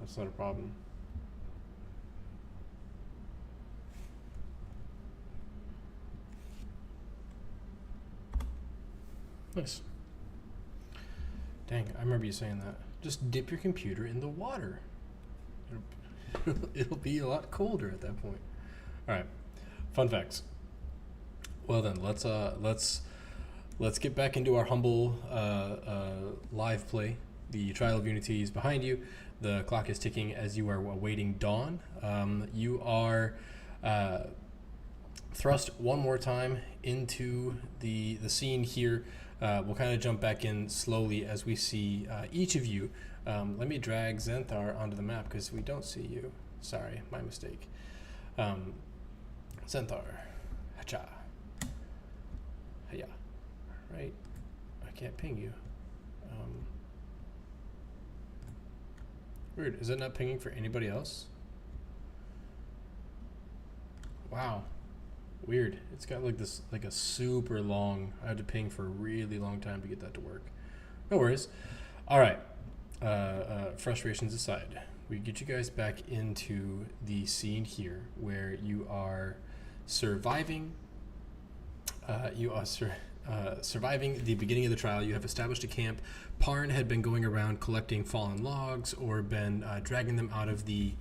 That's not a problem. Nice. Dang, I remember you saying that. Just dip your computer in the water. It'll be a lot colder at that point. All right, fun facts. Well then, let's get back into our humble live play. The Trial of Unity is behind you. The clock is ticking as you are awaiting dawn. You are thrust one more time into the scene here. We'll kind of jump back in slowly as we see each of you. Let me drag YTtR onto the map because we don't see you. Sorry, my mistake. YTtR. Hacha. Hiya. Right. I can't ping you. Weird. Is it not pinging for anybody else? Wow. Weird. It's got like this, like a super long, I had to ping for a really long time to get that to work. No worries. All right. Frustrations aside, we get you guys back into the scene here where you are surviving. Surviving the beginning of the trial. You have established a camp. Parn had been going around collecting fallen logs or been dragging them out of the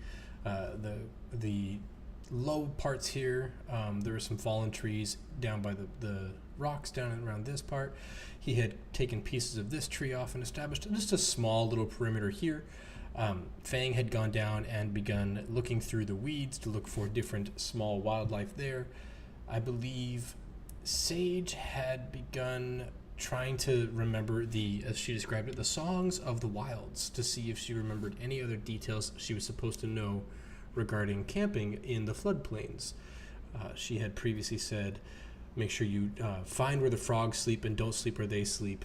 low parts here. There were some fallen trees down by the rocks down around this part. He had taken pieces of this tree off and established just a small little perimeter here. Fang had gone down and begun looking through the weeds to look for different small wildlife there. I believe Sage had begun trying to remember as she described it, the songs of the wilds, to see if she remembered any other details she was supposed to know regarding camping in the floodplains. She had previously said, make sure you find where the frogs sleep and don't sleep where they sleep.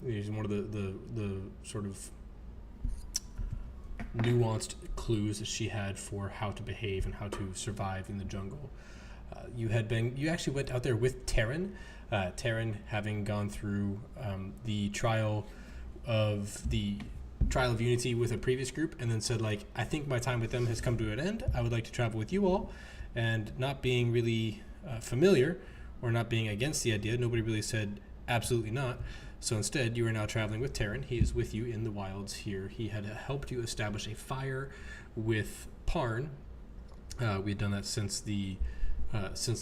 Is one of the sort of nuanced clues that she had for how to behave and how to survive in the jungle. You actually went out there with Terran. Terran having gone through the trial of Unity with a previous group, and then said, like, I think my time with them has come to an end. I would like to travel with you all. And not being really familiar or not being against the idea, nobody really said absolutely not. So instead, you are now traveling with Terran. He is with you in the wilds here. He had helped you establish a fire with Parn. We had done that since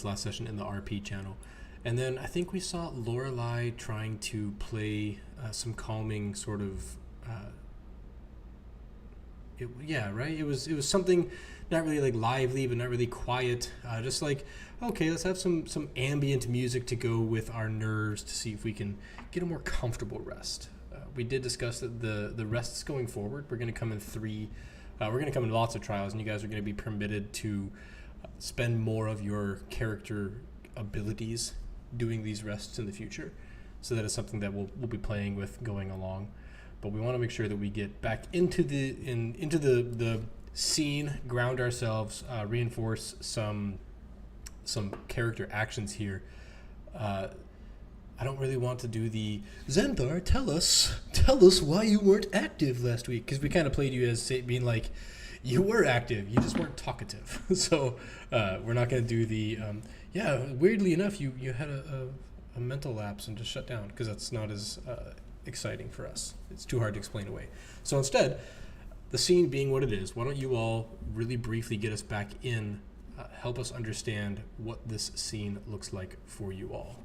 last session in the RP channel. And then I think we saw Lorelei trying to play some calming sort of it was something not really like lively, but not really quiet. Just like, okay, let's have some ambient music to go with our nerves to see if we can get a more comfortable rest. We did discuss that the rests going forward, we're going to come in we're going to come in lots of trials, and you guys are going to be permitted to spend more of your character abilities doing these rests in the future. So that is something that we'll be playing with going along. But we want to make sure that we get back into the scene, ground ourselves, reinforce some character actions here. I don't really want to do the YTtR, tell us why you weren't active last week, because we kind of played you as being like, you were active, you just weren't talkative. So we're not going to do the weirdly enough you had a mental lapse and just shut down, because that's not as exciting for us. It's too hard to explain away. So instead, the scene being what it is, why don't you all really briefly get us back in, help us understand what this scene looks like for you all.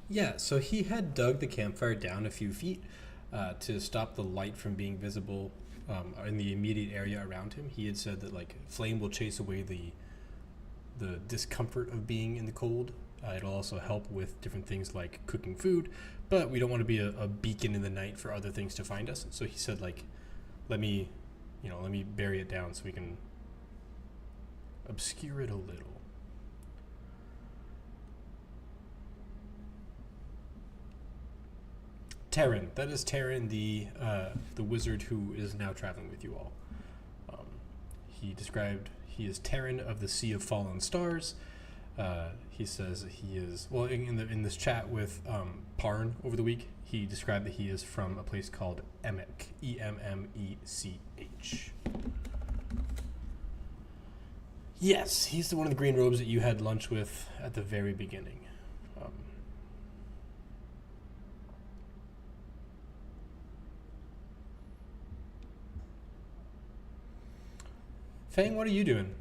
Yeah, so he had dug the campfire down a few feet to stop the light from being visible in the immediate area around him. He had said that like flame will chase away the discomfort of being in the cold. It'll also help with different things like cooking food, but we don't want to be a beacon in the night for other things to find us. So he said like, let me, let me bury it down so we can obscure it a little. Terran. That is Terran, the wizard who is now traveling with you all. He described he is Terran of the Sea of Fallen Stars. He says he is in this chat with Parn over the week. He described that he is from a place called Emmech, Emmech. Yes, he's the one of the green robes that you had lunch with at the very beginning. Fang, what are you doing?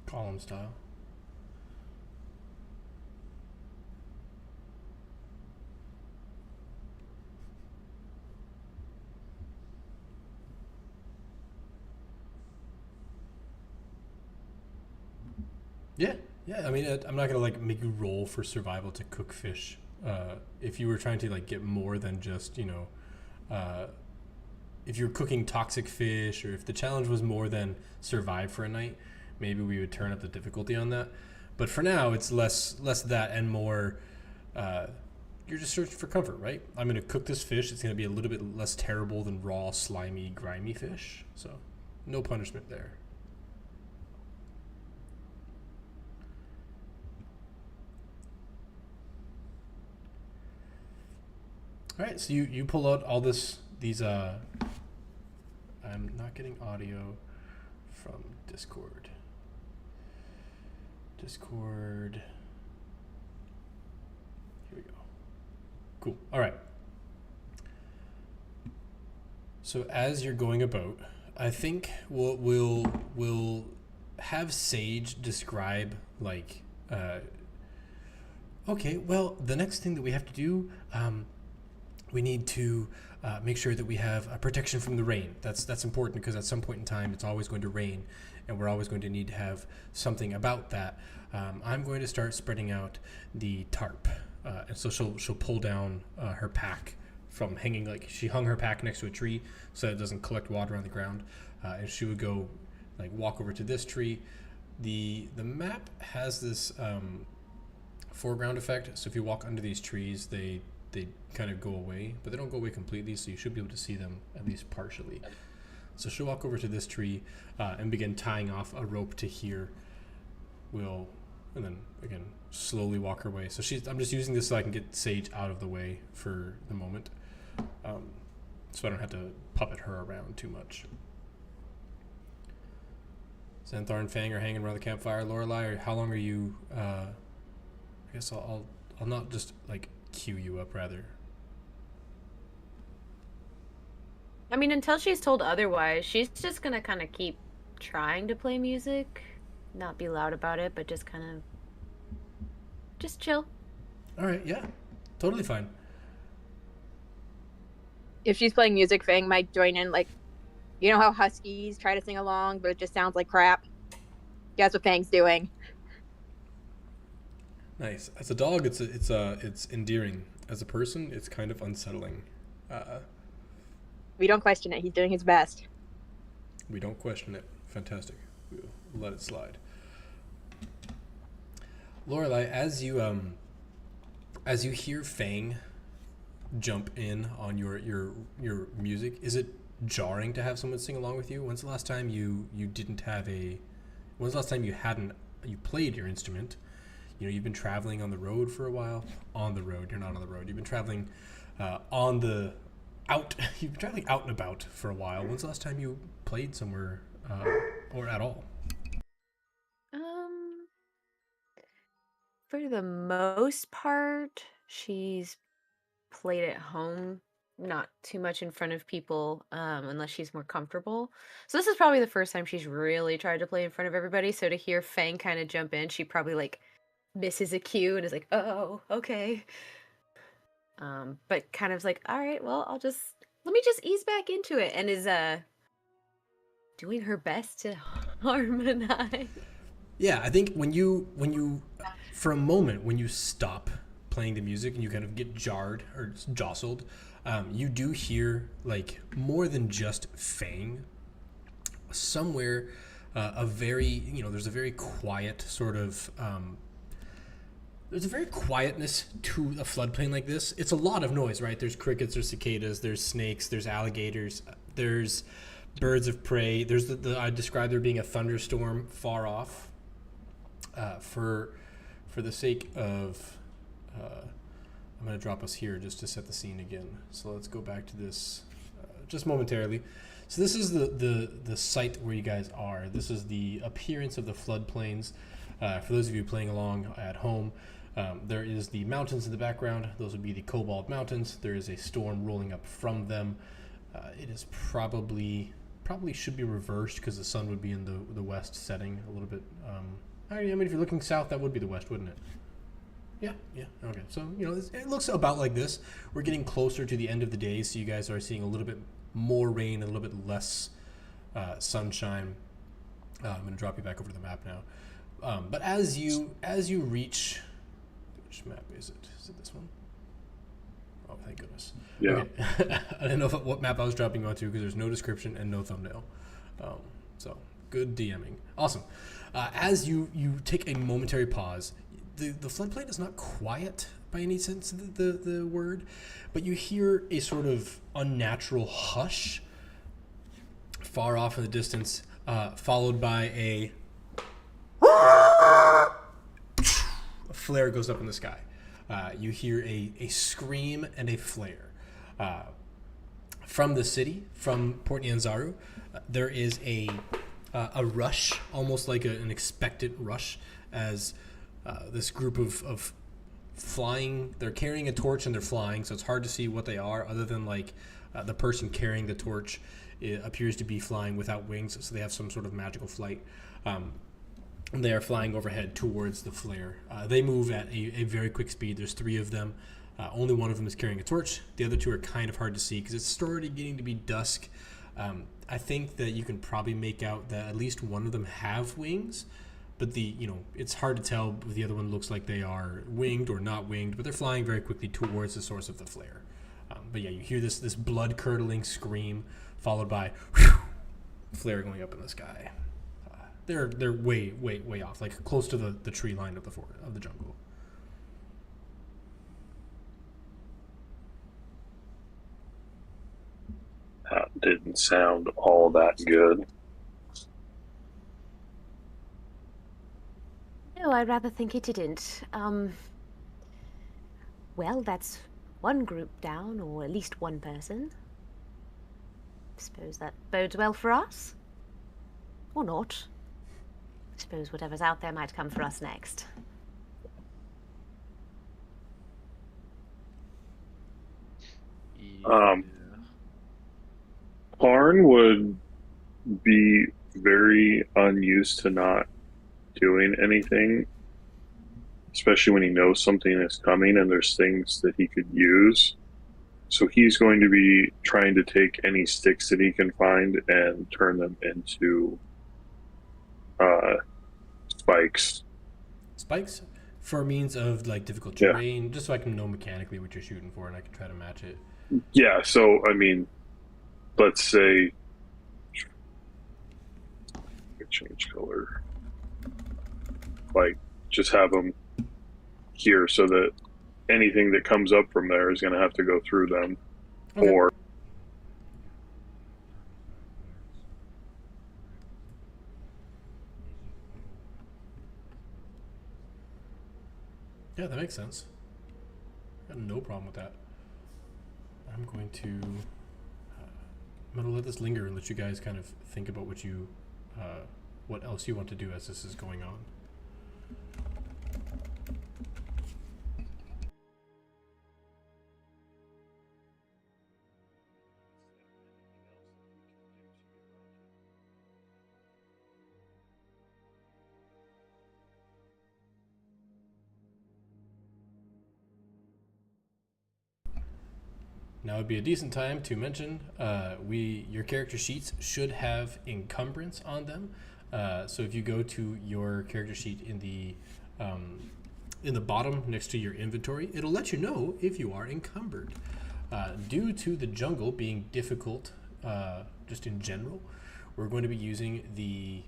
Column style. Yeah. I mean, I'm not gonna like make you roll for survival to cook fish. If you were trying to like get more than just if you're cooking toxic fish, or if the challenge was more than survive for a night, maybe we would turn up the difficulty on that. But for now, it's less that and more. You're just searching for comfort, right? I'm gonna cook this fish. It's gonna be a little bit less terrible than raw, slimy, grimy fish. So, no punishment there. All right, so you pull out all these. I'm not getting audio from Discord. Here we go. Cool. All right. So as you're going about, I think we'll have Sage describe like. Okay, well, the next thing that we have to do. We need to make sure that we have a protection from the rain. That's important because at some point in time it's always going to rain, and we're always going to need to have something about that. I'm going to start spreading out the tarp, and so she'll pull down her pack from hanging. Like she hung her pack next to a tree so that it doesn't collect water on the ground, and she would go like walk over to this tree. The map has this foreground effect, so if you walk under these trees, they kind of go away, but they don't go away completely, so you should be able to see them at least partially. So she'll walk over to this tree and begin tying off a rope to here. And then again slowly walk her way. So I'm just using this so I can get Sage out of the way for the moment, so I don't have to puppet her around too much. Xanthar and Fang are hanging around the campfire. Lorelei, or how long are you? I guess I'll not just like queue you up, rather. I mean, until she's told otherwise, she's just gonna kind of keep trying to play music, not be loud about it, but just kind of just chill. All right, yeah, totally fine. If she's playing music, Fang might join in. Like, you know how huskies try to sing along, but it just sounds like crap? Guess what Fang's doing. Nice. As a dog, it's endearing. As a person, it's kind of unsettling. We don't question it. He's doing his best. We don't question it. Fantastic. We'll let it slide. Lorelei, as you hear Fang jump in on your music, is it jarring to have someone sing along with you? When's the last time you played your instrument? You've been traveling on the road for a while. On the road, you're not on the road. You've been traveling you've been traveling out and about for a while. When's the last time you played somewhere or at all? For the most part, she's played at home, not too much in front of people, unless she's more comfortable. So this is probably the first time she's really tried to play in front of everybody. So to hear Fang kind of jump in, she probably like misses a cue and is like, "Oh, okay." But kind of like, "All right, well, let me just ease back into it," and is doing her best to harmonize. Yeah, I think when you for a moment when you stop playing the music and you kind of get jarred or jostled, you do hear like more than just Fang. Somewhere, a very there's a very quiet sort of there's a very quietness to a floodplain like this. It's a lot of noise, right? There's crickets, there's cicadas, there's snakes, there's alligators, there's birds of prey. There's I described there being a thunderstorm far off. For the sake of, I'm going to drop us here just to set the scene again. So let's go back to this just momentarily. So this is the site where you guys are. This is the appearance of the floodplains. For those of you playing along at home, there is the mountains in the background. Those would be the Cobalt Mountains. There is a storm rolling up from them. It is probably should be reversed because the sun would be in the west setting a little bit. I mean, if you're looking south, that would be the west, wouldn't it? Yeah. Okay. So, it looks about like this. We're getting closer to the end of the day, so you guys are seeing a little bit more rain, a little bit less sunshine. I'm going to drop you back over to the map now. But as you reach, which map is it? Is it this one? Oh, thank goodness. Yeah. Okay. I didn't know what map I was dropping you onto because there's no description and no thumbnail. So good DMing. Awesome. As you take a momentary pause, the floodplain is not quiet by any sense of the word, but you hear a sort of unnatural hush far off in the distance, followed by a flare goes up in the sky. You hear a scream and a flare. From the city, from Port Nyanzaru, there is a rush, almost like an expectant rush, as this group of flying, they're carrying a torch and they're flying, so it's hard to see what they are other than like the person carrying the torch appears to be flying without wings, so they have some sort of magical flight. They are flying overhead towards the flare. They move at a very quick speed. There's 3 of them. Only one of them is carrying a torch. The other 2 are kind of hard to see because it's already getting to be dusk. I think that you can probably make out that at least one of them have wings, but it's hard to tell if the other one looks like they are winged or not winged, but they're flying very quickly towards the source of the flare. But yeah, you hear this blood-curdling scream followed by flare going up in the sky. They're way off, like close to the tree line of the jungle. That didn't sound all that good. No, I'd rather think it didn't. Well, that's one group down, or at least one person. Suppose that bodes well for us? Or not. Suppose whatever's out there might come for us next. Parn would be very unused to not doing anything, especially when he knows something is coming and there's things that he could use. So he's going to be trying to take any sticks that he can find and turn them into spikes. Spikes? For means of like difficult terrain, just so I can know mechanically what you're shooting for and I can try to match it. Yeah, so I mean, let's say change color. Like, just have them here so that anything that comes up from there is going to have to go through them. Okay. Or yeah, that makes sense. I got no problem with that. I'm going to let this linger and let you guys kind of think about what else you want to do as this is going on. Now would be a decent time to mention your character sheets should have encumbrance on them. So if you go to your character sheet in the bottom next to your inventory, it'll let you know if you are encumbered. Due to the jungle being difficult, just in general, we're going to be using the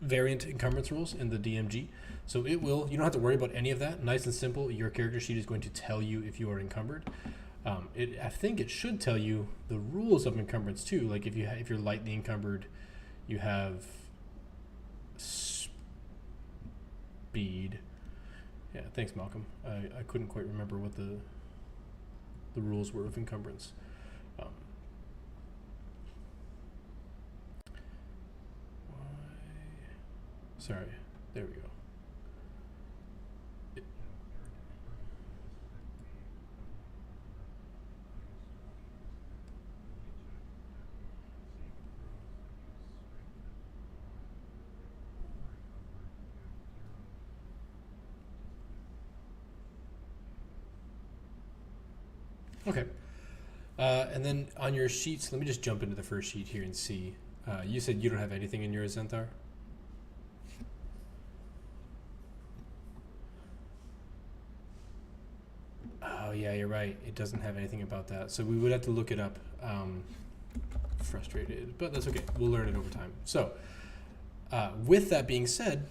variant encumbrance rules in the DMG. So you don't have to worry about any of that. Nice and simple. Your character sheet is going to tell you if you are encumbered. I think it should tell you the rules of encumbrance too. Like if you're lightly encumbered, you have speed. Yeah, thanks, Malcolm. I couldn't quite remember what the rules were of encumbrance. Sorry, there we go. Okay. And then on your sheets, let me just jump into the first sheet here and see. You said you don't have anything in yours, Zenthar? Oh, yeah, you're right. It doesn't have anything about that. So we would have to look it up. Frustrated, but that's okay. We'll learn it over time. So with that being said,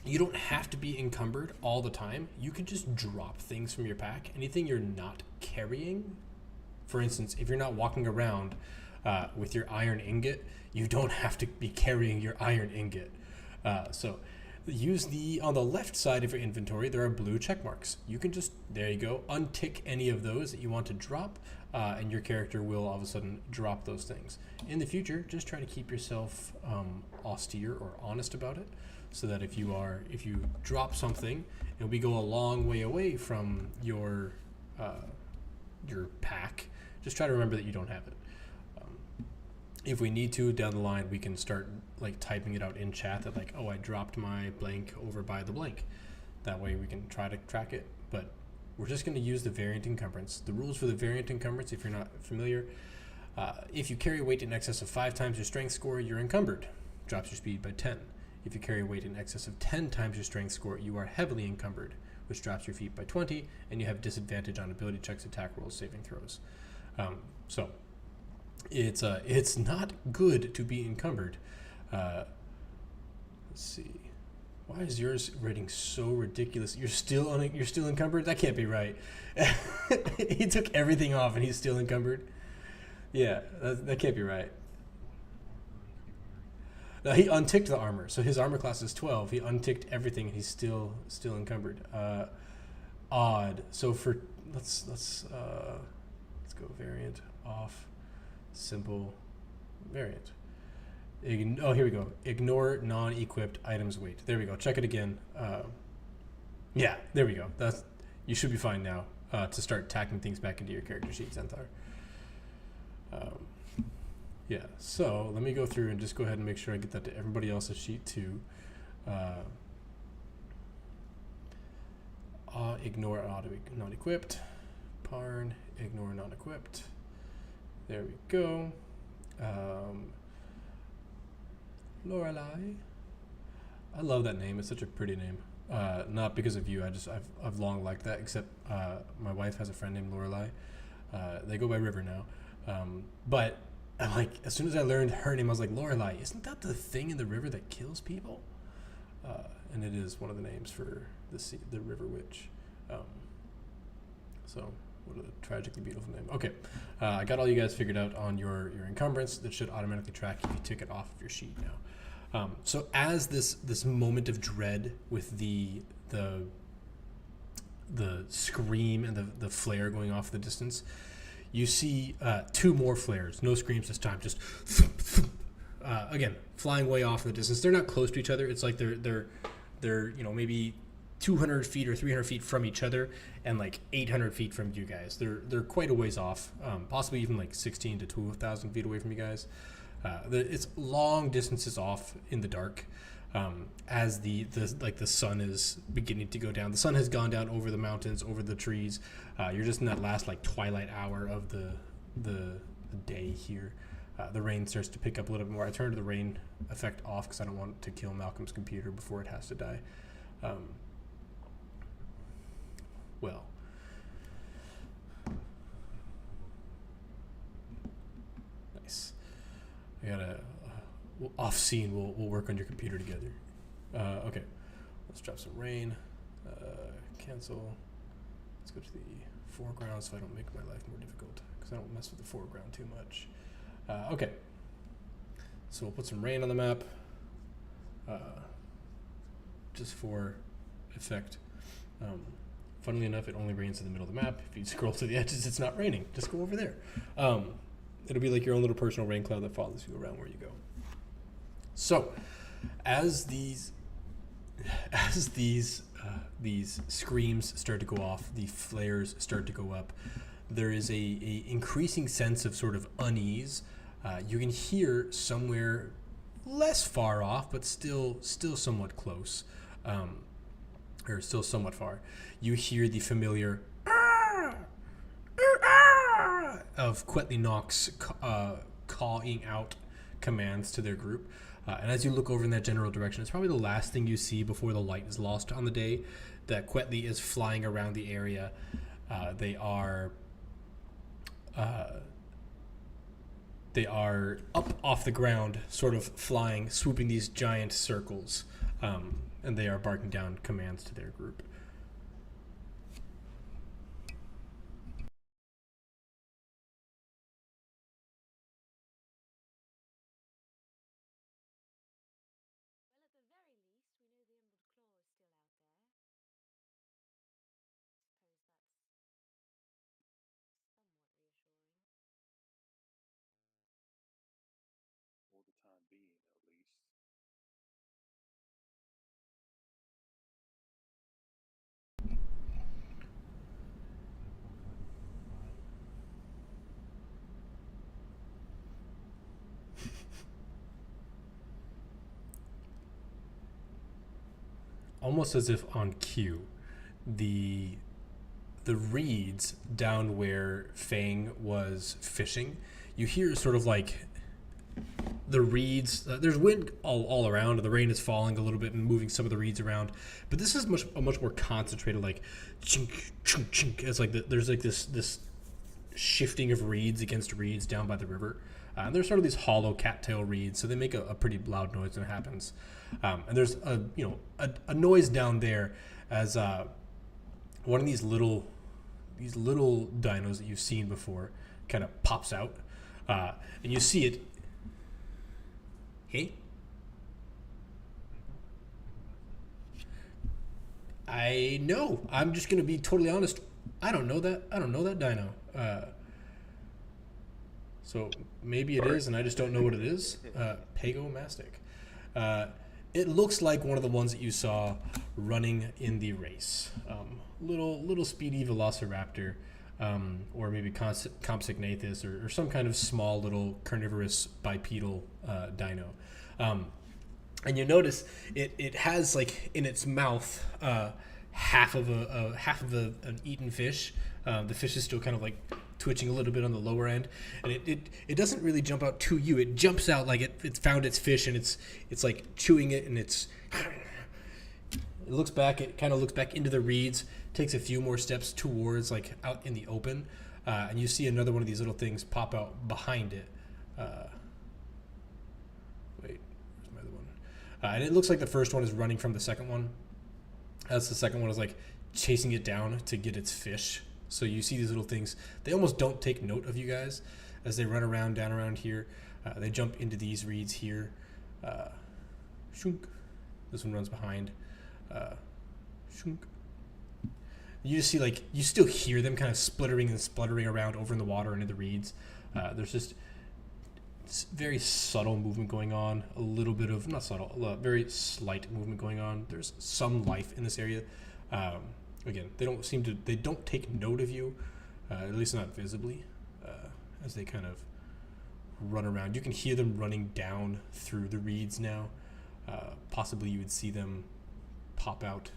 you don't have to be encumbered all the time. You could just drop things from your pack. Anything you're not carrying. For instance, if you're not walking around with your iron ingot, you don't have to be carrying your iron ingot. So use on the left side of your inventory, there are blue check marks. You can just, there you go, untick any of those that you want to drop, and your character will all of a sudden drop those things. In the future, just try to keep yourself austere or honest about it, so that if you drop something, it'll go a long way away from your pack. Just try to remember that you don't have it. If we need to, down the line, we can start like typing it out in chat that like, oh, I dropped my blank over by the blank. That way we can try to track it. But we're just going to use the variant encumbrance. The rules for the variant encumbrance, if you're not familiar, if you carry weight in excess of 5 times your strength score, you're encumbered. Drops your speed by 10. If you carry weight in excess of 10 times your strength score, you are heavily encumbered, which drops your feet by 20, and you have disadvantage on ability checks, attack rolls, saving throws. So it's not good to be encumbered. Let's see. Why is yours rating so ridiculous? You're still encumbered? That can't be right. He took everything off and he's still encumbered. Yeah, that can't be right. No, he unticked the armor, so his armor class is 12. He unticked everything and he's still encumbered. Odd. So let's go variant off, simple variant. Oh, here we go. Ignore non-equipped items weight. There we go. Check it again. Yeah, there we go. You should be fine now to start tacking things back into your character sheet, Zenthar. Yeah, so let me go through and just go ahead and make sure I get that to everybody else's sheet too. Ignore auto non-equipped. Parn, ignore non-equipped. There we go. Lorelei. I love that name. It's such a pretty name. Not because of you. I've long liked that. Except my wife has a friend named Lorelei. They go by River now. But I'm like, as soon as I learned her name, I was like, Lorelei. Isn't that the thing in the river that kills people? And it is one of the names for the River Witch. So what a tragically beautiful name. Okay, I got all you guys figured out on your encumbrance. That should automatically track if you tick it off of your sheet now. So as this moment of dread with the scream and the flare going off in the distance, you see 2 more flares. No screams this time. Just again flying way off in the distance. They're not close to each other. It's like they're maybe 200 feet or 300 feet from each other and like 800 feet from you guys. They're quite a ways off, possibly even like 16 to 12,000 feet away from you guys. It's long distances off in the dark. as the sun is beginning to go down. The sun has gone down over the mountains, over the trees. You're just in that last like twilight hour of the day here. The rain starts to pick up a little bit more. I turned the rain effect off because I don't want to kill Malcolm's computer before it has to die. Well, nice. I gotta off scene. We'll work on your computer together. Okay, let's drop some rain. Cancel. Let's go to the foreground so I don't make my life more difficult because I don't mess with the foreground too much. Okay, so we'll put some rain on the map, just for effect. Funnily enough, it only rains in the middle of the map. If you scroll to the edges, it's not raining. Just go over there. It'll be like your own little personal rain cloud that follows you around where you go. So, as these screams start to go off, the flares start to go up, there is a increasing sense of sort of unease. You can hear somewhere less far off, but still somewhat close, or still somewhat far. You hear the familiar of Quetley Knox calling out commands to their group. And as you look over in that general direction, it's probably the last thing you see before the light is lost on the day, that Quetley is flying around the area. They are up off the ground, sort of flying, swooping these giant circles, and they are barking down commands to their group. For the time being, at least. Almost as if on cue, the reeds down where Fang was fishing, you hear sort of like the reeds. There's wind all around. The rain is falling a little bit and moving some of the reeds around, but this is a much more concentrated, like chink chink chink. It's like there's like this shifting of reeds against reeds down by the river. There's sort of these hollow cattail reeds, so they make a pretty loud noise when it happens. And there's a noise down there as one of these little dinos that you've seen before kind of pops out, and you see it. Hey, I know. I'm just gonna be totally honest. I don't know that dino. So maybe it is, and I just don't know what it is. Pagomastic. It looks like one of the ones that you saw running in the race. Little speedy velociraptor, or maybe Compsognathus, or some kind of small little carnivorous bipedal dino. And you notice it has like in its mouth half of an eaten fish. The fish is still kind of like twitching a little bit on the lower end, and it doesn't really jump out to you. It jumps out like it's found its fish, and it's like chewing it, and it looks back. It kind of looks back into the reeds, takes a few more steps towards like out in the open, and you see another one of these little things pop out behind it. Wait, where's my other one? And it looks like the first one is running from the second one, as the second one is like chasing it down to get its fish. So you see these little things. They almost don't take note of you guys as they run down around here. They jump into these reeds here. Shunk. This one runs behind. Shunk. You just see, like, you still hear them kind of sputtering and spluttering around over in the water and in the reeds. There's just very subtle movement going on. A little bit of, not subtle, very slight movement going on. There's some life in this area. Again, they don't take note of you, at least not visibly, as they kind of run around. You can hear them running down through the reeds now. Possibly you would see them pop out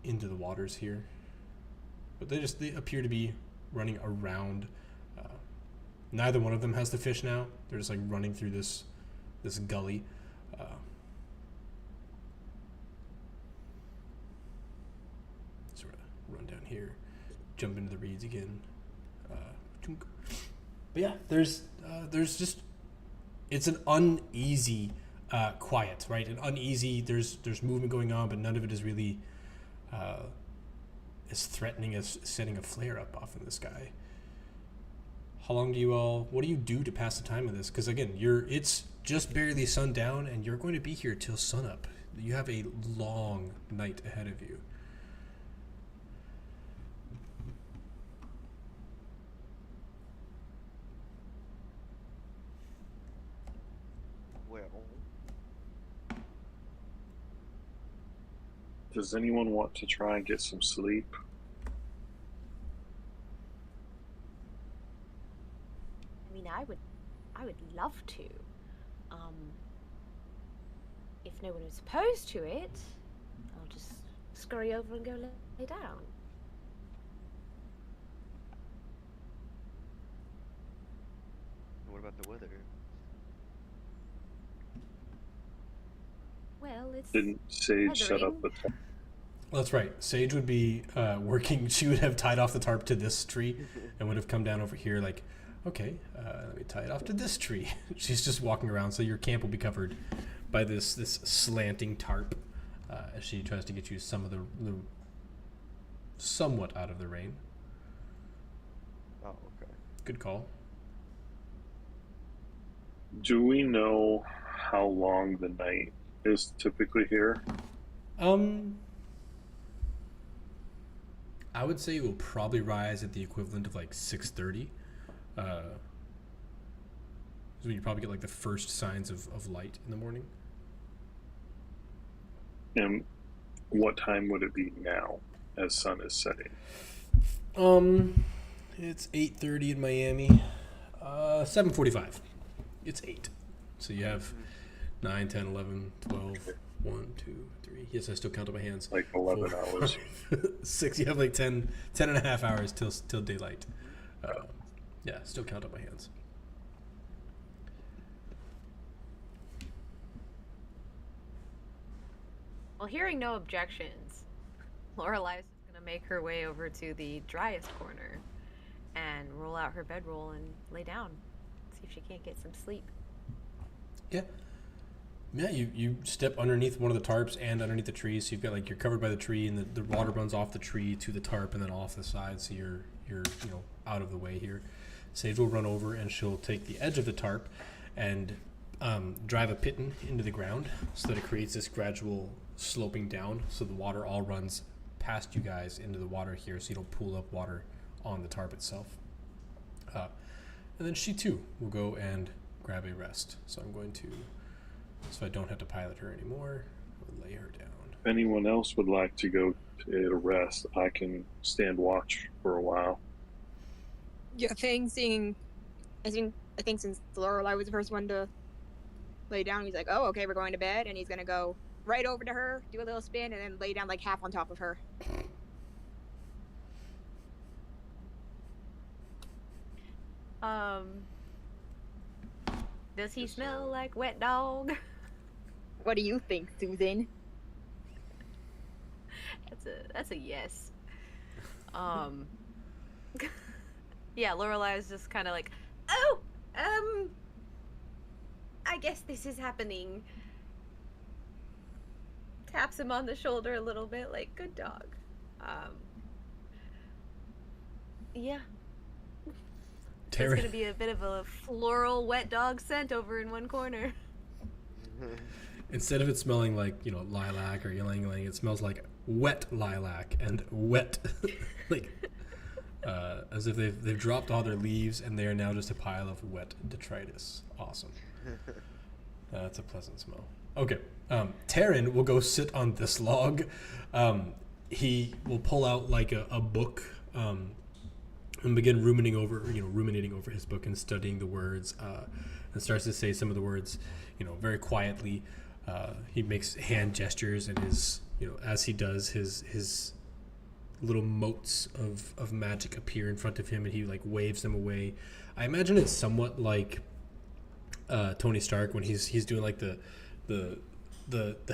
into the waters here. But they appear to be running around. Neither one of them has the fish now. They're just like running through this gully. Sort of run down here, jump into the reeds again. But yeah, there's just, it's an uneasy quiet, right? An uneasy. There's movement going on, but none of it is really as threatening as setting a flare up off in the sky. How long what do you do to pass the time of this? Because again, it's just barely sundown, and you're going to be here till sunup. You have a long night ahead of you. Well, Does anyone want to try and get some sleep? I mean, I would love to. If no one is opposed to it, I'll just scurry over and go lay down. what about the weather? Well, it's Didn't Sage set up weathering. the tarp? Well, that's right. Sage would be working. She would have tied off the tarp to this tree and would have come down over here like, okay, let me tie it off to this tree. She's just walking around, so your camp will be covered by this slanting tarp as she tries to get you some of the somewhat out of the rain. Oh, okay. Good call. Do we know how long the night is typically here? I would say it will probably rise at the equivalent of like 6:30. So you probably get like the first signs of light in the morning. And what time would it be now as sun is setting? It's 8:30 in Miami. 7:45. It's 8. So you have 9, 10, 11, 12, 1, 2, 3. Yes, I still count on my hands. Like 11 4, hours. 6. You have like 10 and a half hours till daylight. Yeah, still count on my hands. Well, hearing no objections, Lorelai's going to make her way over to the driest corner and roll out her bedroll and lay down. See if she can't get some sleep. Yeah. Yeah, you step underneath one of the tarps and underneath the trees. So you've got like, you're covered by the tree, and the water runs off the tree to the tarp and then off the side, so you're out of the way here. Sage will run over and she'll take the edge of the tarp and drive a piton into the ground so that it creates this gradual sloping down, so the water all runs past you guys into the water here, so you don't pool up water on the tarp itself. And then she too will go and grab a rest. So I'm going to, so I don't have to pilot her anymore, I'll lay her down. If anyone else would like to go to rest, I can stand watch for a while. Yeah, I think since Lorelai was the first one to lay down, he's like, oh, okay, we're going to bed, and he's gonna go right over to her, do a little spin, and then lay down like half on top of her. Does he smell like wet dog? What do you think, Susan? That's a yes. Yeah, Lorelai is just kind of like, oh, I guess this is happening. Taps him on the shoulder a little bit, like, good dog. Yeah. There's Taryn, gonna be a bit of a floral wet dog scent over in one corner. instead of it smelling like, lilac or ylang ylang, it smells like wet lilac and wet, like, as if they've dropped all their leaves and they are now just a pile of wet detritus. Awesome. That's a pleasant smell. Okay. Taryn will go sit on this log. He will pull out like a book and begin ruminating over his book and studying the words, and starts to say some of the words, very quietly. He makes hand gestures, and his, as he does, his little motes of magic appear in front of him, and he like waves them away. I imagine it's somewhat like Tony Stark when he's doing like the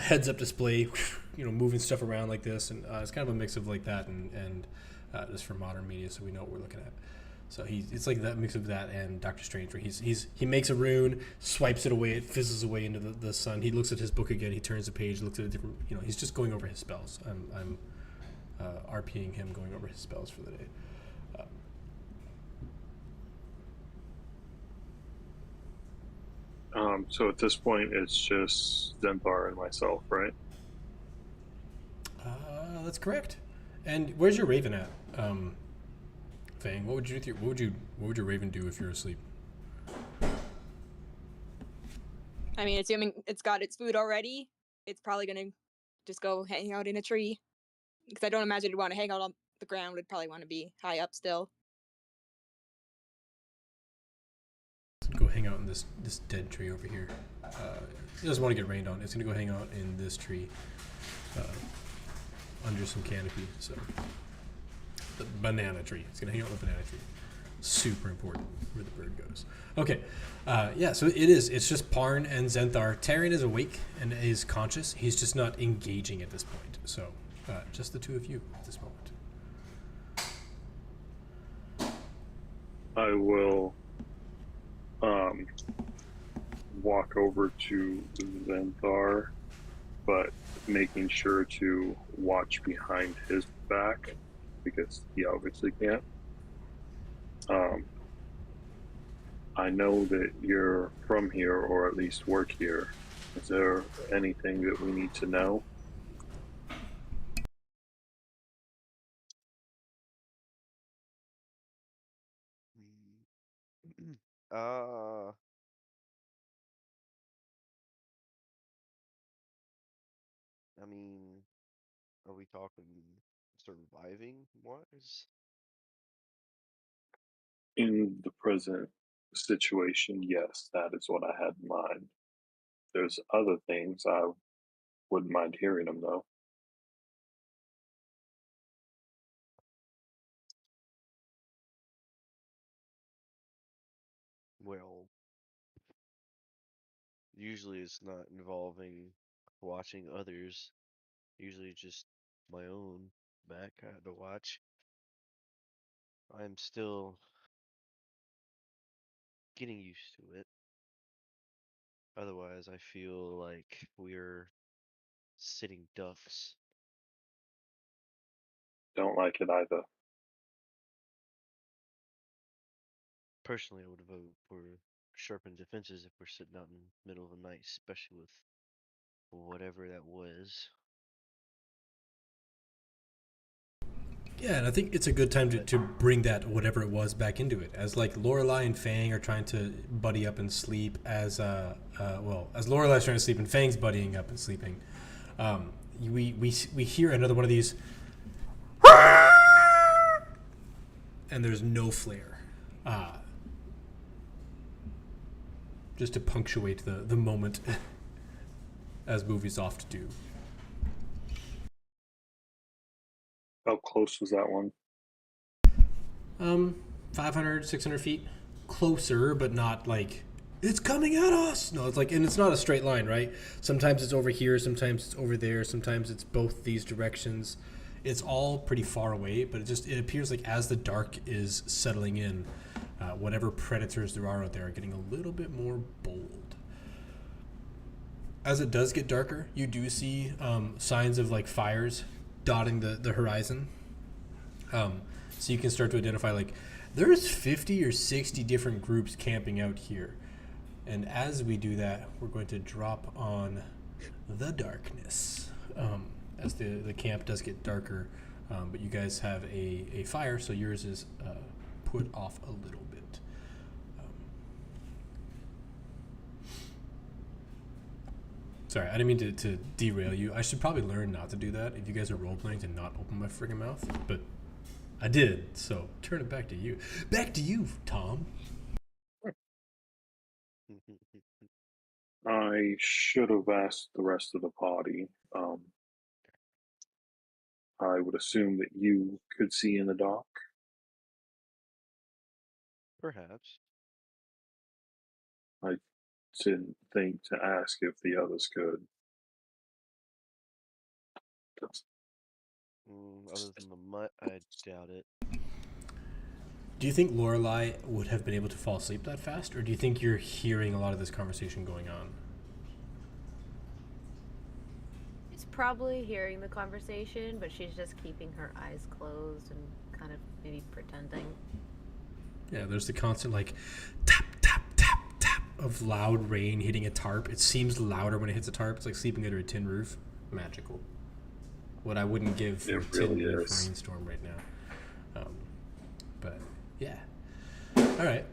heads up display, moving stuff around like this, and it's kind of a mix of like that and just for modern media, so we know what we're looking at. So it's like that mix of that and Doctor Strange, where he makes a rune, swipes it away, it fizzles away into the sun. He looks at his book again, he turns the page, looks at a different, he's just going over his spells. I'm RPing him going over his spells for the day. So at this point, it's just Zenthar and myself, right? That's correct. And where's your raven at, Fang? What would you do? What would your raven do if you're asleep? I mean, assuming it's got its food already, it's probably gonna just go hang out in a tree. Because I don't imagine it'd want to hang out on the ground. It'd probably want to be high up still. Go hang out in this dead tree over here. It doesn't want to get rained on. It's gonna go hang out in this tree, under some canopy. So the banana tree. It's gonna hang out in the banana tree. Super important where the bird goes. Okay, yeah. So it is. It's just Parn and Zenthar. Tarion is awake and is conscious. He's just not engaging at this point. So just the two of you at this moment. I will walk over to Zenthar, but making sure to watch behind his back because he obviously can't. I know that you're from here, or at least work here. Is there anything that we need to know? I mean, are we talking surviving wise? In the present situation, yes, that is what I had in mind. There's other things I wouldn't mind hearing them though. Well, usually it's not involving watching others. Usually just my own back I had to watch. I'm still getting used to it. Otherwise, I feel like we're sitting ducks. Don't like it either. Personally, I would vote for sharpened defenses if we're sitting out in the middle of the night, especially with whatever that was. Yeah, and I think it's a good time to bring that whatever it was back into it. As like Lorelai and Fang are trying to buddy up and sleep, as Lorelai's trying to sleep and Fang's buddying up and sleeping, we hear another one of these, and there's no flare, just to punctuate the moment, as movies oft do. How close was that one? 500, 600 feet closer, but not like it's coming at us. No, it's like, and it's not a straight line, right? Sometimes it's over here, sometimes it's over there, sometimes it's both these directions. It's all pretty far away, but it appears like as the dark is settling in, whatever predators there are out there are getting a little bit more bold. As it does get darker, you do see signs of like fires dotting the horizon. So you can start to identify like there's 50 or 60 different groups camping out here. And as we do that, we're going to drop on the darkness. As the camp does get darker, but you guys have a fire, so yours is put off a little bit. Sorry, I didn't mean to derail you. I should probably learn not to do that if you guys are role-playing, to not open my friggin' mouth. But I did, so turn it back to you. Back to you, Tom. I should have asked the rest of the party. I would assume that you could see in the dark. Perhaps. I didn't think to ask if the others could. Other than the mutt, I doubt it. Do you think Lorelai would have been able to fall asleep that fast, or do you think you're hearing a lot of this conversation going on? She's probably hearing the conversation, but she's just keeping her eyes closed and kind of maybe pretending. Yeah, there's the constant like tap, tap, tap, tap of loud rain hitting a tarp. It seems louder when it hits a tarp. It's like sleeping under a tin roof. Magical. What I wouldn't give for a tin really roof is. rainstorm right now. But yeah. All right.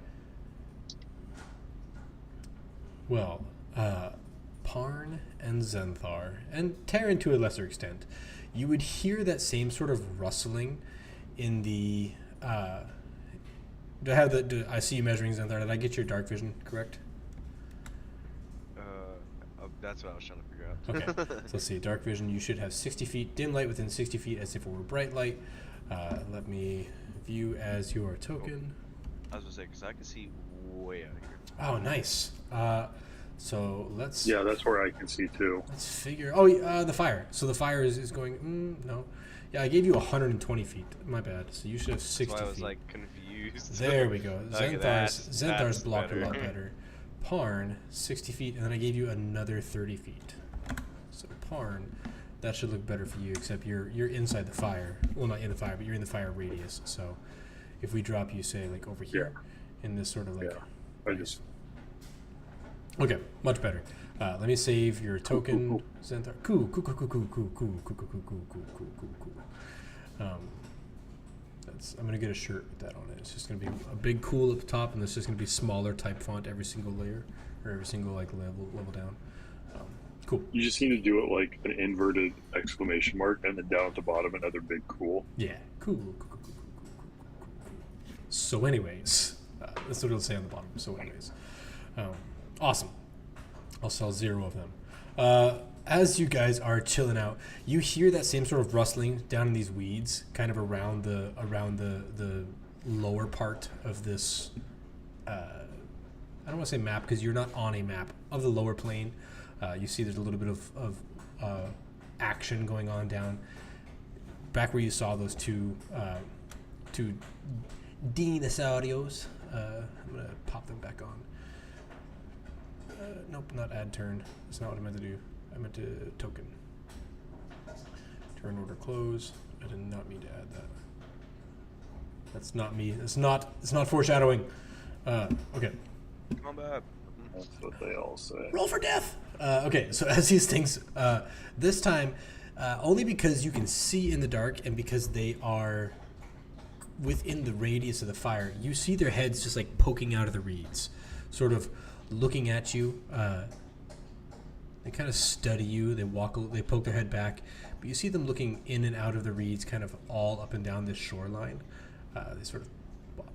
Well, Parn and Zenthar, and Terran to a lesser extent, you would hear that same sort of rustling in the. I see you measuring Zenthar. Did I get your dark vision correct? That's what I was trying to figure out. Okay. So let's see. Dark vision, you should have 60 feet. Dim light within 60 feet as if it were bright light. Let me view as your token. I was gonna say, because I can see way out of here. Oh, nice. So let's. Yeah, that's where I can see too. Let's figure. Oh, the fire. So the fire is going. No. Yeah, I gave you 120 feet. My bad. So you should have 60 That's why I was feet. like confused. There we go. Okay, Zenthar's that's blocked better. a lot better. Parn, 60 feet, and then I gave you another 30 feet. So Parn, that should look better for you, except you're inside the fire. Well, not in the fire, but you're in the fire radius. So if we drop you, say, like over here, in this sort of like... Yeah, I just... Okay, much better. Let me save your token, Zenthar. Cool. I'm gonna get a shirt with that on it. It's just gonna be a big cool at the top, and it's just gonna be smaller type font every single layer, or every single like level down. Cool. You just need to do it like an inverted exclamation mark, and then down at the bottom another big cool. Yeah, cool. So, anyways, that's what it'll say on the bottom. So, anyways, awesome. I'll sell 0 of them. As you guys are chilling out, you hear that same sort of rustling down in these weeds, kind of around the lower part of this. I don't want to say map because you're not on a map of the lower plane. You see there's a little bit of action going on down back where you saw those two dinosaurios. I'm gonna pop them back on. Nope, not add turn. That's not what I meant to do. I meant to token. Turn order close. I did not mean to add that. That's not me. It's not foreshadowing. Okay. Combat. That's what they all say. Roll for death. Okay, so as these things, this time, only because you can see in the dark and because they are within the radius of the fire, you see their heads just like poking out of the reeds, sort of looking at you. They kind of study you. They poke their head back, but you see them looking in and out of the reeds, kind of all up and down this shoreline. They sort of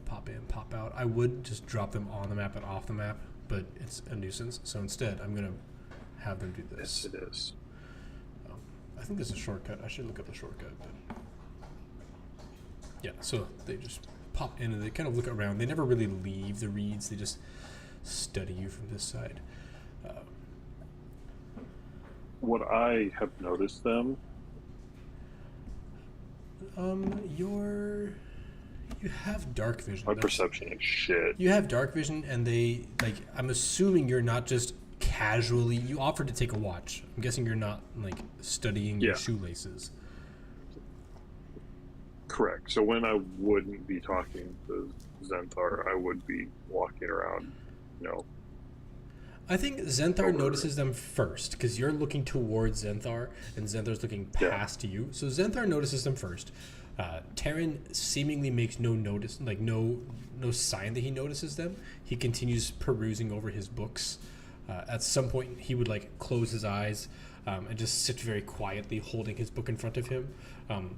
pop in, pop out. I would just drop them on the map and off the map, but it's a nuisance. So instead, I'm gonna have them do this. Yes, it is. I think there's a shortcut. I should look up the shortcut. But yeah, so they just pop in and they kind of look around. They never really leave the reeds. They just study you from this side. What I have noticed them. You have dark vision. My perception is shit. You have dark vision, and they like. I'm assuming you're not just casually. You offered to take a watch. I'm guessing you're not like studying your shoelaces. Correct. So when I wouldn't be talking to Zenthar, I would be walking around, I think Zenthar notices them first because you're looking towards Zenthar and Zenthar's looking past you. So Zenthar notices them first. Terran seemingly makes no notice, like no sign that he notices them. He continues perusing over his books. At some point, he would like close his eyes and just sit very quietly, holding his book in front of him.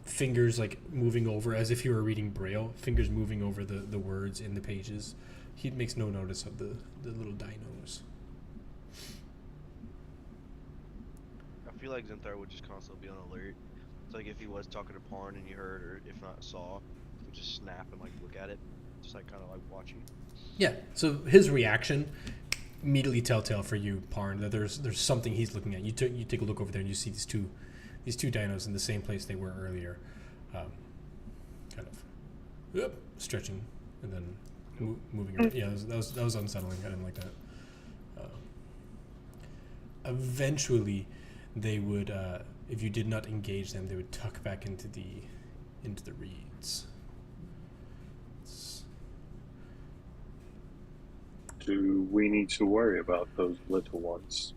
Fingers like moving over as if he were reading Braille. Fingers moving over the words in the pages. He makes no notice of the little dinos. feel like Zenthar would just constantly be on alert. It's like if he was talking to Parn and you heard, or if not saw, he would just snap and like look at it, just like kind of like watching. Yeah. So his reaction immediately telltale for you, Parn, that there's something he's looking at. You take a look over there and you see these two dinos in the same place they were earlier, kind of stretching and then moving around. Yeah, that was unsettling. I didn't like that. Eventually, they would, if you did not engage them, they would tuck back into the reeds. Do we need to worry about those little ones?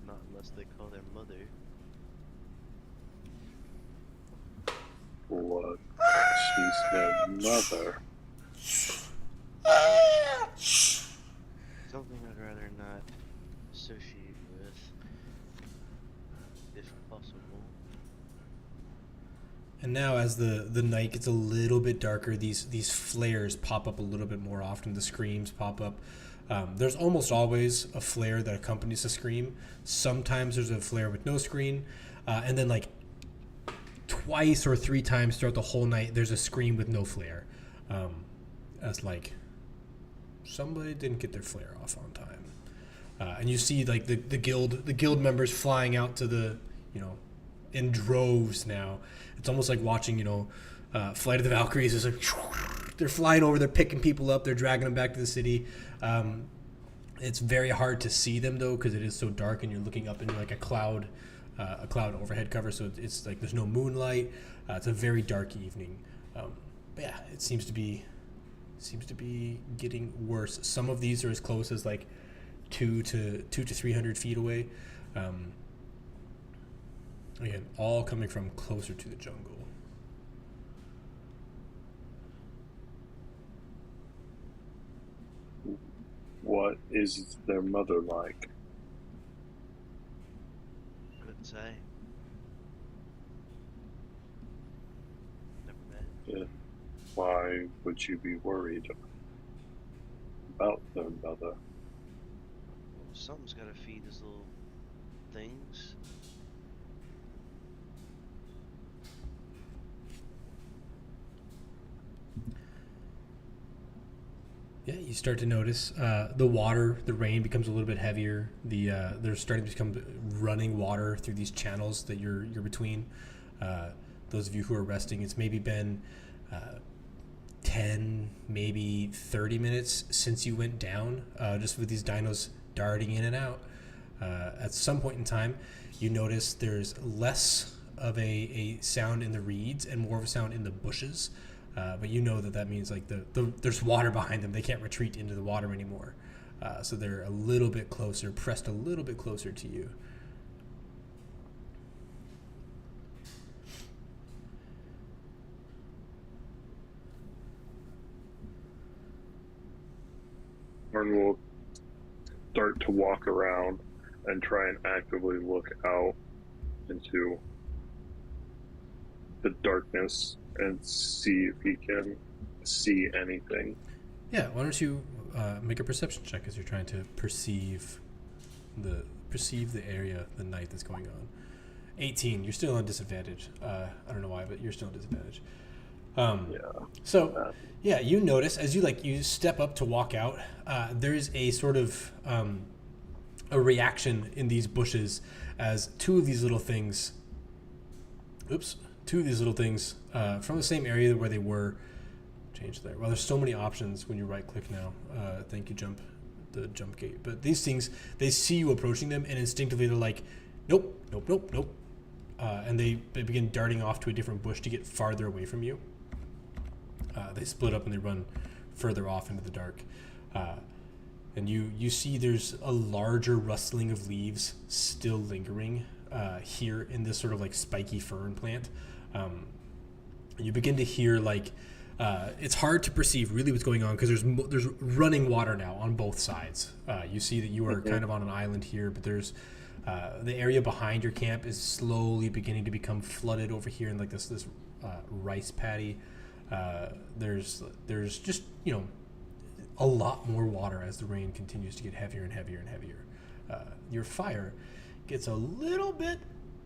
Not unless they call their mother. What? She's their mother. Something I'd rather not associate with, if possible. And now, as the night gets a little bit darker, these flares pop up a little bit more often. The screams pop up. There's almost always a flare that accompanies a scream. Sometimes there's a flare with no scream, and then like twice or three times throughout the whole night, there's a scream with no flare. As like somebody didn't get their flare off on time, and you see like the guild members flying out to the in droves now. It's almost like watching, Flight of the Valkyries. Is like they're flying over, they're picking people up, they're dragging them back to the city. It's very hard to see them though because it is so dark, and you're looking up into like a cloud overhead cover. So it's like there's no moonlight. It's a very dark evening. But yeah, it seems to be getting worse. Some of these are as close as like 200 to 300 feet away. Again, all coming from closer to the jungle. What is their mother like? Couldn't say. Never met. Yeah. Why would you be worried about their mother? Well, something's gotta feed these little things. Yeah, you start to notice the water, the rain becomes a little bit heavier. There's starting to become running water through these channels that you're between. Those of you who are resting, it's maybe been 10, maybe 30 minutes since you went down, just with these dinos darting in and out. At some point in time, you notice there's less of a sound in the reeds and more of a sound in the bushes. But you know that means like there's water behind them. They can't retreat into the water anymore. So they're a little bit closer, pressed a little bit closer to you. Martin will start to walk around and try and actively look out into the darkness and see if he can see anything. Yeah, why don't you make a perception check as you're trying to perceive the area, the night that's going on. 18, you're still on disadvantage. I don't know why, but you're still on disadvantage. So, yeah, you notice as you step up to walk out, there's a sort of a reaction in these bushes as two of these little things from the same area where they were change there. Well, there's so many options when you right click now. Thank you, the jump gate. But these things, they see you approaching them and instinctively they're like, nope. And they begin darting off to a different bush to get farther away from you. They split up and they run further off into the dark. And you see there's a larger rustling of leaves still lingering here in this sort of like spiky fern plant. You begin to hear like it's hard to perceive really what's going on because there's running water now on both sides. You see that you are kind of on an island here, but there's the area behind your camp is slowly beginning to become flooded over here in like this rice paddy. There's just a lot more water as the rain continues to get heavier and heavier and heavier. your fire gets a little bit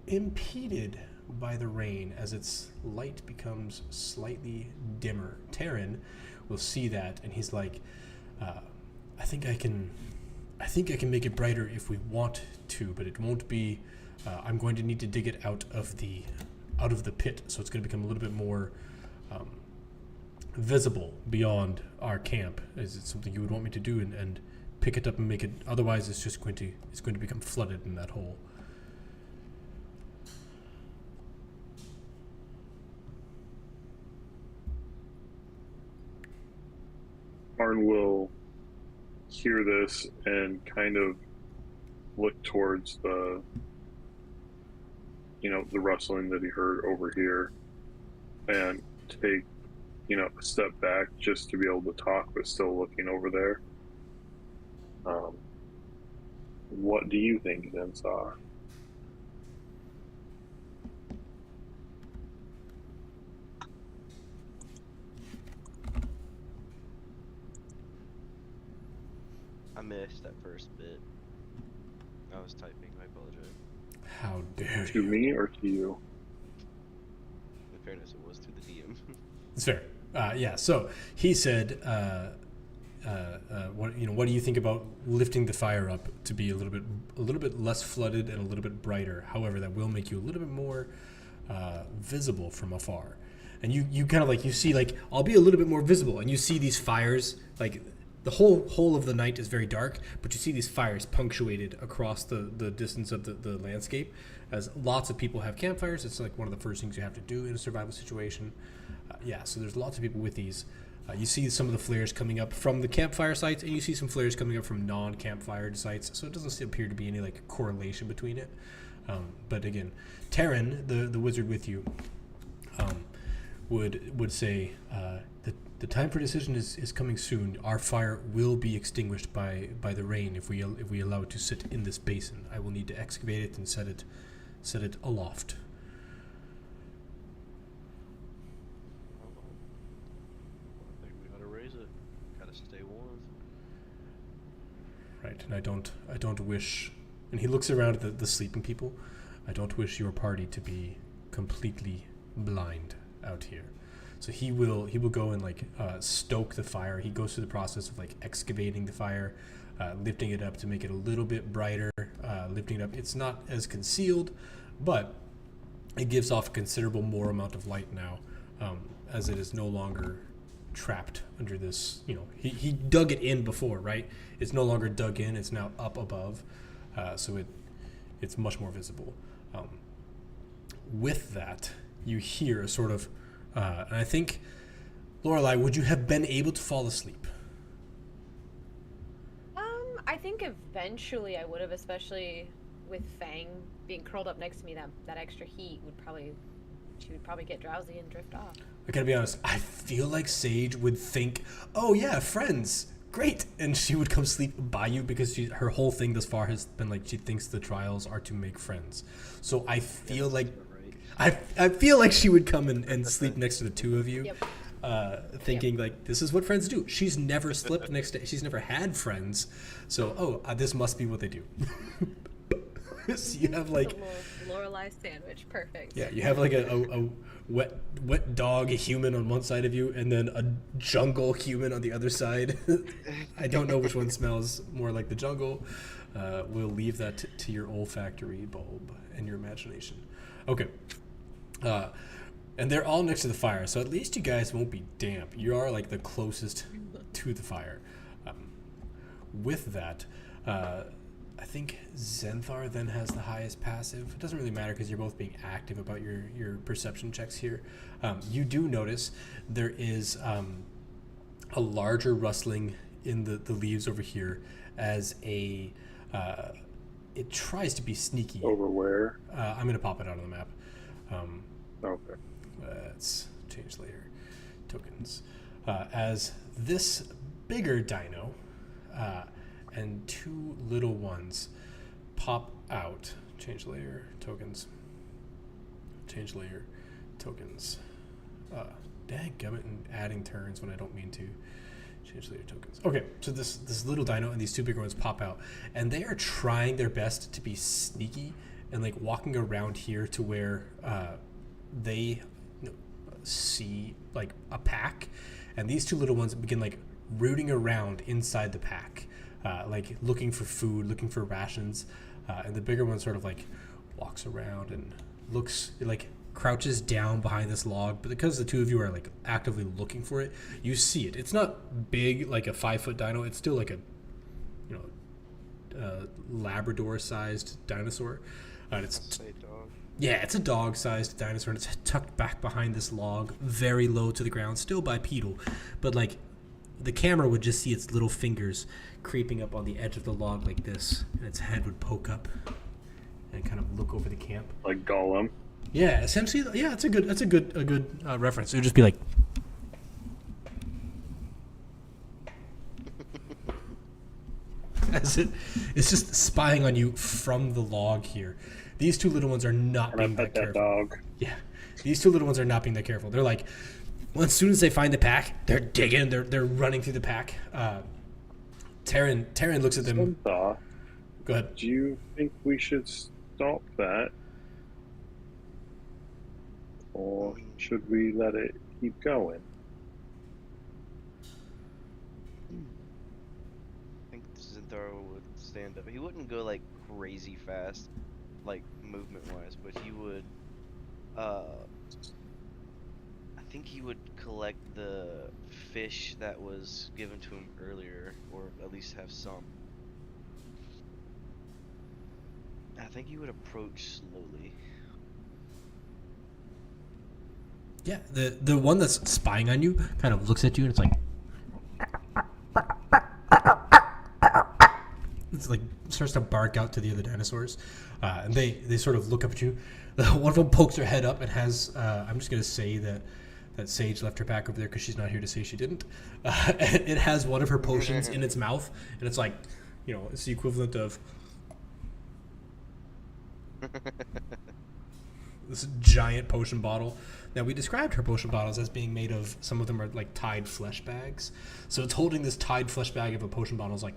impeded by the rain as its light becomes slightly dimmer. Taryn will see that, and he's like, I think I can make it brighter if we want to, but it won't be. I'm going to need to dig it out of the pit, so it's going to become a little bit more visible beyond our camp. Is it something you would want me to do and pick it up and make it? Otherwise, it's going to become flooded in that hole. Arn will hear this and kind of look towards the rustling that he heard over here, and take a step back just to be able to talk, but still looking over there. What do you think Zensar? I missed that first bit. I was typing. I apologize. How dare To you? me or to you? In fairness, it was to the DM. It's fair. Yeah. So he said, what do you think about lifting the fire up to be a little bit less flooded and a little bit brighter? However, that will make you a little bit more visible from afar. And you kind of you see I'll be a little bit more visible, and you see these fires the whole of the night is very dark, but you see these fires punctuated across the distance of the landscape, as lots of people have campfires. It's one of the first things you have to do in a survival situation. So there's lots of people with these. You see some of the flares coming up from the campfire sites, and you see some flares coming up from non-campfire sites, so it doesn't appear to be any correlation between it. But again, Taryn, the wizard with you, would say the time for decision is coming soon. Our fire will be extinguished by the rain if we allow it to sit in this basin. I will need to excavate it and set it aloft. I think we gotta raise it. Gotta stay warm. Right, and I don't wish. And he looks around at the sleeping people. I don't wish your party to be completely blind out here. So he will go and stoke the fire. He goes through the process of excavating the fire, lifting it up to make it a little bit brighter. Lifting it up, it's not as concealed, but it gives off a considerable more amount of light now, as it is no longer trapped under this. He dug it in before, right? It's no longer dug in. It's now up above, so it's much more visible. With that, you hear a sort of. And I think, Lorelai, would you have been able to fall asleep? I think eventually I would have, especially with Fang being curled up next to me. That extra heat she would probably get drowsy and drift off. I gotta be honest, I feel like Sage would think, oh yeah, friends, great, and she would come sleep by you, because her whole thing thus far has been she thinks the trials are to make friends. So I feel I feel like she would come and sleep next to the two of you, thinking this is what friends do. She's never slept next to. She's never had friends, so this must be what they do. So you have A little Lorelai sandwich, perfect. Yeah, you have a wet dog human on one side of you, and then a jungle human on the other side. I don't know which one smells more like the jungle. We'll leave that to your olfactory bulb and your imagination. Okay. And they're all next to the fire, so at least you guys won't be damp. You are the closest to the fire. With that, I think Zenthar then has the highest passive. It doesn't really matter because you're both being active about your perception checks here. You do notice there is a larger rustling in the leaves over here as it tries to be sneaky. Over where? I'm going to pop it out on the map. Okay. Let's change layer tokens. As this bigger dino and two little ones pop out. Change layer tokens. Change layer tokens. Dang gummit, and adding turns when I don't mean to. Change leader tokens. Okay, so this little dino and these two bigger ones pop out, and they are trying their best to be sneaky and like walking around here to where they see like a pack, and these two little ones begin like rooting around inside the pack, like looking for food, looking for rations, and the bigger one sort of like walks around and looks like crouches down behind this log, but because the two of you are like actively looking for it, you see it. It's not big like a 5-foot dino. It's still like a Labrador-sized dinosaur. And it's Say dog. yeah, it's a dog-sized dinosaur, and it's tucked back behind this log, very low to the ground, still bipedal, but like the camera would just see its little fingers creeping up on the edge of the log like this, and its head would poke up and kind of look over the camp. Like Gollum. Yeah, essentially, yeah, that's a good reference. It would just be like, it's just spying on you from the log here. These two little ones are not And I being pet that that careful. dog. Yeah, these two little ones are not being that careful. They're like, well, as soon as they find the pack, they're digging. They're running through the pack. Taryn looks at them. Centaur, Go ahead. do you think we should stop that? Or should we let it keep going? I think Zinthar would stand up. He wouldn't go like crazy fast, like movement wise, but he would. I think he would collect the fish that was given to him earlier, or at least have some. I think he would approach slowly. Yeah, the one that's spying on you kind of looks at you and it's like, it's like starts to bark out to the other dinosaurs, and they sort of look up at you. One of them pokes her head up and has I'm just gonna say that Sage left her pack over there because she's not here to say she didn't. It has one of her potions in its mouth, and it's like, it's the equivalent of this giant potion bottle. Now, we described her potion bottles as being made of, some of them are like tied flesh bags. So it's holding this tied flesh bag of a potion bottle. It's like,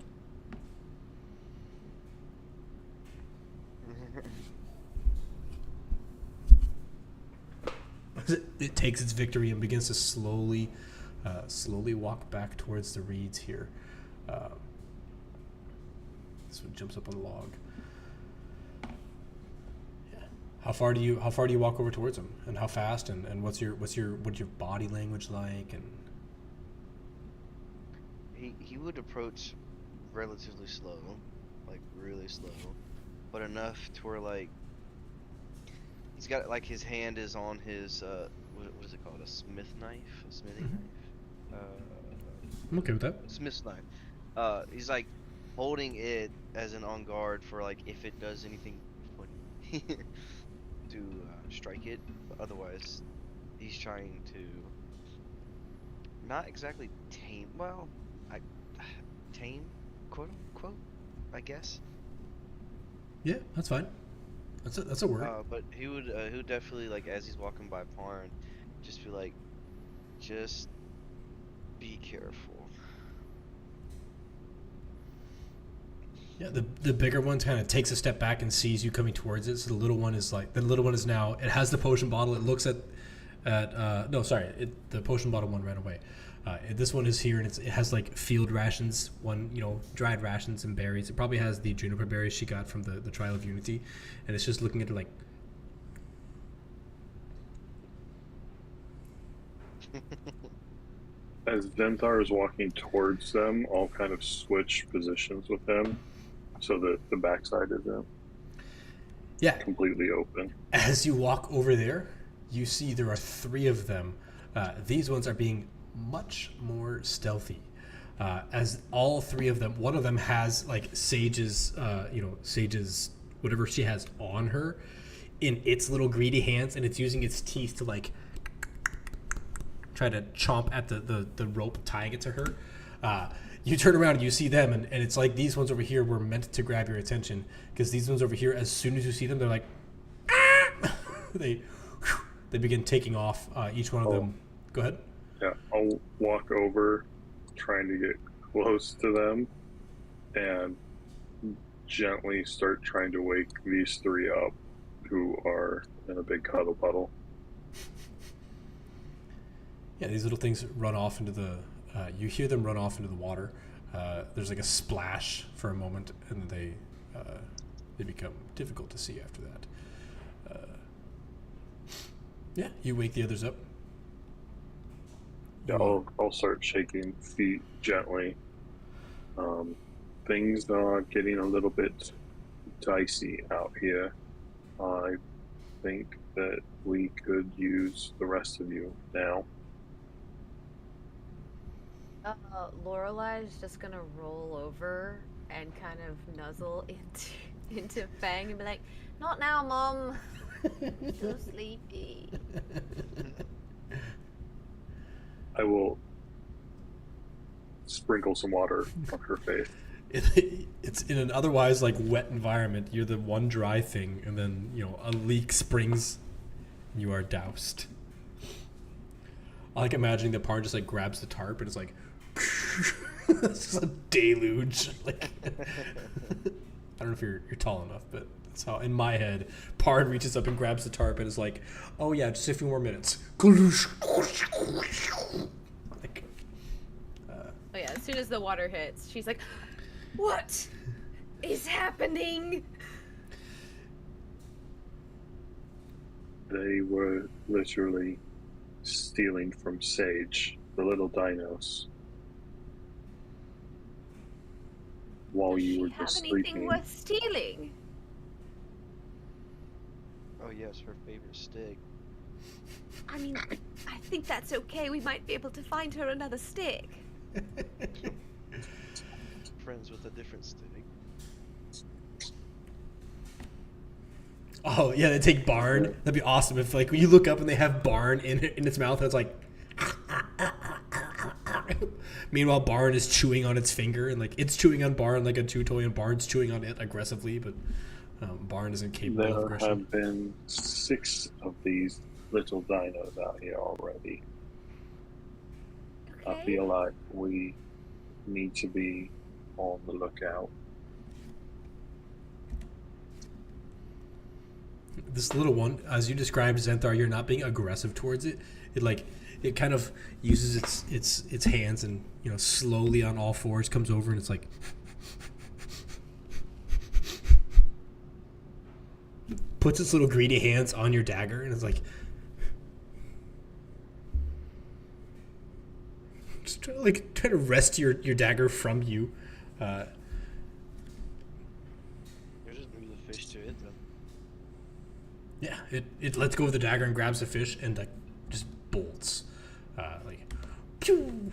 it takes its victory and begins to slowly walk back towards the reeds here. This one jumps up on the log. How far do you walk over towards him, and how fast, and what's your body language like? And he would approach relatively slow, like really slow, but enough to where like he's got like his hand is on his what is it called, a smith knife, a smithing knife. I'm okay with that. Smith's knife. He's like holding it as an on guard for like if it does anything funny. To strike it, but otherwise he's trying to not exactly tame, tame, quote unquote, I guess. Yeah, that's fine. That's a word. But he would definitely, like, as he's walking by Parn, just be like, just be careful. Yeah, the bigger one kind of takes a step back and sees you coming towards it. So the little one is now, it has the potion bottle. It looks the potion bottle one ran away. This one is here, and it has like field rations, dried rations and berries. It probably has the juniper berries she got from the Trial of Unity, and it's just looking at her like. As Zenthar is walking towards them, I'll kind of switch positions with him so that the backside isn't completely open. As you walk over there, you see there are 3 of them. These ones are being much more stealthy. As all 3 of them, one of them has like Sage's whatever she has on her in its little greedy hands, and it's using its teeth to like try to chomp at the rope tying it to her. You turn around and you see them, and it's like these ones over here were meant to grab your attention, because these ones over here, as soon as you see them, they're like, ah! they begin taking off. Each one of them. Go ahead. Yeah, I'll walk over trying to get close to them and gently start trying to wake these three up who are in a big cuddle puddle. Yeah, these little things run off into the. You hear them run off into the water. There's like a splash for a moment, and they become difficult to see after that. Yeah, you wake the others up. Yeah, I'll start shaking feet gently. Things are getting a little bit dicey out here. I think that we could use the rest of you now. Lorelai's just gonna roll over and kind of nuzzle into Fang and be like, "Not now, Mom. So sleepy." I will sprinkle some water on her face. It's in an otherwise like wet environment. You're the one dry thing, and then a leak springs. And you are doused. I like imagining that Parn just like grabs the tarp and it's like it's just a deluge. Like I don't know if you're tall enough, but that's how in my head Parn reaches up and grabs the tarp and is like, "Oh yeah, just a few more minutes." Like, Oh yeah, as soon as the water hits, she's like, "What is happening?" They were literally stealing from Sage, the little dinos, while Does you she were have just anything sleeping. worth stealing? Oh yes, her favorite stick. I mean, I think that's okay. We might be able to find her another stick. Friends with a different stick. oh yeah, they take Barn. That'd be awesome if like when you look up and they have Barn in its mouth and it's like. Meanwhile, Barn is chewing on its finger and like it's chewing on Barn like a chew toy, and Barn's chewing on it aggressively, but Barn isn't capable of There aggression. have been 6 of these little dinos out here already. I Okay. feel like we need to be on the lookout. This little one, as you described, Zenthar, you're not being aggressive towards it. It kind of uses its hands and slowly on all fours comes over and it's like puts its little greedy hands on your dagger and it's like just try to wrest your dagger from you. You just move the fish to it then. Yeah, it lets go of the dagger and grabs the fish and like just bolts, like pew,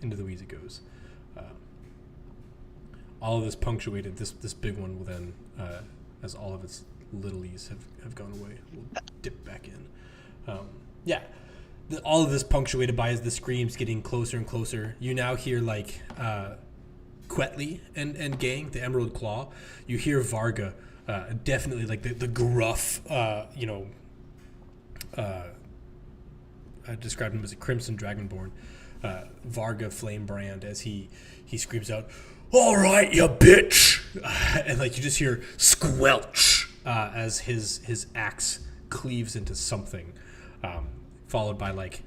into the weeds it goes. All of this punctuated. This big one will then, as all of its littlies have gone away, will dip back in. Yeah, all of this punctuated by the screams getting closer and closer. You now hear like Quetley and gang, the Emerald Claw. You hear Varga. Definitely like the gruff, I described him as a Crimson Dragonborn, Varga Flamebrand, as he screams out, "All right, you bitch!" And like you just hear squelch as his axe cleaves into something, followed by like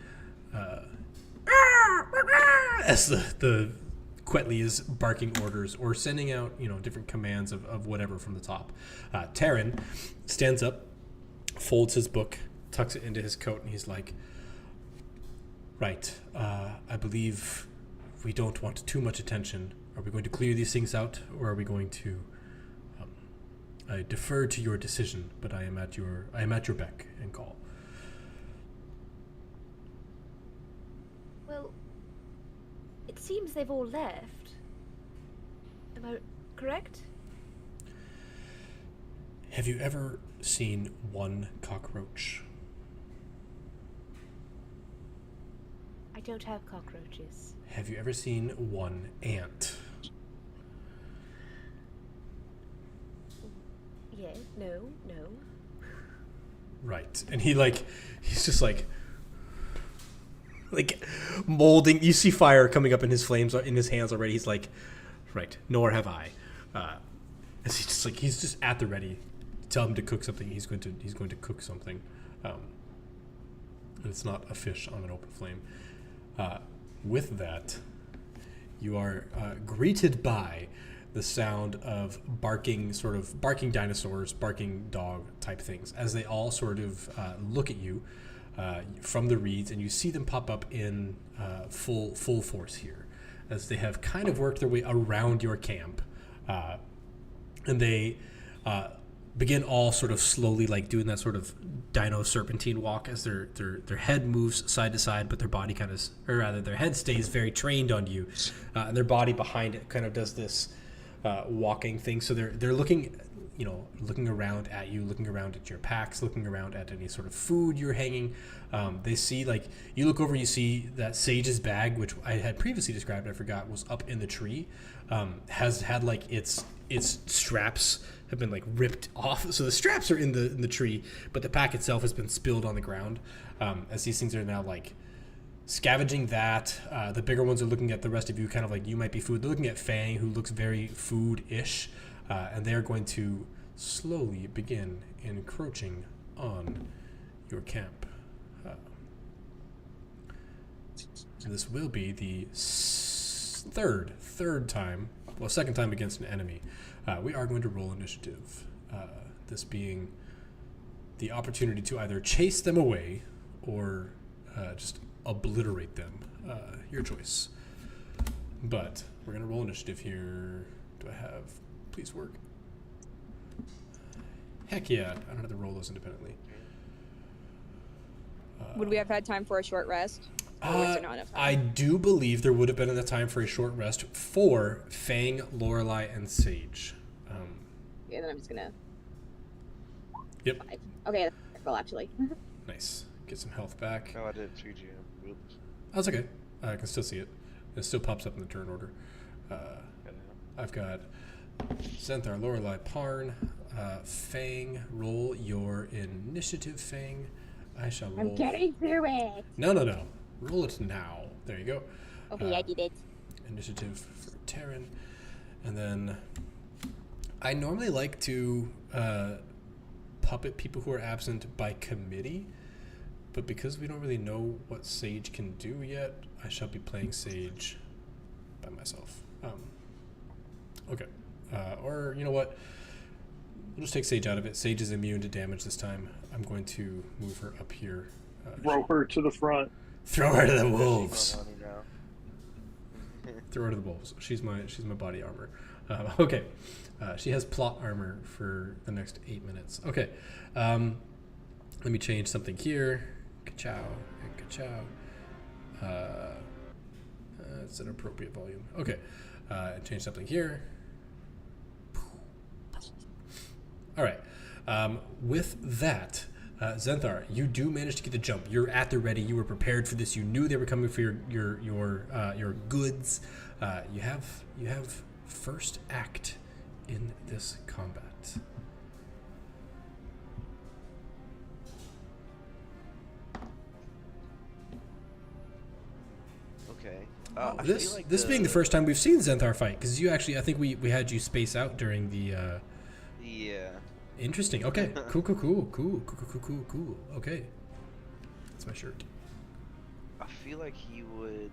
as the Quetley is barking orders or sending out, different commands of whatever from the top. Taryn stands up, folds his book, tucks it into his coat, and he's like, "Right, I believe we don't want too much attention. Are we going to clear these things out, or are we going to? I defer to your decision, but I am at your beck and call." Well, it seems they've all left. Am I correct? Have you ever seen one cockroach? I don't have cockroaches. Have you ever seen one ant? Yeah, no. Right. And he's just like, like molding. You see fire coming up in his flames in his hands already. He's like, right, nor have I. As he's just at the ready. Tell him to cook something. He's going to cook something. And it's not a fish on an open flame. With that, you are greeted by the sound of barking dinosaurs, barking dog type things, as they all sort of look at you from the reeds, and you see them pop up in full force here, as they have kind of worked their way around your camp, and they begin all sort of slowly, like doing that sort of dino serpentine walk, as their head moves side to side, but their body their head stays very trained on you, and their body behind it kind of does this walking thing. So they're looking around at you, looking around at your packs, looking around at any sort of food you're hanging. They see, like, you look over, you see that Sage's bag, which I had previously described, I forgot, was up in the tree, has had like its straps have been like ripped off. So the straps are in the tree, but the pack itself has been spilled on the ground, as these things are now like scavenging that. The bigger ones are looking at the rest of you, kind of like you might be food. They're looking at Fang, who looks very food-ish, and they're going to slowly begin encroaching on your camp. This will be the third time, well, second time against an enemy. We are going to roll initiative. This being the opportunity to either chase them away or just obliterate them. Your choice. But we're going to roll initiative here. Do I have... Please work. Heck yeah. I don't have to roll those independently. Would we have had time for a short rest? Or was there not enough time? I do believe there would have been enough time for a short rest for Fang, Lorelei, and Sage. Okay, then I'm just gonna... Yep. Okay, roll actually. Nice. Get some health back. Oh, I did 2GM. Oops. That's okay. I can still see it. It still pops up in the turn order. I've got Zenthar, Lorelei, Parn, Fang. Roll your initiative, Fang. I shall roll. I'm getting through it. No. Roll it now. There you go. Okay, I did it. Initiative for Terran. And then I normally like to puppet people who are absent by committee, but because we don't really know what Sage can do yet, I shall be playing Sage by myself. Okay. Or, you know what? We'll just take Sage out of it. Sage is immune to damage this time. I'm going to move her up here. Throw her to the front. Throw her to the wolves. On you now. Throw her to the wolves. She's my body armor. Okay. She has plot armor for the next 8 minutes. Okay. Let me change something here. Ka-chow and ka-chow. It's an appropriate volume. Okay. Change something here. All right. With that, Zenthar, you do manage to get the jump. You're at the ready. You were prepared for this. You knew they were coming for your goods. You have first act in this combat. Okay. This being the first time we've seen Zenthar fight, because you actually, I think we had you space out during the. Yeah. Interesting. Okay. Cool. Okay. That's my shirt. I feel like he would,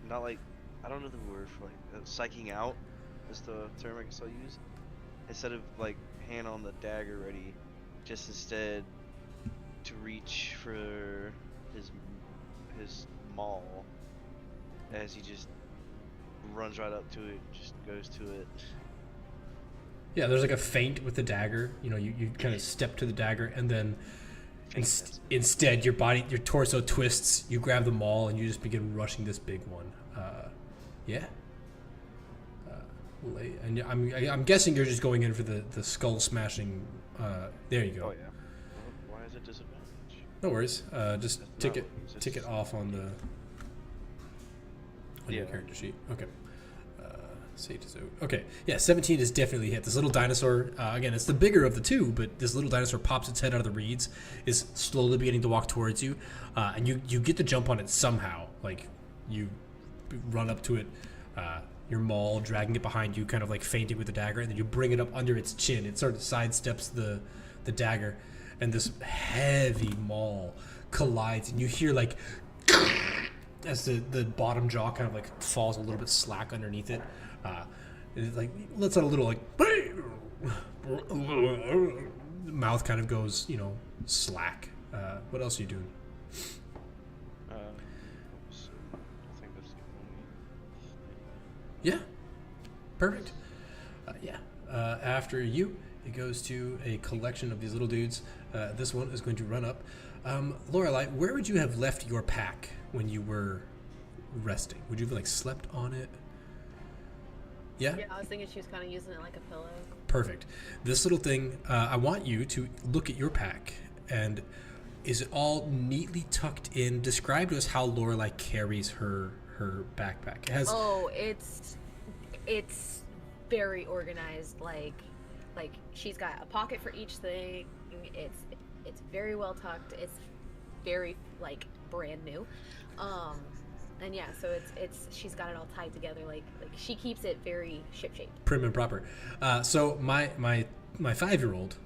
not like, I don't know the word for like, psyching out is the term I guess I'll use. Instead of like hand on the dagger ready, just instead to reach for his maul as he just runs right up to it, just goes to it. Yeah, there's like a feint with the dagger. You know, you kind of step to the dagger, and then instead your torso twists. You grab the maul, and you just begin rushing this big one. Yeah. And I'm guessing you're just going in for the skull smashing. There you go. Oh yeah. Why is it disadvantage? No worries. Just tick it off on your Yeah. character sheet. Okay. Okay, yeah, 17 is definitely hit. This little dinosaur, again, it's the bigger of the two, but this little dinosaur pops its head out of the reeds, is slowly beginning to walk towards you, and you get to jump on it somehow. Like, you run up to it, your maul, dragging it behind you, kind of like feinting with the dagger, and then you bring it up under its chin. It sort of sidesteps the dagger, and this heavy maul collides, and you hear like as the bottom jaw kind of like falls a little bit slack underneath it. It like lets out a little like mouth kind of goes, slack. What else are you doing? So I think that's the only. Yeah, perfect. After you, it goes to a collection of these little dudes. This one is going to run up. Lorelei, where would you have left your pack when you were resting? Would you have like slept on it? Yeah? Yeah, I was thinking she was kind of using it like a pillow. Perfect. This little thing, I want you to look at your pack, and is it all neatly tucked in? Describe to us how Lorelei carries her backpack. It has It's very organized. Like she's got a pocket for each thing. It's very well tucked. It's very like brand new. And yeah, so it's she's got it all tied together. Like she keeps it very ship-shaped. Prim and proper. So my 5-year-old,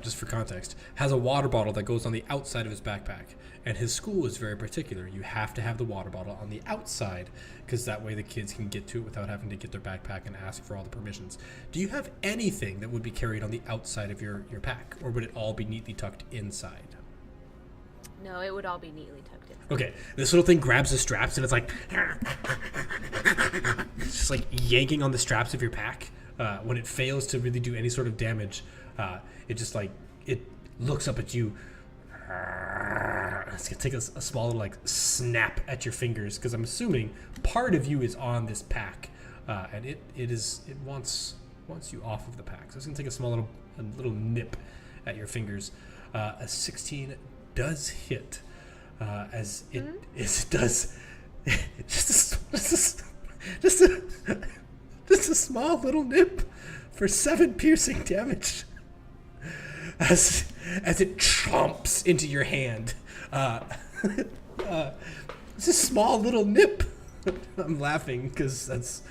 just for context, has a water bottle that goes on the outside of his backpack, and his school is very particular. You have to have the water bottle on the outside, because that way the kids can get to it without having to get their backpack and ask for all the permissions. Do you have anything that would be carried on the outside of your pack, or would it all be neatly tucked inside? No, it would all be neatly tucked in. Okay, this little thing grabs the straps, and it's like it's just like yanking on the straps of your pack. When it fails to really do any sort of damage, it just like it looks up at you. It's gonna take a small little like snap at your fingers, because I'm assuming part of you is on this pack, and it wants you off of the pack. So it's gonna take a small little nip at your fingers. A 16 does hit, as it does just a small little nip for 7 piercing damage as it chomps into your hand. It's a small little nip. I'm laughing because that's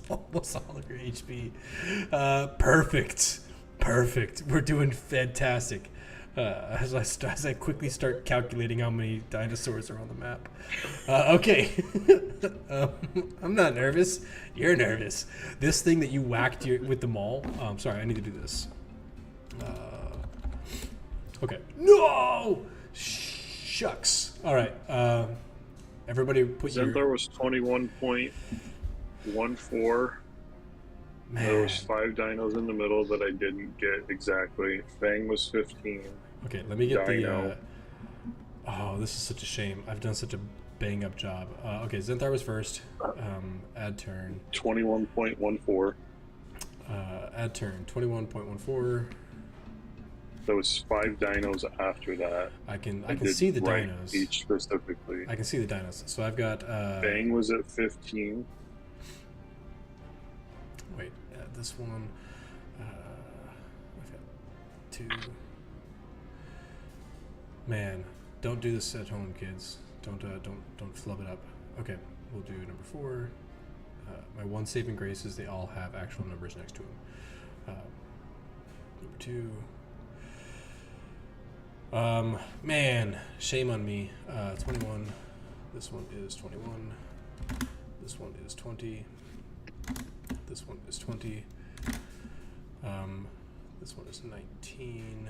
almost all of your HP. Perfect. We're doing fantastic. As I quickly start calculating how many dinosaurs are on the map. Okay. I'm not nervous. You're nervous. This thing that you whacked with the maul. Sorry, I need to do this. Okay. No! Shucks. All right. Everybody put your... Zenthar was 21.14. Man. There was 5 dinos in the middle that I didn't get exactly. Fang was 15. Okay, let me get Dino. Oh, this is such a shame. I've done such a bang-up job. Okay, Zenthar was first. Add turn. 21.14. Add turn. 21.14. There was 5 dinos after that. I can did see the rank dinos. each specifically. I can see the dinos. So I've got... Fang was at 15. Wait, this one... I've got 2... Man, don't do this at home, kids. Don't flub it up. Okay, we'll do number 4. My 1 saving grace is they all have actual numbers next to them. Number 2. Man, shame on me. 21. This one is 21. This one is 20. This one is 20. This one is 19.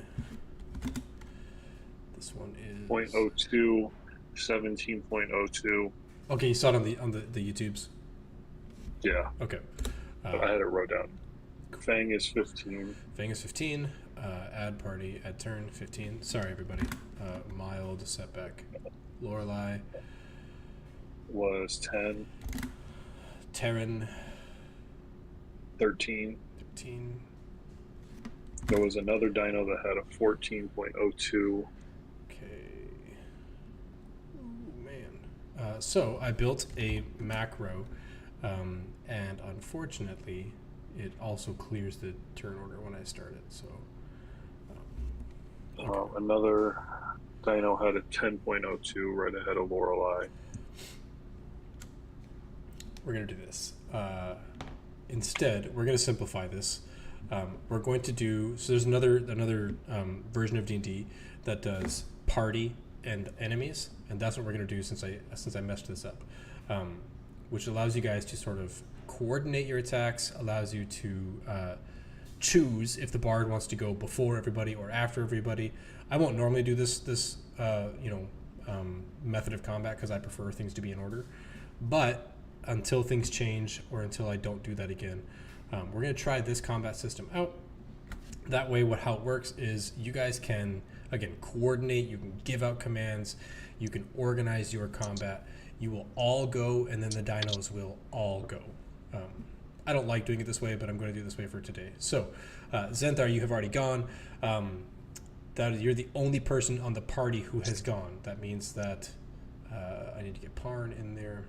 This one is 0.02, 17.02. Okay, you saw it on the YouTubes. Yeah, Okay. I had it wrote down. Fang is 15. Fang is 15. Add party. Add turn. 15. Sorry, everybody. Mild setback. Lorelei. Was 10. Terran. 13. 13. There was another dino that had a 14.02. Okay. Ooh, man. So I built a macro, and unfortunately, it also clears the turn order when I start it. So Another dino had a 10.02 right ahead of Lorelei. we're gonna do this. Instead, we're gonna simplify this. We're going to do so. There's another version of D&D that does party and enemies, and that's what we're gonna do since I messed this up, which allows you guys to sort of coordinate your attacks, allows you to choose if the bard wants to go before everybody or after everybody. I won't normally do this method of combat because I prefer things to be in order, but until things change or until I don't do that again, we're going to try this combat system out. That way, how it works is you guys can, again, coordinate, you can give out commands, you can organize your combat, you will all go, and then the dinos will all go. I don't like doing it this way, but I'm going to do it this way for today. So, Zenthar, you have already gone. You're the only person on the party who has gone. That means that I need to get Parn in there.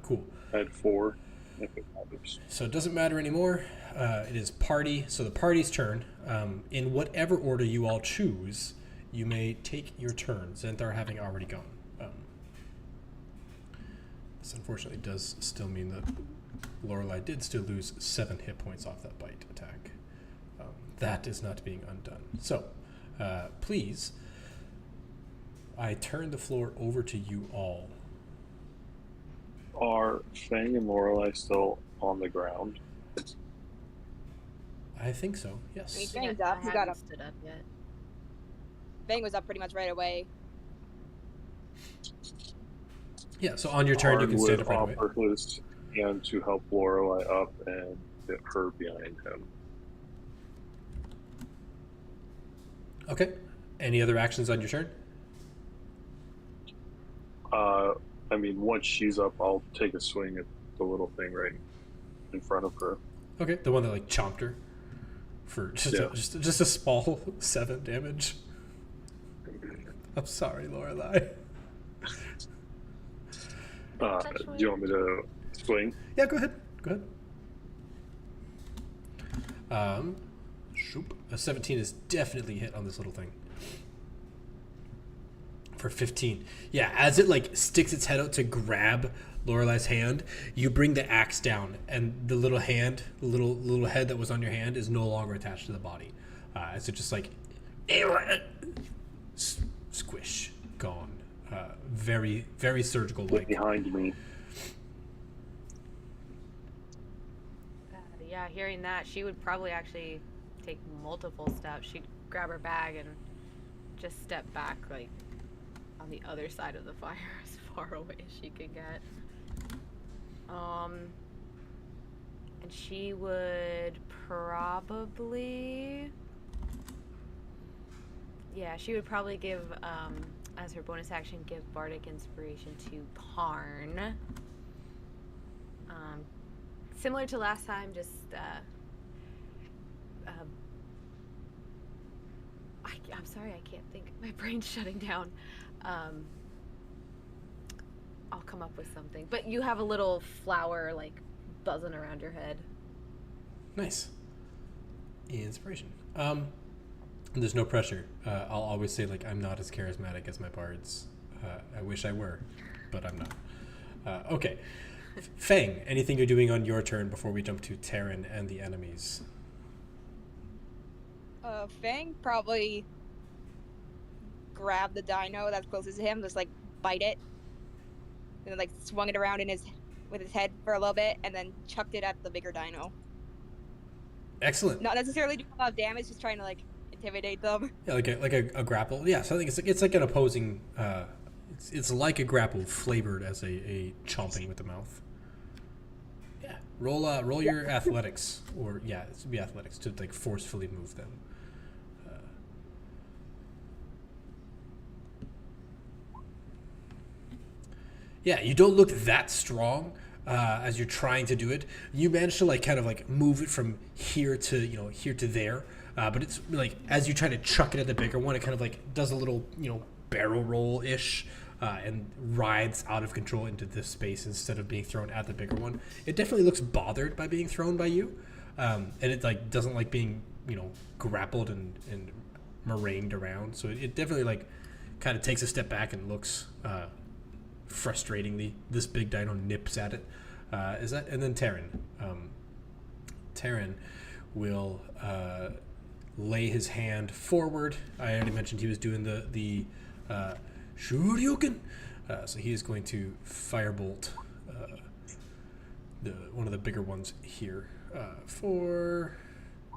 Cool. I had 4. If it matters. So it doesn't matter anymore. It is party. So the party's turn. In whatever order you all choose, you may take your turn. Zenthar having already gone. This unfortunately does still mean that Lorelei did still lose 7 hit points off that bite attack. That is not being undone. So, please, I turn the floor over to you all. Are Fang and Lorelei still on the ground? I think so, yes. I mean, Yeah, Fang's up. I He got haven't up. stood up yet. Fang was up pretty much right away. Yeah, so on your turn, you can stand up right away. offer his hand to help Lorelei up and get her behind him. Okay. Any other actions on your turn? I mean, once she's up, I'll take a swing at the little thing right in front of her. Okay, the one that like chomped her for just a small 7 damage. I'm sorry, Lorelei. Do you want me to swing? Yeah, go ahead. Go ahead. A 17 is definitely hit on this little thing. For 15. Yeah, as it like sticks its head out to grab Lorelei's hand, you bring the axe down, and the little hand, the little head that was on your hand is no longer attached to the body. As it just like squish, gone. Very, very surgical. Get Like behind me. Yeah, hearing that, she would probably actually take multiple steps. She'd grab her bag and just step back, like, on the other side of the fire as far away as she could get. And she would probably... Yeah, she would probably give, as her bonus action, give Bardic Inspiration to Parn. Similar to last time, just, I'm sorry, I can't think. My brain's shutting down. I'll come up with something. But you have a little flower, like, buzzing around your head. nice. Inspiration. There's no pressure. I'll always say like I'm not as charismatic as my bards. I wish I were, but I'm not. Okay. Fang, anything you're doing on your turn before we jump to Terran and the enemies? Fang probably grabbed the dino that's closest to him, just like bite it, and then like swung it around with his head for a little bit, and then chucked it at the bigger dino. Excellent. Not necessarily doing a lot of damage, just trying to like intimidate them. Yeah, like a grapple. Yeah, so I think it's like an opposing. It's like a grapple flavored as a chomping with the mouth. Yeah. Roll your athletics, or yeah, it should be athletics to like forcefully move them. Yeah, you don't look that strong as you're trying to do it. You manage to like kind of like move it from here to here to there, But it's like as you try to chuck it at the bigger one, it kind of like does a little, barrel roll ish. And writhes out of control into this space instead of being thrown at the bigger one. It definitely looks bothered by being thrown by you, and it like doesn't like being grappled and meringued around. So it definitely like kind of takes a step back and looks frustratingly. This big dino nips at it. And then Terran. Terran will lay his hand forward. I already mentioned he was doing the Shoryuken. So he is going to firebolt one of the bigger ones here for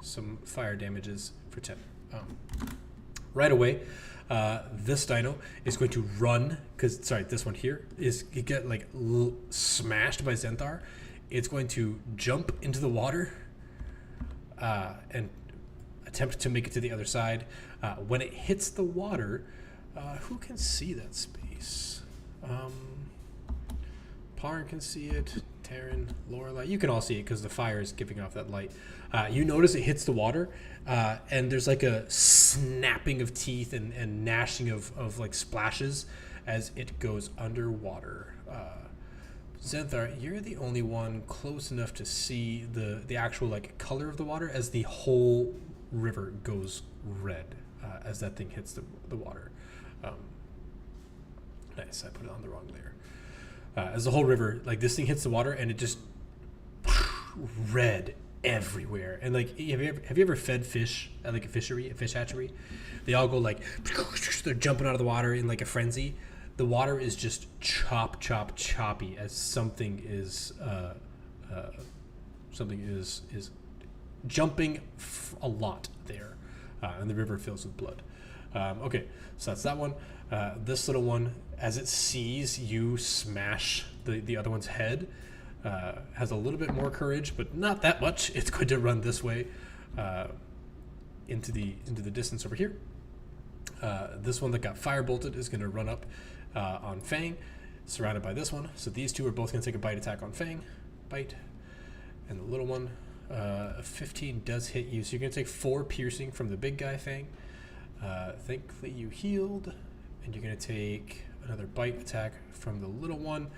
some fire damages for 10. Right away, this dino is going to run this one here is you get like smashed by Zenthar. It's going to jump into the water and attempt to make it to the other side. When it hits the water, who can see that space? Parn can see it. Terran, Lorelei, you can all see it because the fire is giving off that light. You notice it hits the water, and there's like a snapping of teeth and gnashing of like splashes as it goes underwater. Zenthar, you're the only one close enough to see the actual like color of the water as the whole river goes red as that thing hits the water. Nice, I put it on the wrong layer. As the whole river, like this thing hits the water and it just red everywhere. And like, have you ever fed fish at like a fish hatchery? They all go like, they're jumping out of the water in like a frenzy. The water is just choppy as something is jumping a lot there, and the river fills with blood. Okay, so that's that one. This little one, as it sees you smash the other one's head, has a little bit more courage, but not that much. It's going to run this way into the distance over here. This one that got fire bolted is going to run up on Fang, surrounded by this one. So these two are both going to take a bite attack on Fang. Bite. And the little one, a 15 does hit you. So you're going to take 4 piercing from the big guy, Fang. Thankfully you healed. And you're going to take another bite attack from the little one.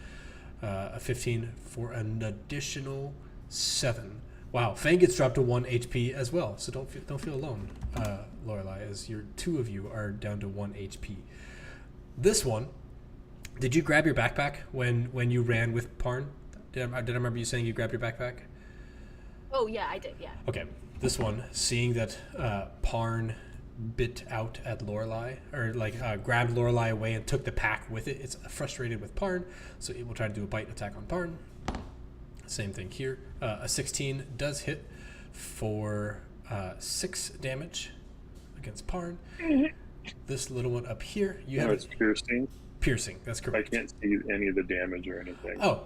A 15 for an additional 7. Wow, Fang gets dropped to 1 HP as well. So don't feel alone, Lorelei, as your 2 of you are down to 1 HP. This one, did you grab your backpack when you ran with Parn? Did I remember you saying you grabbed your backpack? Oh yeah, I did. Yeah. Okay, this one, seeing that Parn bit out at Lorelei, or like grabbed Lorelei away and took the pack with it, it's frustrated with Parn, so it will try to do a bite attack on Parn. Same thing here. A 16 does hit for 6 damage against Parn. This little one up here, you have it's piercing. Piercing, that's correct. I can't see any of the damage or anything. Oh,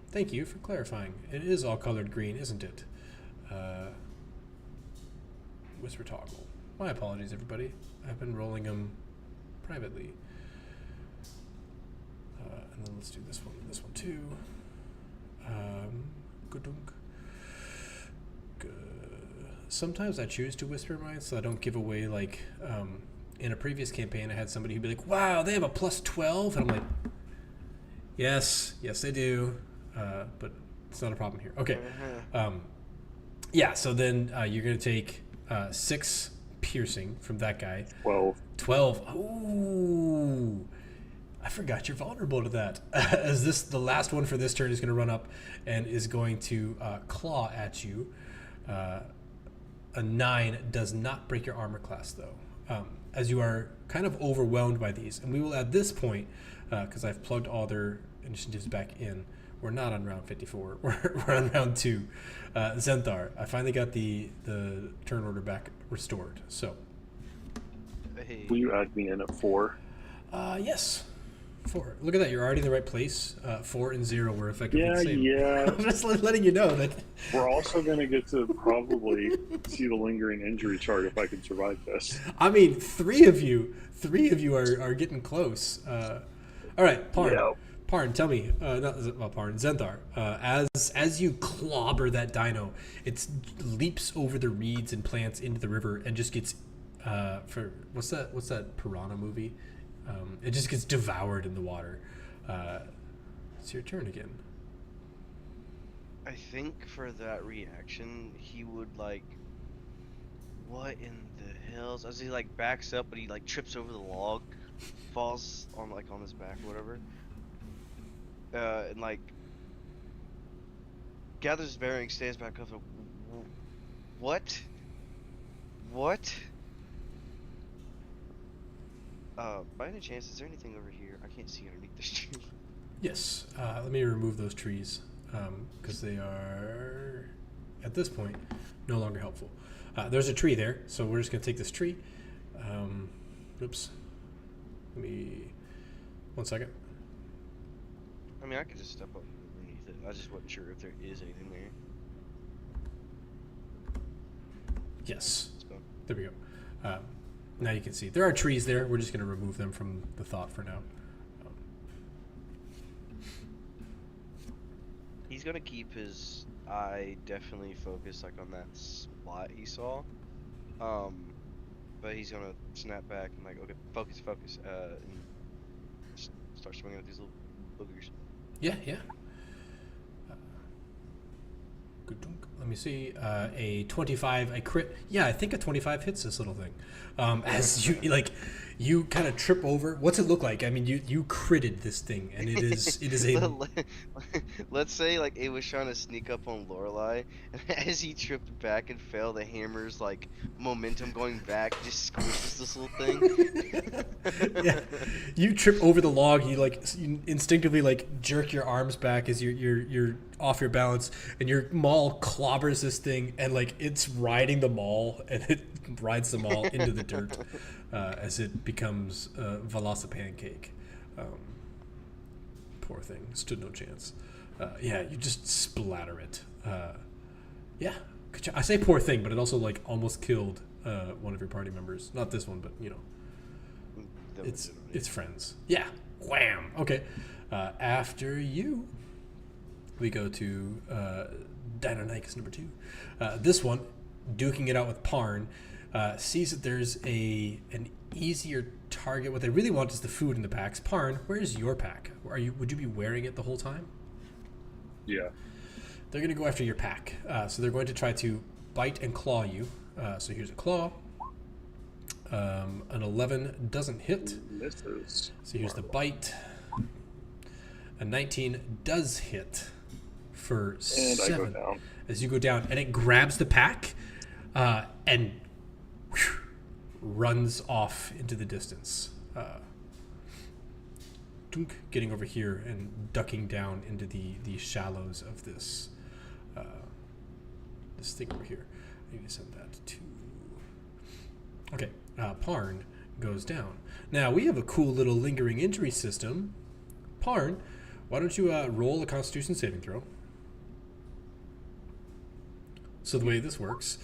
thank you for clarifying. It is all colored green, isn't it? Whisper toggle. My apologies, everybody. I've been rolling them privately. And then let's do this one too. Good. Sometimes I choose to whisper mine so I don't give away, like, in a previous campaign I had somebody who'd be like, wow, they have a plus 12, and I'm like, yes they do, but it's not a problem here. Okay. Yeah, so then you're going to take 6 piercing from that guy. 12. Ooh, I forgot you're vulnerable to that. As the last one for this turn is going to run up and is going to claw at you. A 9 does not break your armor class, though, as you are kind of overwhelmed by these. And we will, at this point, because I've plugged all their initiatives back in, we're not on round 54. We're on round 2. Zenthar, I finally got the turn order back restored. So, will you add me in at 4? Yes. 4. Look at that. You're already in the right place. 4 and 0 were effectively the same. Yeah. I'm just letting you know that. We're also going to get to probably see the lingering injury chart if I can survive this. I mean, 3 of you are getting close. All right, Parn. Yeah. Parn, tell me, Parn, Zenthar, as you clobber that dino, it leaps over the reeds and plants into the river and just gets, what's that piranha movie? It just gets devoured in the water. It's your turn again. I think for that reaction, he would like, what in the hells? As he like backs up, but he like trips over the log, falls on his back or whatever, and like gathers his bearings, stands back up. Like, what? What? By any chance, is there anything over here? I can't see underneath this tree. Yes. Let me remove those trees because they are, at this point, no longer helpful. There's a tree there, so we're just going to take this tree. Oops. Let me... 1 second. I mean, I could just step up underneath it. I just wasn't sure if there is anything there. Yes. Let's go. There we go. Now you can see. There are trees there. We're just going to remove them from the thought for now. He's gonna keep his eye definitely focused like on that spot he saw. But he's gonna snap back and like, okay, focus, and start swinging at these little boogers. Yeah. Let me see. A 25, a crit. Yeah, I think a 25 hits this little thing. As you kind of trip over. What's it look like? I mean, you critted this thing, and it is a. Let's say like it was trying to sneak up on Lorelei, and as he tripped back and fell, the hammer's like momentum going back just squishes this little thing. Yeah, you trip over the log. You instinctively like jerk your arms back as you're off your balance, and your maul clobbers this thing, and like it's riding the maul, and it rides the maul into the dirt as it becomes a velocipancake. Poor thing, stood no chance. Yeah, you just splatter it. Yeah, I say poor thing, but it also like almost killed one of your party members. Not this one, but you know, it's friends. Yeah, wham. Okay, after you, we go to Deinonychus number 2. This one, duking it out with Parn, sees that there's an easier target. What they really want is the food in the packs. Parn, where's your pack? Would you be wearing it the whole time? Yeah. They're going to go after your pack. So they're going to try to bite and claw you. So here's a claw. An 11 doesn't hit. Misses. So here's the bite. A 19 does hit for And 7. I go down. As you go down, and it grabs the pack and runs off into the distance. Getting over here and ducking down into the shallows of this thing over here. I need to send that to... Okay, Parn goes down. Now, we have a cool little lingering injury system. Parn, why don't you roll a Constitution saving throw? So the way this works,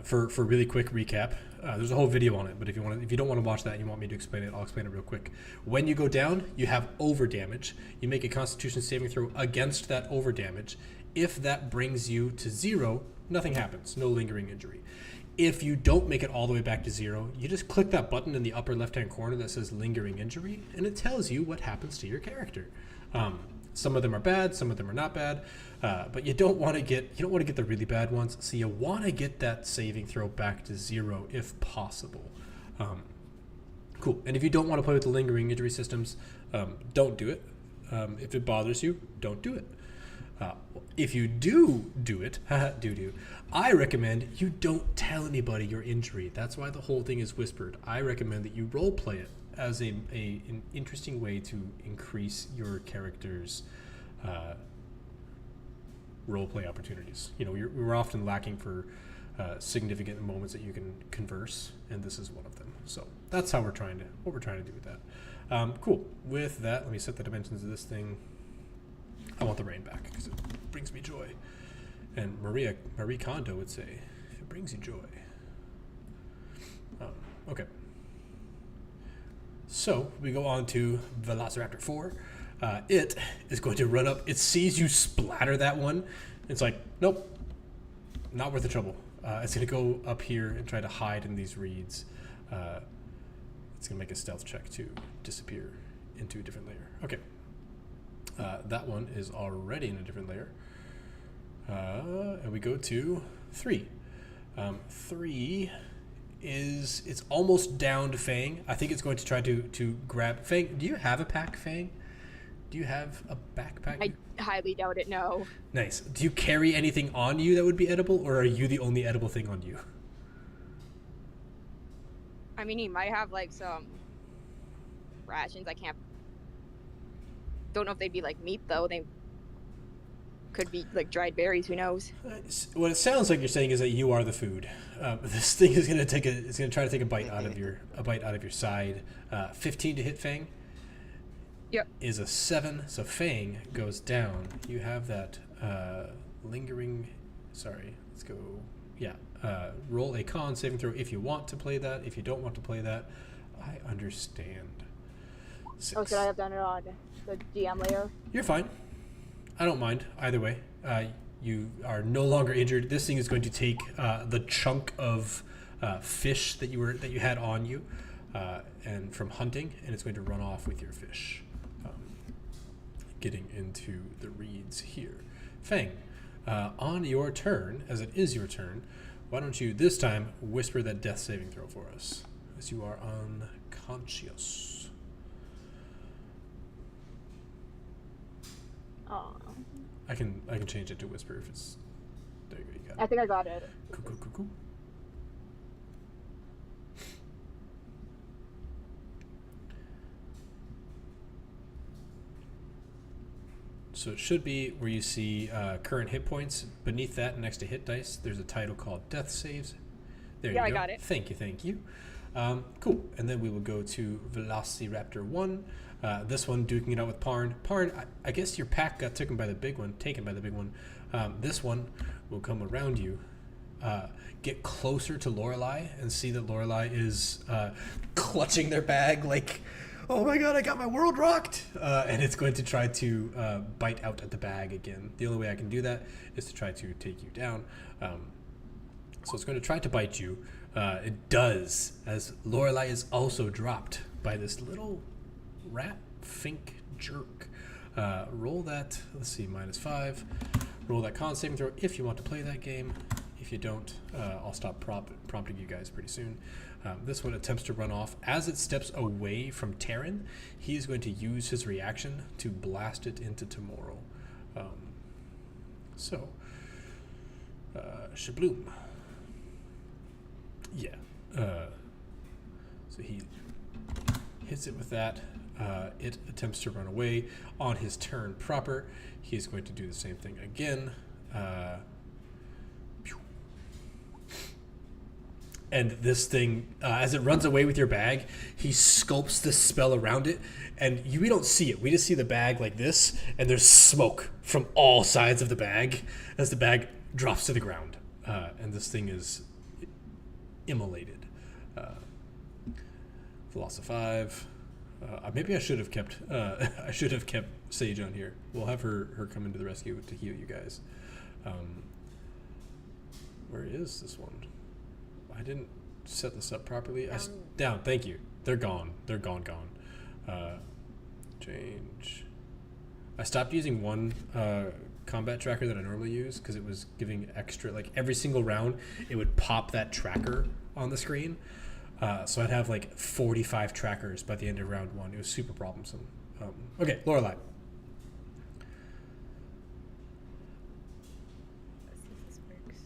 for really quick recap, there's a whole video on it, but if you don't want to watch that and you want me to explain it, I'll explain it real quick. When you go down, you have over damage. You make a Constitution saving throw against that over damage. If that brings you to 0, nothing happens, no lingering injury. If you don't make it all the way back to 0, you just click that button in the upper left-hand corner that says lingering injury, and it tells you what happens to your character. Some of them are bad, some of them are not bad, but you don't want to get the really bad ones. So you want to get that saving throw back to 0 if possible. Cool. And if you don't want to play with the lingering injury systems, don't do it. If it bothers you, don't do it. If you do it, I recommend you don't tell anybody your injury. That's why the whole thing is whispered. I recommend that you role play it as an interesting way to increase your character's role play opportunities. You know, we're often lacking for significant moments that you can converse, and this is one of them. So that's what we're trying to do with that. Cool. With that, let me set the dimensions of this thing. I want the rain back because it brings me joy. And Marie Kondo would say, if it brings you joy. Okay. So we go on to Velociraptor 4. It is going to run up. It sees you splatter that one. It's like, nope, not worth the trouble. It's going to go up here and try to hide in these reeds. It's going to make a stealth check to disappear into a different layer. Okay. That one is already in a different layer. And we go to 3. 3 is, it's almost down to Fang. I think it's going to try to grab Fang. Do you have a pack, Fang? Do you have a backpack? I highly doubt it, no. Nice. Do you carry anything on you that would be edible, or are you the only edible thing on you? I mean, he might have like some rations. I don't know if they'd be like meat though. They could be like dried berries. Who knows? What it sounds like you're saying is that you are the food. This thing is going to try to take a bite out of your side. 15 to hit Fang. Yep. Is a 7, so Fang goes down. You have that lingering. Sorry, let's go. Yeah. Roll a con saving throw if you want to play that. If you don't want to play that, I understand. 6. Oh, should I have done it on the GM layer? You're fine. I don't mind either way. You are no longer injured. This thing is going to take the chunk of fish that you had on you, and from hunting, and it's going to run off with your fish. Getting into the reeds here. Fang, on your turn, as it is your turn, why don't you this time whisper that death saving throw for us, as you are unconscious. Oh. I can change it to whisper if it's. There you go. You got it. I think I got it. Cool. So it should be where you see current hit points. Beneath that, next to hit dice, there's a title called Death Saves. There you go. I got it. Thank you. Cool. And then we will go to Velociraptor 1. This one duking it out with Parn. Parn, I guess your pack got taken by the big one. This one will come around you, get closer to Lorelei, and see that Lorelei is clutching their bag like, oh my god, I got my world rocked! And it's going to try to bite out at the bag again. The only way I can do that is to try to take you down. So it's going to try to bite you. It does, as Lorelei is also dropped by this little rat fink jerk. Roll that, let's see, -5. Roll that con saving throw if you want to play that game. If you don't, I'll stop prompting you guys pretty soon. This one attempts to run off. As it steps away from Terran, he is going to use his reaction to blast it into tomorrow. Shabloom. Yeah. So he hits it with that. It attempts to run away. On his turn proper, he's going to do the same thing again. And this thing, as it runs away with your bag, he scopes this spell around it, and we don't see it. We just see the bag like this, and there's smoke from all sides of the bag as the bag drops to the ground. And this thing is immolated. Philosophive. Maybe I should have kept Sage on here. We'll have her come into the rescue to heal you guys. Where is this one? I didn't set this up properly. Down. Thank you. They're gone. They're gone. Change. I stopped using one combat tracker that I normally use because it was giving extra. Like every single round, it would pop that tracker on the screen. So I'd have like 45 trackers by the end of round 1. It was super problemsome. Okay, Lorelei. Let's see if this works.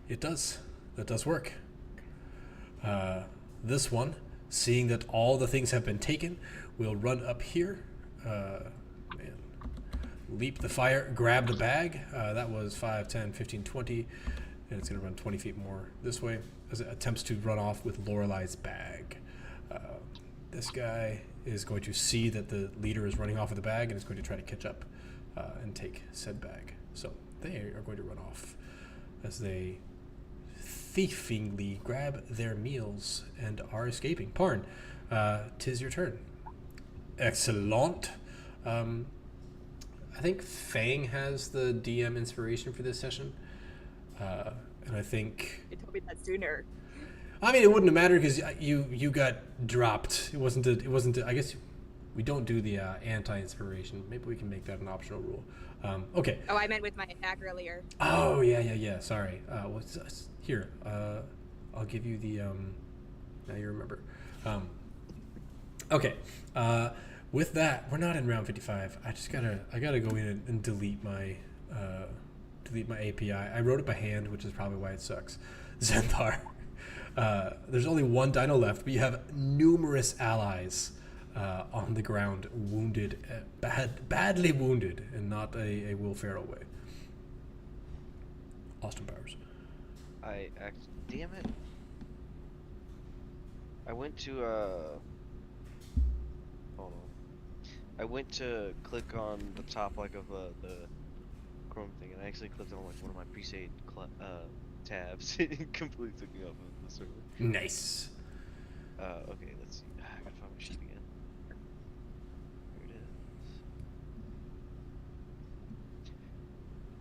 It does. That does work. This one, seeing that all the things have been taken, will run up here. Leap the fire, grab the bag. That was 5, 10, 15, 20. And it's going to run 20 feet more this way as it attempts to run off with Lorelei's bag. This guy is going to see that the leader is running off with the bag and is going to try to catch up and take said bag. So they are going to run off as they thiefingly grab their meals and are escaping. Parn, 'tis your turn. Excellent. I think Fang has the DM inspiration for this session, and I think. You told me that sooner. I mean, it wouldn't have mattered because you got dropped. It wasn't. I guess we don't do the anti-inspiration. Maybe we can make that an optional rule. Okay. Oh, I meant with my attack earlier. Oh yeah. Sorry. What's here? I'll give you the. Now you remember. Okay. With that, we're not in round 55. I gotta go in and delete my API. I wrote it by hand, which is probably why it sucks. Xanthar. There's only one dino left, but you have numerous allies on the ground, wounded, badly wounded, and not a Will Ferrell way. Austin Powers. Damn it. I went to hold on. I went to click on the top like of the Chrome thing, and I actually clicked on like one of my pre-saved tabs. It completely took me off of the server. Nice. Okay, let's see. I gotta find my sheet again. There it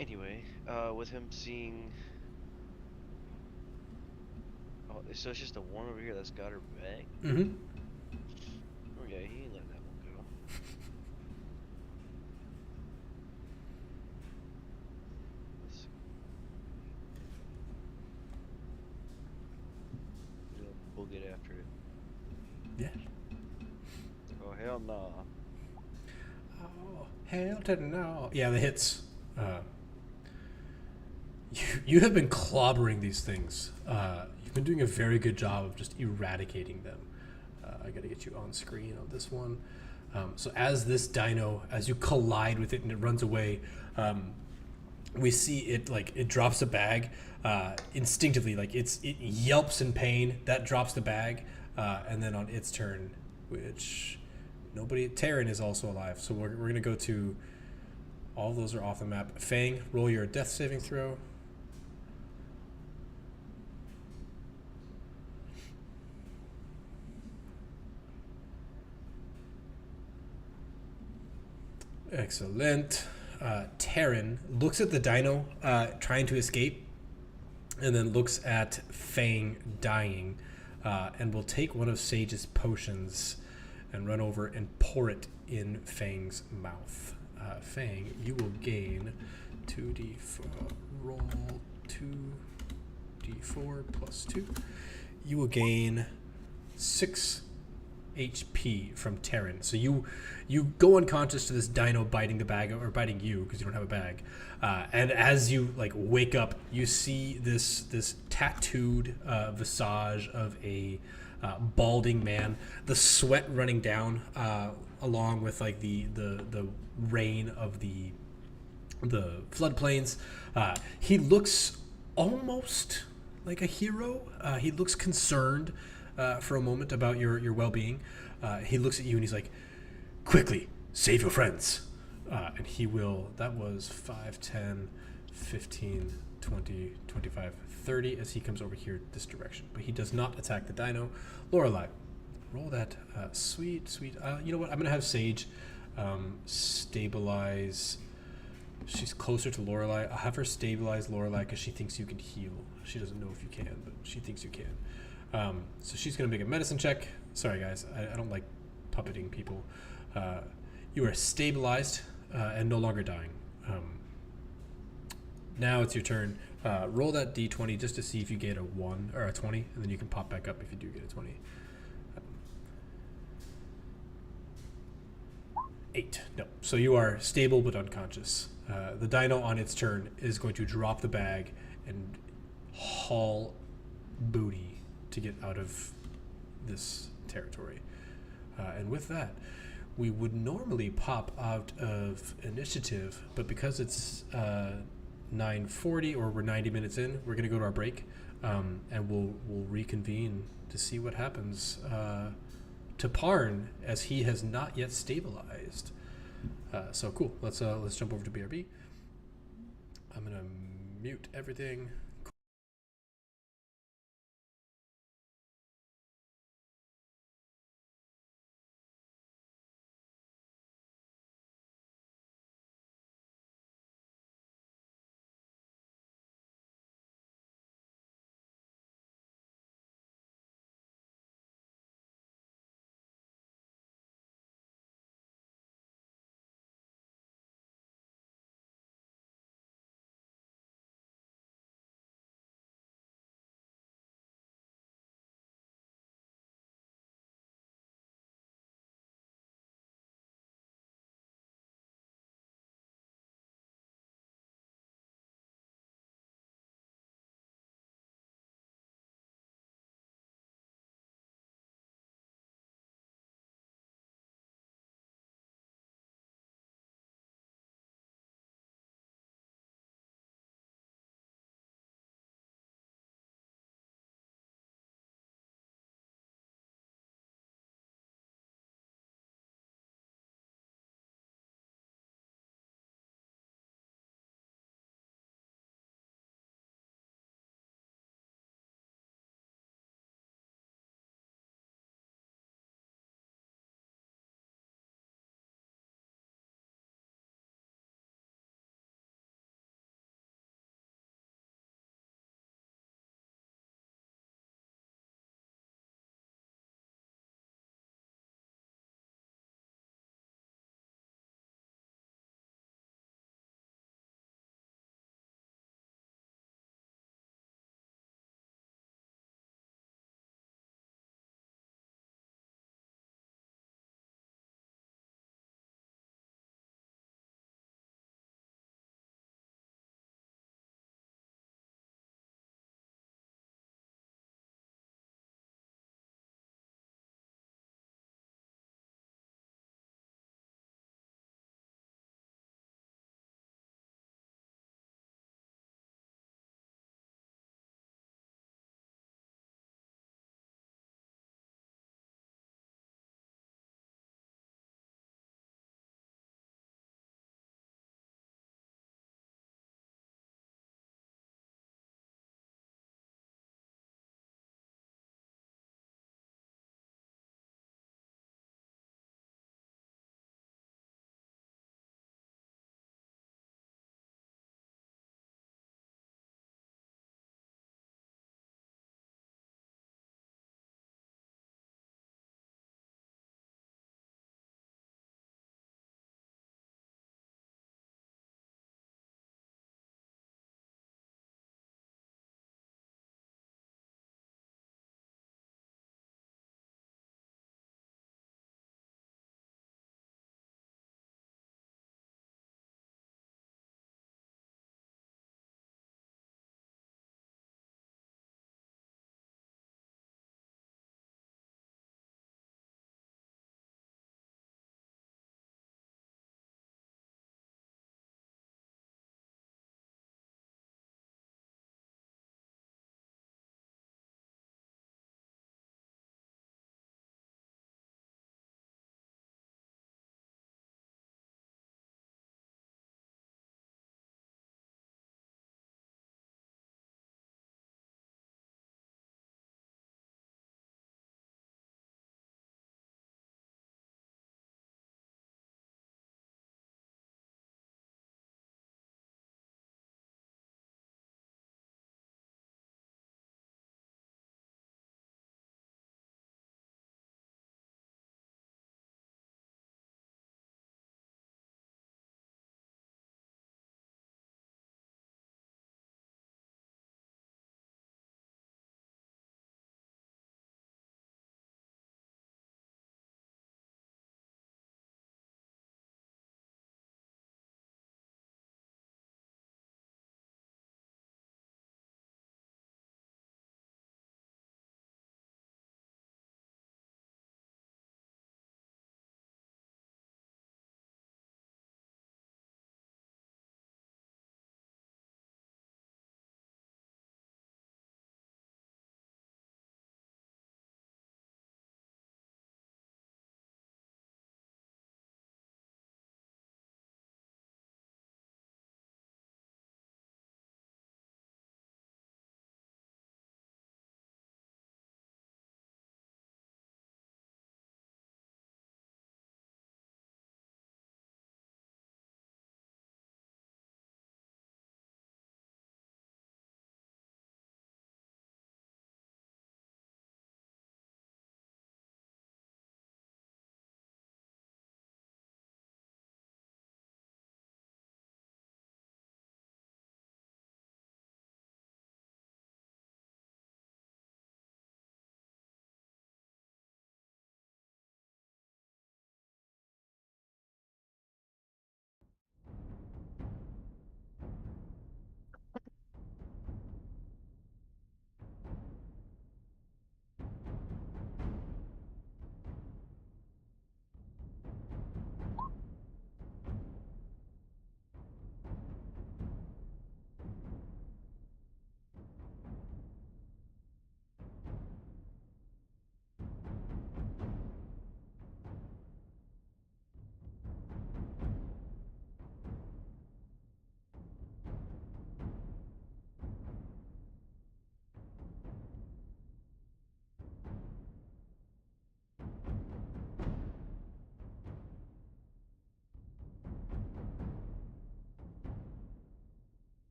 is. Anyway, with him seeing. Oh, so it's just the one over here that's got her back? Mm-hmm. Oh yeah, he ain't letting that one go. Let's see. We'll get after it. Yeah. Oh hell no. Oh, hell to no. Yeah, the hits. You have been clobbering these things. You've been doing a very good job of just eradicating them. I gotta get you on screen on this one. So as this dino, as you collide with it and it runs away, we see it drops a bag instinctively, it yelps in pain. That drops the bag, and then on its turn, which Terran is also alive. So we're gonna go to. All of those are off the map. Fang, roll your death saving throw. Excellent. Terran looks at the dino trying to escape, and then looks at Fang dying, and will take one of Sage's potions and run over and pour it in Fang's mouth. Fang, you will gain 2d4. Roll 2d4 plus 2. You will gain 6 HP from Terran. So you go unconscious to this dino biting the bag, or biting you because you don't have a bag. And as you wake up, you see this tattooed visage of a balding man, the sweat running down along with the rain of the floodplains. He looks almost like a hero. He looks concerned for a moment about your well-being. He looks at you and he's like, quickly, save your friends. And he will. That was 5, 10, 15, 20, 25, 30 as he comes over here this direction. But he does not attack the dino. Lorelei, roll that sweet. You know what? I'm going to have Sage stabilize. She's closer to Lorelei. I'll have her stabilize Lorelei because she thinks you can heal. She doesn't know if you can, but she thinks you can. So she's going to make a medicine check. Sorry, guys. I don't like puppeting people. You are stabilized and no longer dying. Now it's your turn. Roll that d20 just to see if you get a 1 or a 20, and then you can pop back up if you do get a 20. 8. No. So you are stable but unconscious. The dino on its turn is going to drop the bag and haul booty to get out of this territory. And with that, we would normally pop out of initiative, but because it's 9:40 or we're 90 minutes in, we're going to go to our break, and we'll reconvene to see what happens to Parn, as he has not yet stabilized. So cool. Let's jump over to BRB. I'm going to mute everything.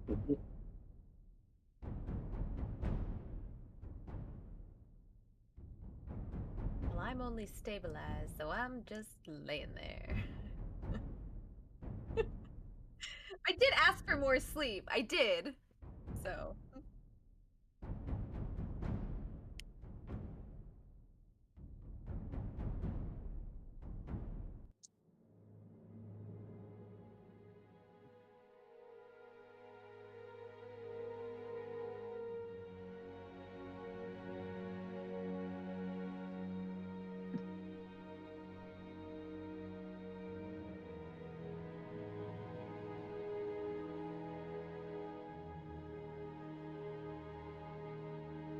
Well, I'm only stabilized, so I'm just laying there. I did ask for more sleep. I did. So.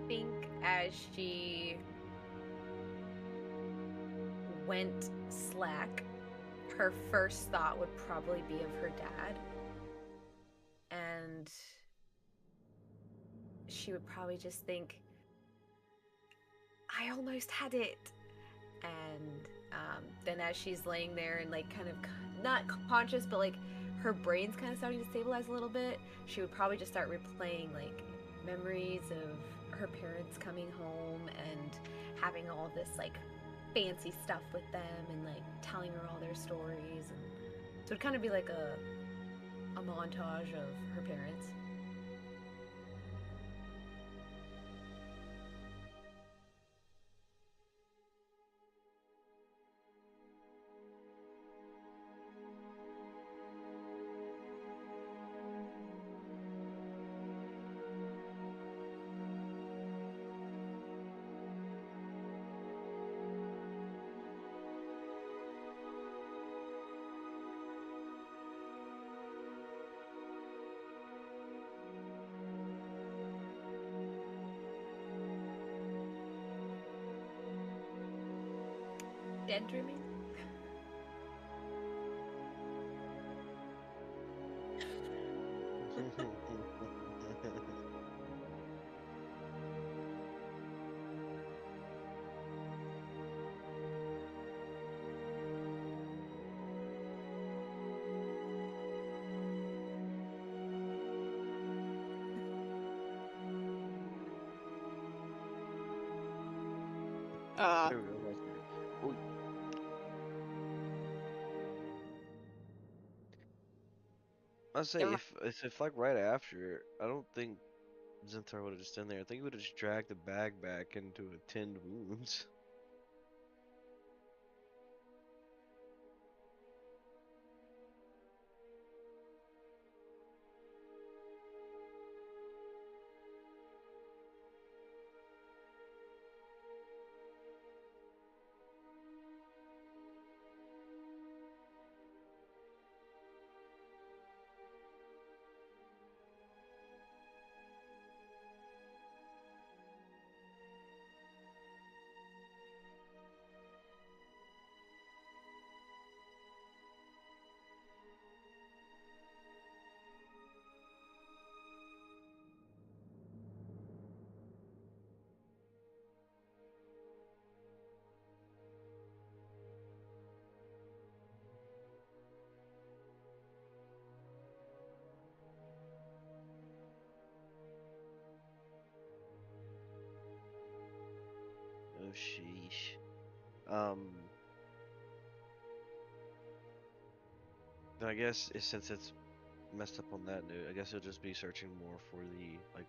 Think as she went slack, her first thought would probably be of her dad. And she would probably just think, I almost had it. And then as she's laying there and like kind of not conscious, but like her brain's kind of starting to stabilize a little bit, she would probably just start replaying like memories of her parents coming home and having all this like fancy stuff with them and like telling her all their stories. And so it'd kind of be like a montage of her parents. Dead dreaming? There we go. That's good. Ooh. I'd say Never if like right after, I don't think Zinthar would have just done there. I think he would have just dragged the bag back into attend wounds. Oh sheesh. Then I guess since it's messed up on that note, I guess he'll just be searching more for the like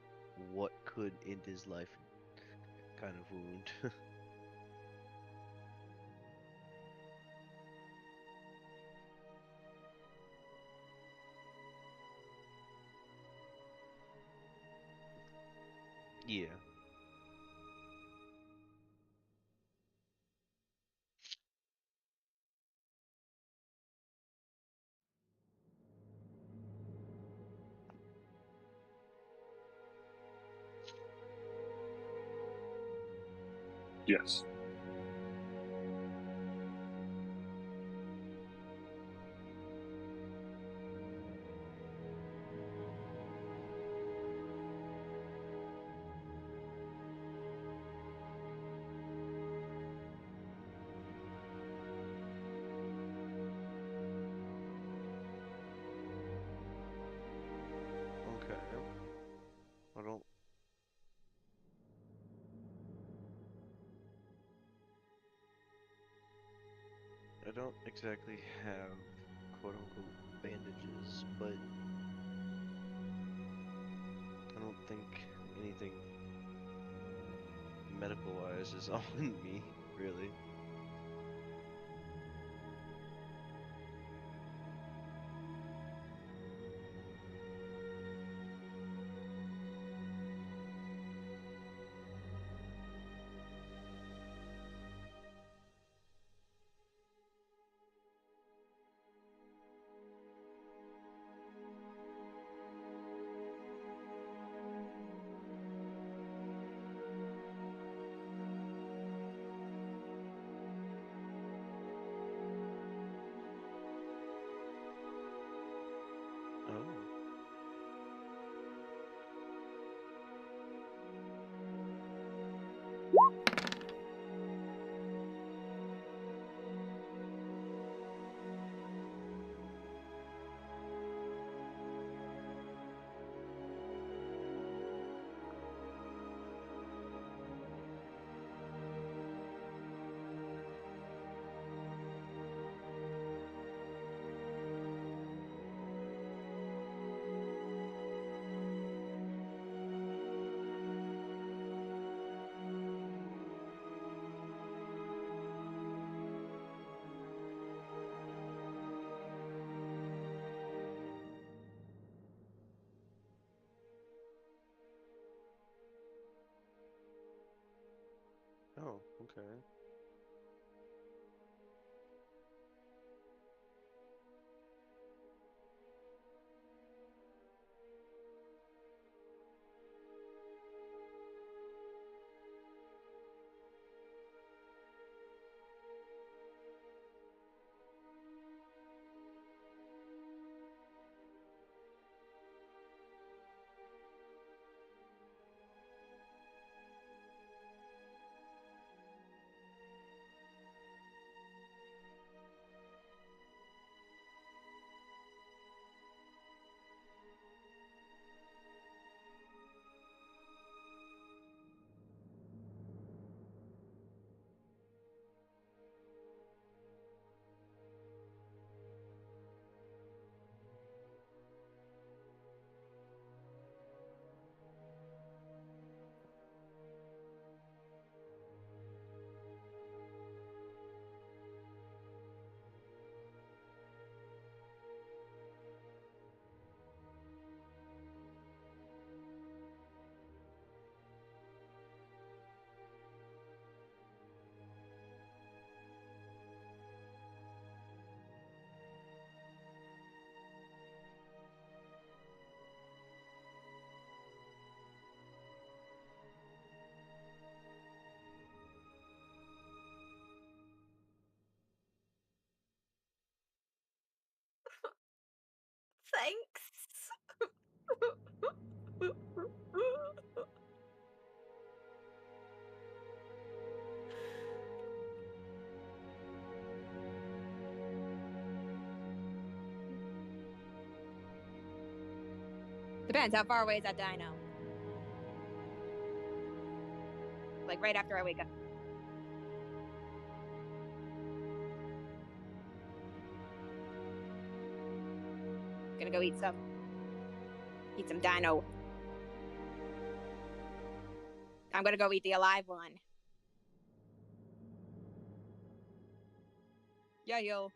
what could end his life kind of wound. Yeah. Yes. Okay. don't exactly have quote unquote bandages, but I don't think anything medical wise is on me, really. Oh. Oh, okay. Thanks. Depends. How far away is that dino? Like right after I wake up. Gonna go eat some dino. I'm gonna go eat the alive one. Yeah, you'll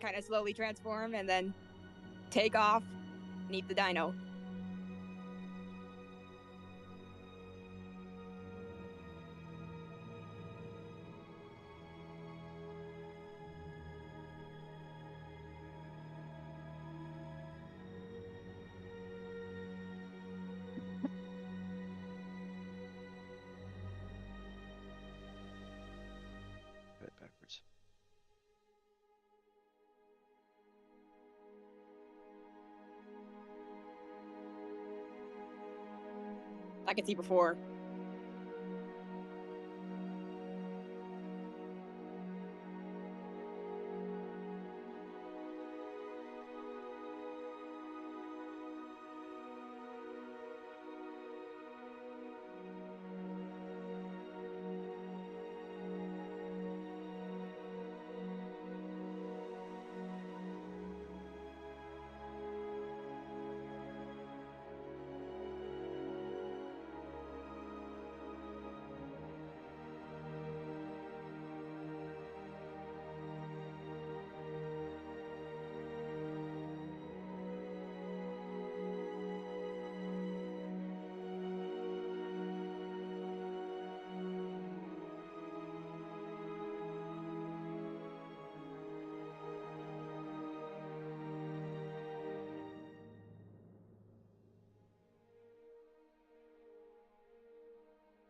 kind of slowly transform and then take off and eat the dino. Right backwards. I could see before.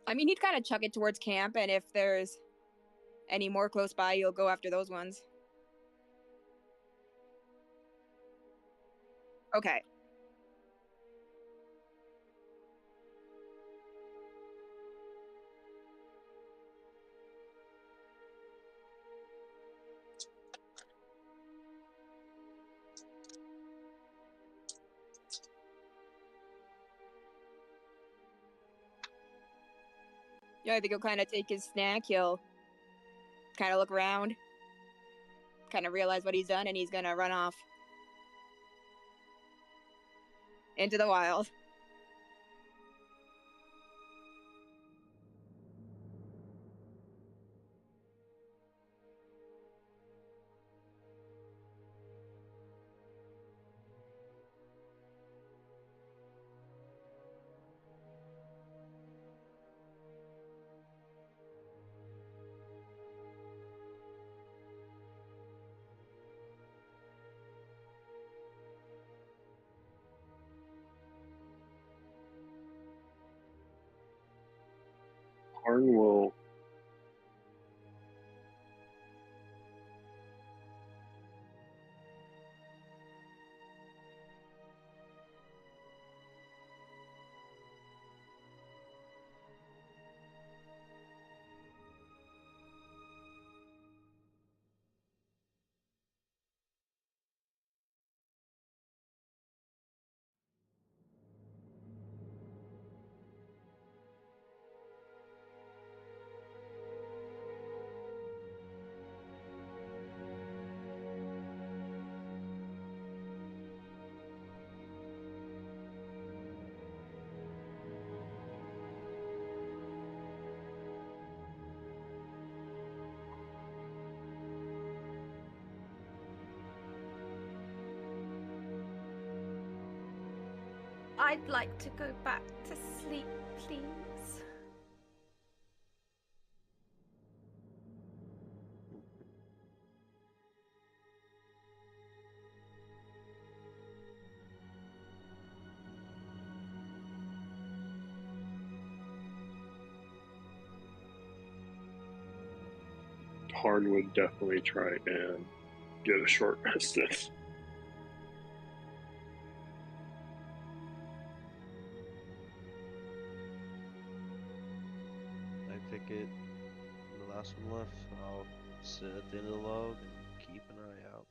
I mean, he'd kind of chuck it towards camp, and if there's any more close by, you'll go after those ones. Okay. Yeah, I think he'll kind of take his snack. He'll kind of look around, kind of realize what he's done, and he's gonna run off into the wild. Harn will I'd like to go back to sleep, please. Harn would definitely try and get a short rest in. I take it I'm the last one left, so I'll sit at the end of the log and keep an eye out.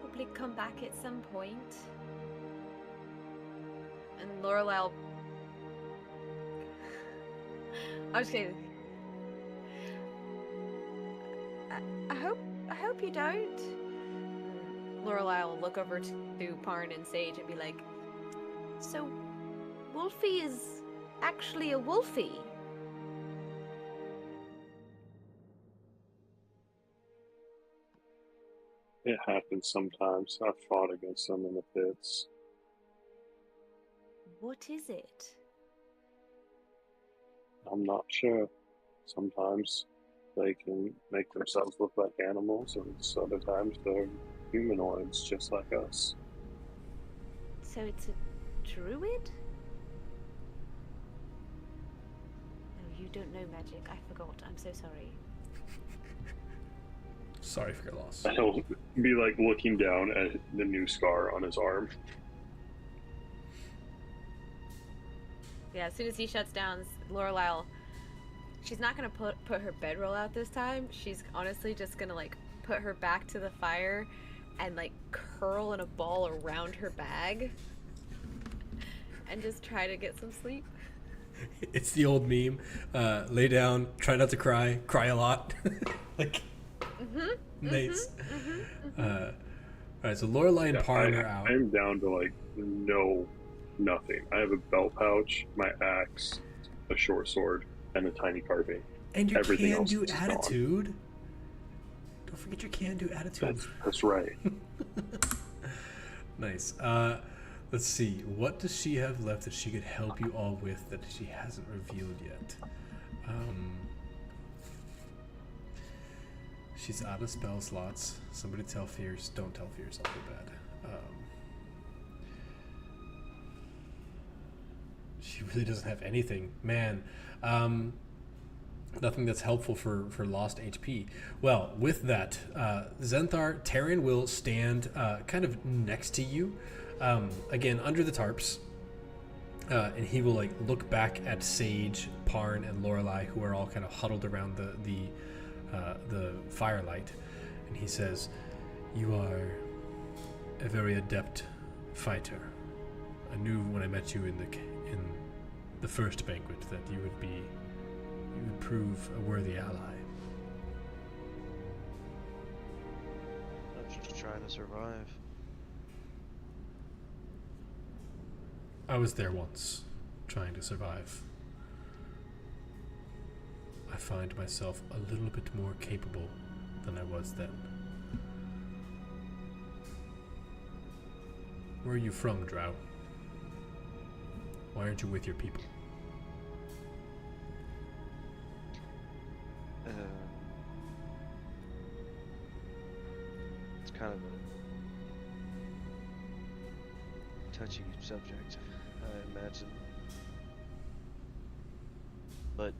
Probably come back at some point. And Lorelei, I'm just kidding. I hope you don't. Lorelei will look over to Parn and Sage and be like, so Wolfie is actually a Wolfie. It happens sometimes. I've fought against them in the pits. What is it? I'm not sure. Sometimes they can make themselves look like animals, and other times they're humanoids just like us. So it's a druid? No, you don't know magic. I forgot. I'm so sorry. Sorry for your loss. He'll be like looking down at the new scar on his arm. Yeah, as soon as he shuts down, Lorelei, she's not gonna put her bedroll out this time. She's honestly just gonna like put her back to the fire and like curl in a ball around her bag and just try to get some sleep. It's the old meme. Lay down, try not to cry, cry a lot. Like, Nice. All right, so Lorelai and Parn are out. I'm down to like nothing. I have a belt pouch, my axe, a short sword, and a tiny carving. And your Everything else can-do is gone. attitude. Don't forget your can-do attitude. That's right. Nice. Let's see. What does she have left that she could help you all with that she hasn't revealed yet? She's out of spell slots. Somebody tell Fierce. Don't tell Fierce. I'll feel bad. She really doesn't have anything. Man. Nothing that's helpful for lost HP. Well, with that, Zenthar, Taryn will stand kind of next to you, again under the tarps, and he will like look back at Sage, Parn, and Lorelai, who are all kind of huddled around the firelight, and he says, "You are a very adept fighter. I knew when I met you in the first banquet that you would prove a worthy ally." I'm just trying to survive. I was there once, trying to survive. I find myself a little bit more capable than I was then. Where are you from, Drow? Why aren't you with your people? It's kind of a touchy subject, I imagine. But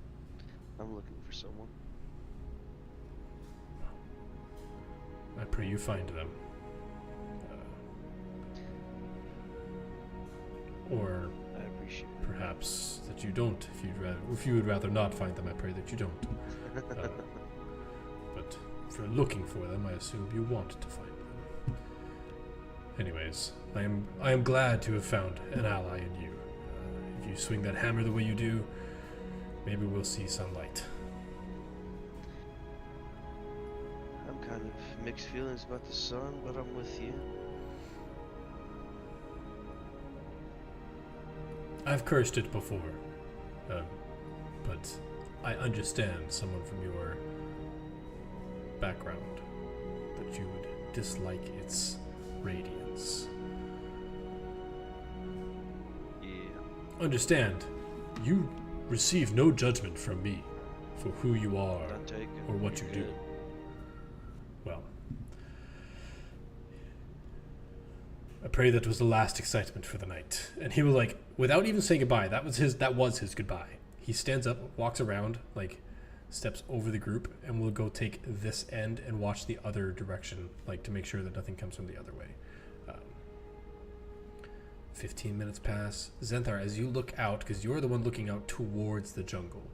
I'm looking for someone. I pray you find them. Or I appreciate it. perhaps that you don't. If you would rather not find them, I pray that you don't. But if you're looking for them, I assume you want to find them. Anyways, I am glad to have found an ally in you. If you swing that hammer the way you do, maybe we'll see sunlight. I'm kind of mixed feelings about the sun, but I'm with you. I've cursed it before, but I understand someone from your background, that you would dislike its radiance. Yeah. Understand, you receive no judgment from me for who you are None taken. or what You're you do. good. Well, I pray that was the last excitement for the night. And he will, like, without even saying goodbye, that was his goodbye. He stands up, walks around, like, steps over the group, and will go take this end and watch the other direction, like, to make sure that nothing comes from the other way. 15 minutes pass. Zenthar, as you look out, because you're the one looking out towards the jungle,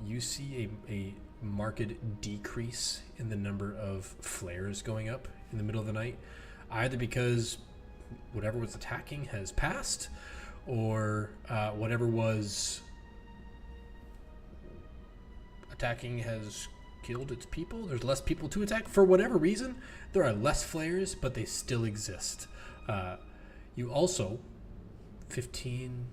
you see a marked decrease in the number of flares going up in the middle of the night, either because whatever was attacking has passed, or whatever was attacking has killed its people. There's less people to attack. For whatever reason, there are less flares, but they still exist. You also, 15,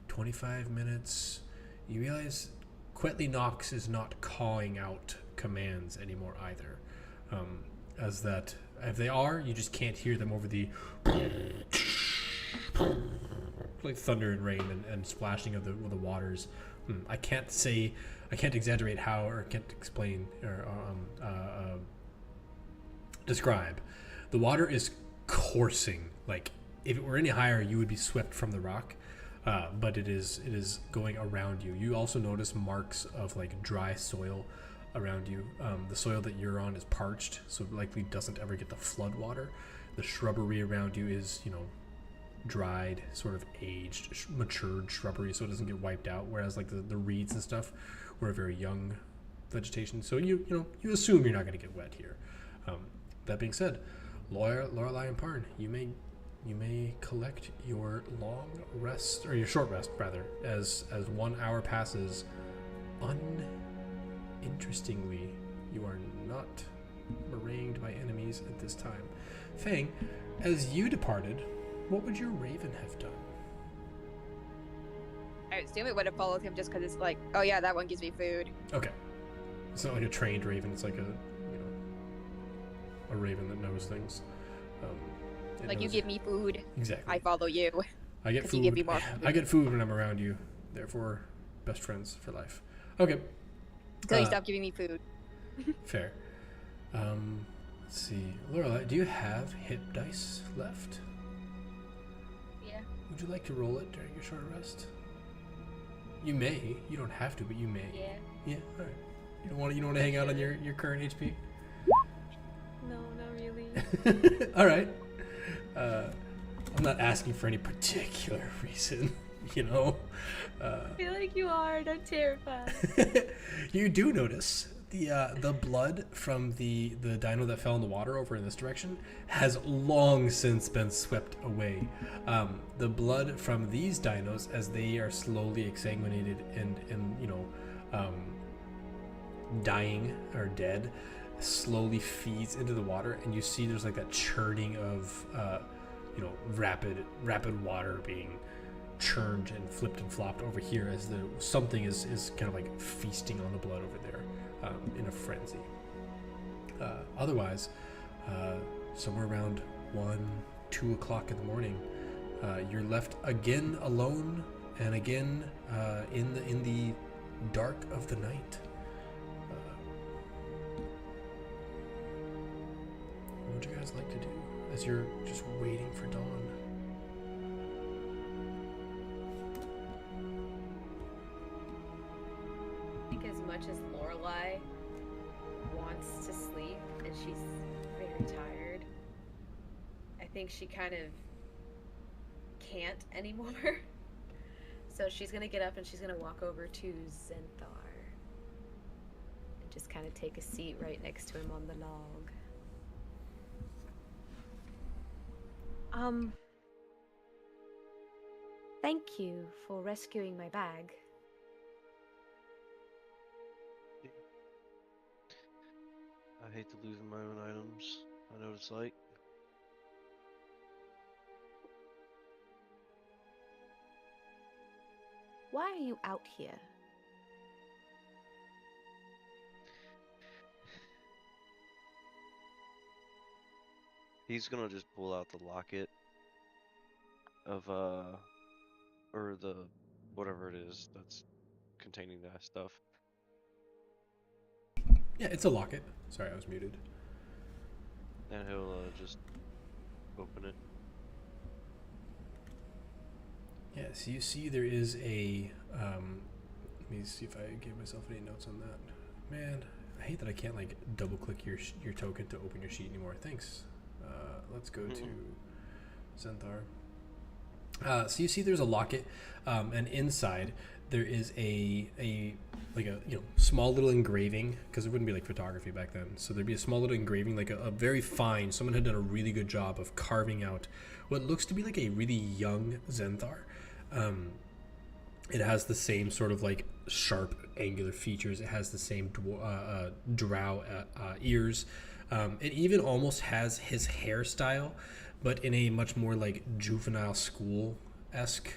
25 minutes, you realize Quetley Knox is not cawing out commands anymore either. As that, if they are, you just can't hear them over the like thunder and rain and splashing of the waters. I can't exaggerate how, or can't explain or describe. The water is coursing. Like, if it were any higher, you would be swept from the rock. But it is going around you. You also notice marks of like dry soil around you. The soil that you're on is parched, so it likely doesn't ever get the flood water. The shrubbery around you is, dried, sort of aged, matured shrubbery, so it doesn't get wiped out. Whereas like the reeds and stuff were a very young vegetation, so you assume you're not going to get wet here. That being said, Lorelai and Parn, you may collect your long rest, or your short rest rather, as 1 hour passes. Uninterestingly, you are not meringued by enemies at this time. Fang, as you departed, what would your raven have done? I assume it would have followed him just because it's like, oh yeah, that one gives me food. Okay. It's not like a trained raven. It's like a raven that knows things. It Like, you knows- give me food, Exactly. I follow you. I get 'cause food. you give me more food. I get food when I'm around you. Therefore, best friends for life. Okay. Until you stop giving me food. Fair. Let's see. Lorelai, do you have hit dice left? Yeah. Would you like to roll it during your short rest? You may. You don't have to, but you may. Yeah. Yeah. All right. You don't want to hang out on your current HP. No, not really. All right. I'm not asking for any particular reason, you know. I feel like you are, and I'm terrified. You do notice the blood from the dino that fell in the water over in this direction has long since been swept away. The blood from these dinos, as they are slowly exsanguinated and dying or dead, slowly feeds into the water, and you see there's like that churning of rapid water being churned and flipped and flopped over here as something is kind of like feasting on the blood over there in a frenzy. Otherwise, somewhere around 1-2 o'clock in the morning, you're left again alone and again in the dark of the night. What would you guys like to do as you're just waiting for dawn? I think as much as Lorelai wants to sleep and she's very tired, I think she kind of can't anymore. So she's gonna get up and she's gonna walk over to Zenthar and just kind of take a seat right next to him on the log. Thank you for rescuing my bag. I hate to losing my own items. I know what it's like. Why are you out here? He's gonna just pull out the locket of or the whatever it is that's containing that stuff. Yeah, it's a locket. Sorry, I was muted. And he'll just open it. Yeah, so you see there is a, let me see if I gave myself any notes on that. Man, I hate that I can't like double click your token to open your sheet anymore. Thanks. Let's go to Zenthar. So you see there's a locket, and inside there is a small little engraving, because it wouldn't be like photography back then. So there'd be a small little engraving, like a very fine, someone had done a really good job of carving out what looks to be like a really young Zenthar. It has the same sort of like sharp angular features. It has the same drow ears. It even almost has his hairstyle, but in a much more like juvenile school-esque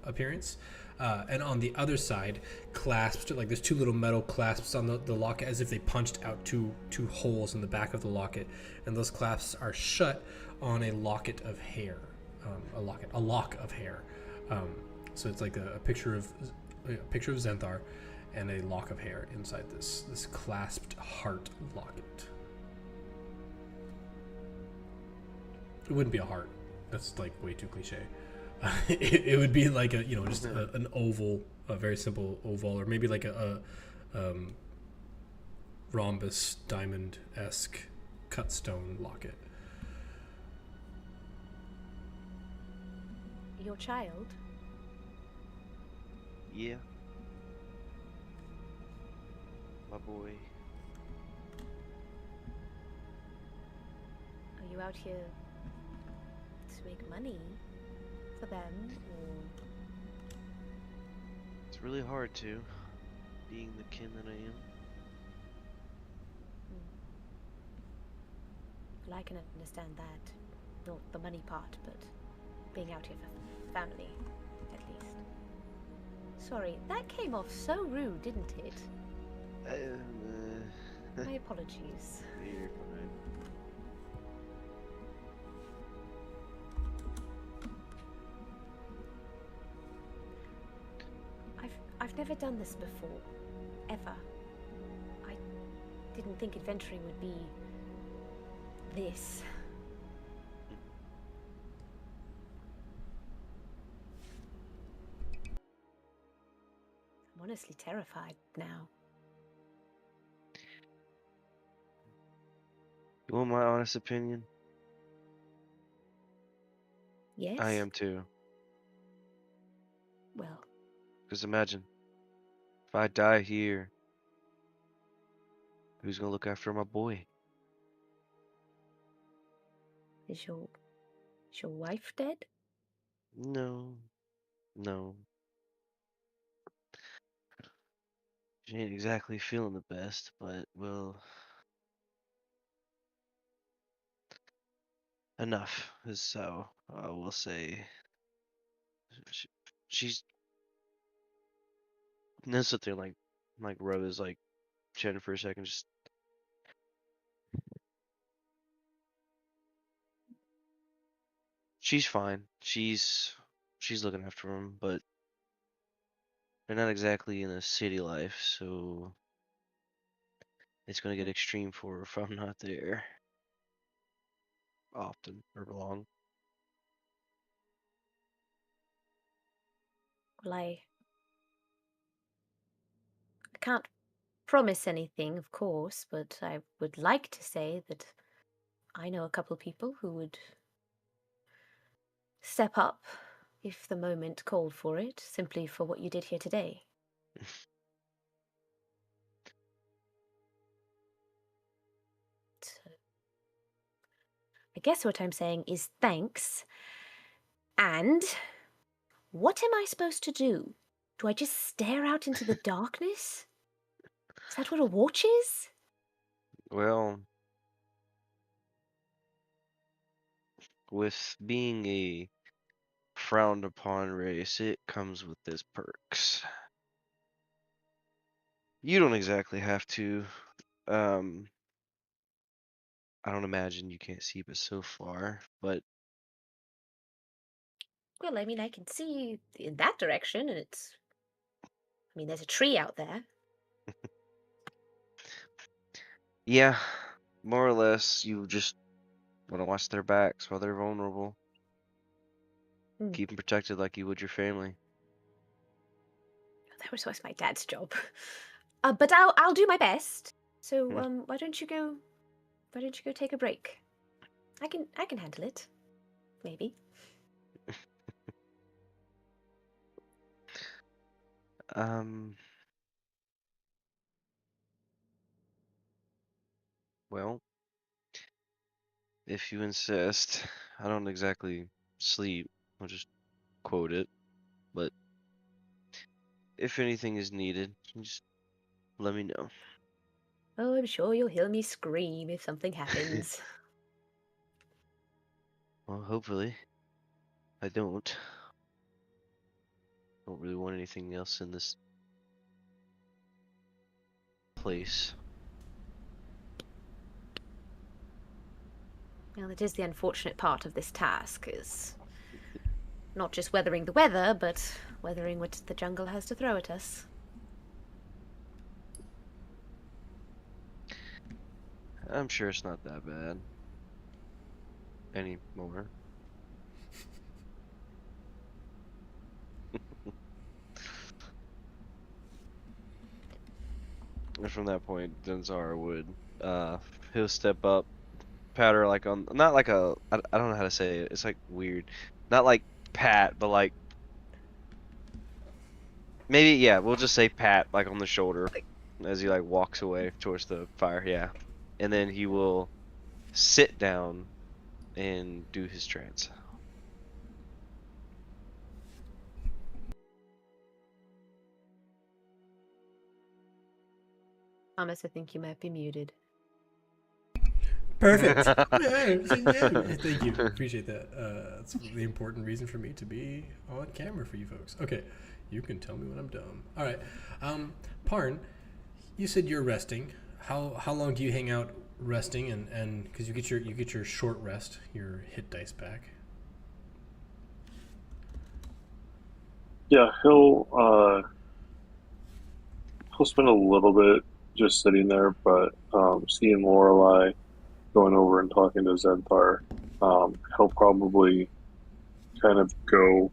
appearance. And on the other side, clasped, like there's two little metal clasps on the locket, as if they punched out two holes in the back of the locket, and those clasps are shut on a locket of hair, a lock of hair. So it's like a picture of Zenthar and a lock of hair inside this clasped heart locket. It wouldn't be a heart. That's like way too cliche. It would be like an oval, a very simple oval, or maybe like a rhombus diamond-esque cut stone locket. Your child? Yeah. My boy. Are you out here to make money for them, or It's really hard to, being the kin that I am. Well, I can understand that. Not the money part, but being out here for family, at least. Sorry, that came off so rude, didn't it? My apologies. You're fine. I've never done this before. Ever. I didn't think adventuring would be this. I'm honestly terrified now. You want my honest opinion? Yes? I am too. Well, Because imagine, if I die here, who's gonna look after my boy? is your wife dead? No, no. She ain't exactly feeling the best, but well, enough is so I will say. She, she's and then sit there like rub his like chin for a second. Just she's fine. She's looking after him, but they're not exactly in a city life, so it's gonna get extreme for her if I'm not there often or long. Well, I can't promise anything, of course, but I would like to say that I know a couple of people who would step up if the moment called for it, simply for what you did here today. So, I guess what I'm saying is thanks. And what am I supposed to do? Do I just stare out into the darkness? Is that what a watch is? Well, with being a frowned upon race, it comes with its perks. You don't exactly have to. Um, I don't imagine you can't see but so far, but Well, I mean, I can see in that direction, and it's. I mean, there's a tree out there. yeah, more or less, you just want to watch their backs while they're vulnerable. Hmm. Keep them protected like you would your family. That was always my dad's job. But I'll do my best. So Hmm. why don't you go? Why don't you go take a break? I can handle it. Maybe. Um, well, if you insist, I don't exactly sleep. I'll just quote it, but if anything is needed, just let me know. Oh, I'm sure you'll hear me scream if something happens. Well, hopefully. I don't. Don't really want anything else in this place. Well, it is the unfortunate part of this task, is not just weathering the weather, but weathering what the jungle has to throw at us. I'm sure it's not that bad anymore. And from that point, Denzar would he'll step up, pat her like on not like a I don't know how to say it. It's like weird. Not like pat, but like maybe yeah, we'll just say pat like on the shoulder as he like walks away towards the fire, yeah. And then he will sit down and do his trance. Thomas, I think you might be muted. Perfect. Yeah, thank you. Appreciate that. That's the important reason for me to be on camera for you folks. Okay, you can tell me when I'm done. All right. Parn, you said you're resting. How long do you hang out resting? And because you get your short rest, your hit dice back. Yeah, he'll spend a little bit just sitting there, but seeing Lorelei, going over and talking to Zenthar, he'll probably kind of go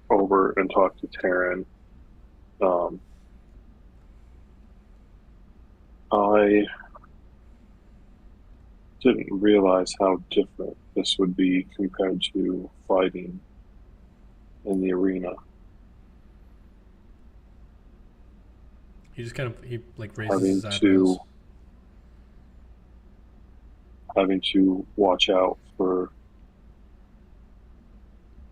over and talk to Taryn. I didn't realize how different this would be compared to fighting in the arena. He just he raises Having his eyebrows. Having to watch out for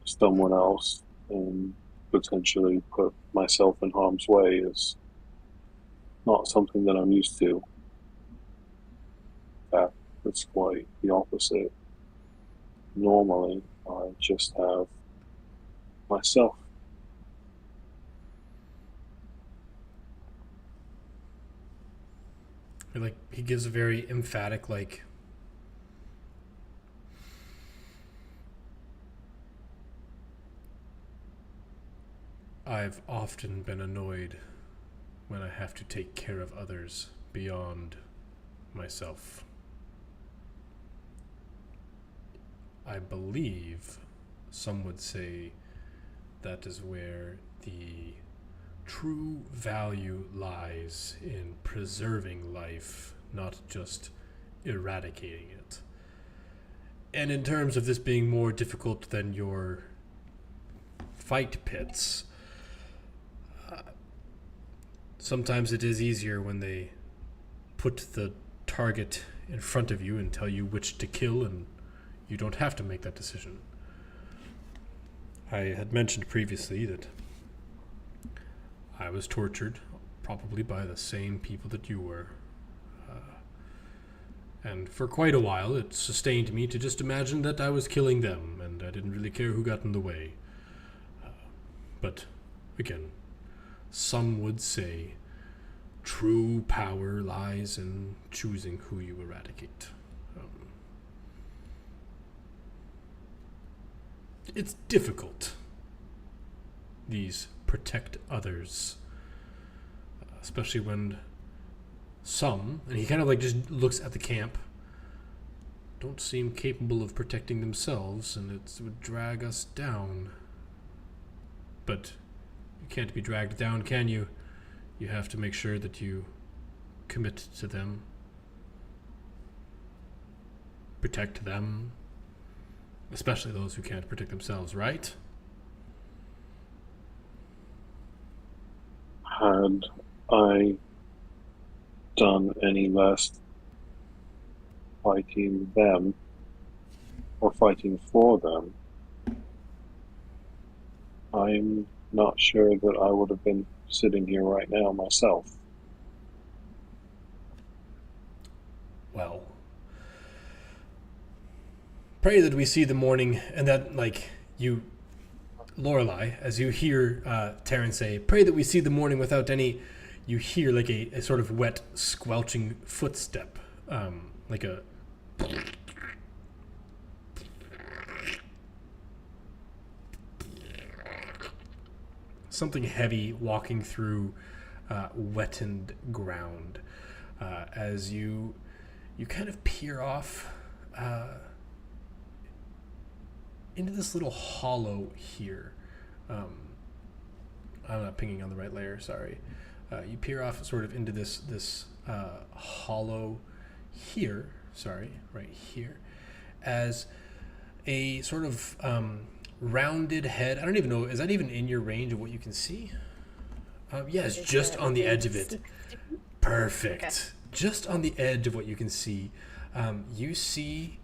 someone else and potentially put myself in harm's way is not something that I'm used to. In fact, it's quite the opposite. Normally, I just have myself. He gives a very emphatic I've often been annoyed when I have to take care of others beyond myself. I believe some would say that is where the true value lies, in preserving life, not just eradicating it. And in terms of this being more difficult than your fight pits, sometimes it is easier when they put the target in front of you and tell you which to kill, and you don't have to make that decision. I had mentioned previously that I was tortured, probably by the same people that you were. And for quite a while, it sustained me to just imagine that I was killing them, and I didn't really care who got in the way. But, again, some would say true power lies in choosing who you eradicate. It's difficult, these protect others, especially when some, and he kind of just looks at the camp, don't seem capable of protecting themselves, and it would drag us down. But you can't be dragged down, can you? You have to make sure that you commit to them, protect them, especially those who can't protect themselves, right? Had I done any less fighting them or fighting for them, I'm not sure that I would have been sitting here right now myself. Well, pray that we see the morning, and that, you, Lorelei, as you hear Taryn say, pray that we see the morning without any, you hear a sort of wet, squelching footstep, like a something heavy walking through wettened ground, as you kind of peer off into this little hollow here. I'm not pinging on the right layer, sorry. You peer off sort of into this hollow here, right here, as a sort of rounded head. I don't even know, is that even in your range of what you can see? Yes, just on the edge of it. Perfect. Okay. Just on the edge of what you can see, you see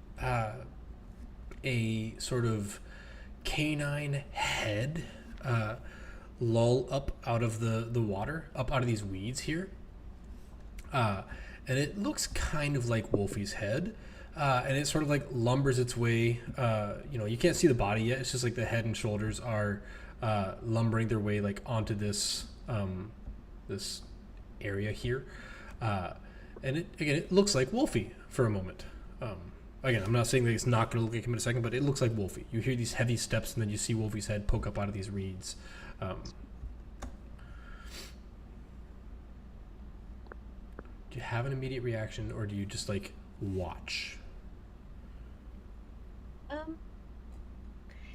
a sort of canine head loll up out of the water, up out of these weeds here. and it looks kind of like Wolfie's head. And it sort of like lumbers its way. You can't see the body yet. It's just like the head and shoulders are lumbering their way like onto this this area here. And it looks like Wolfie for a moment. Again, I'm not saying that it's not going to look like him in a second, but it looks like Wolfie. You hear these heavy steps, and then you see Wolfie's head poke up out of these reeds. Do you have an immediate reaction, or do you just like watch?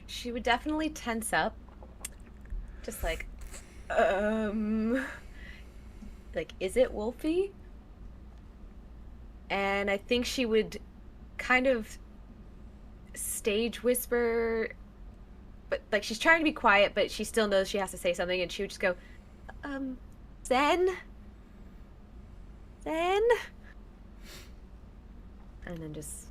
She would definitely tense up. Just like, is it Wolfie? And I think she would kind of stage whisper, but like she's trying to be quiet, but she still knows she has to say something, and she would just go, Zen? And then just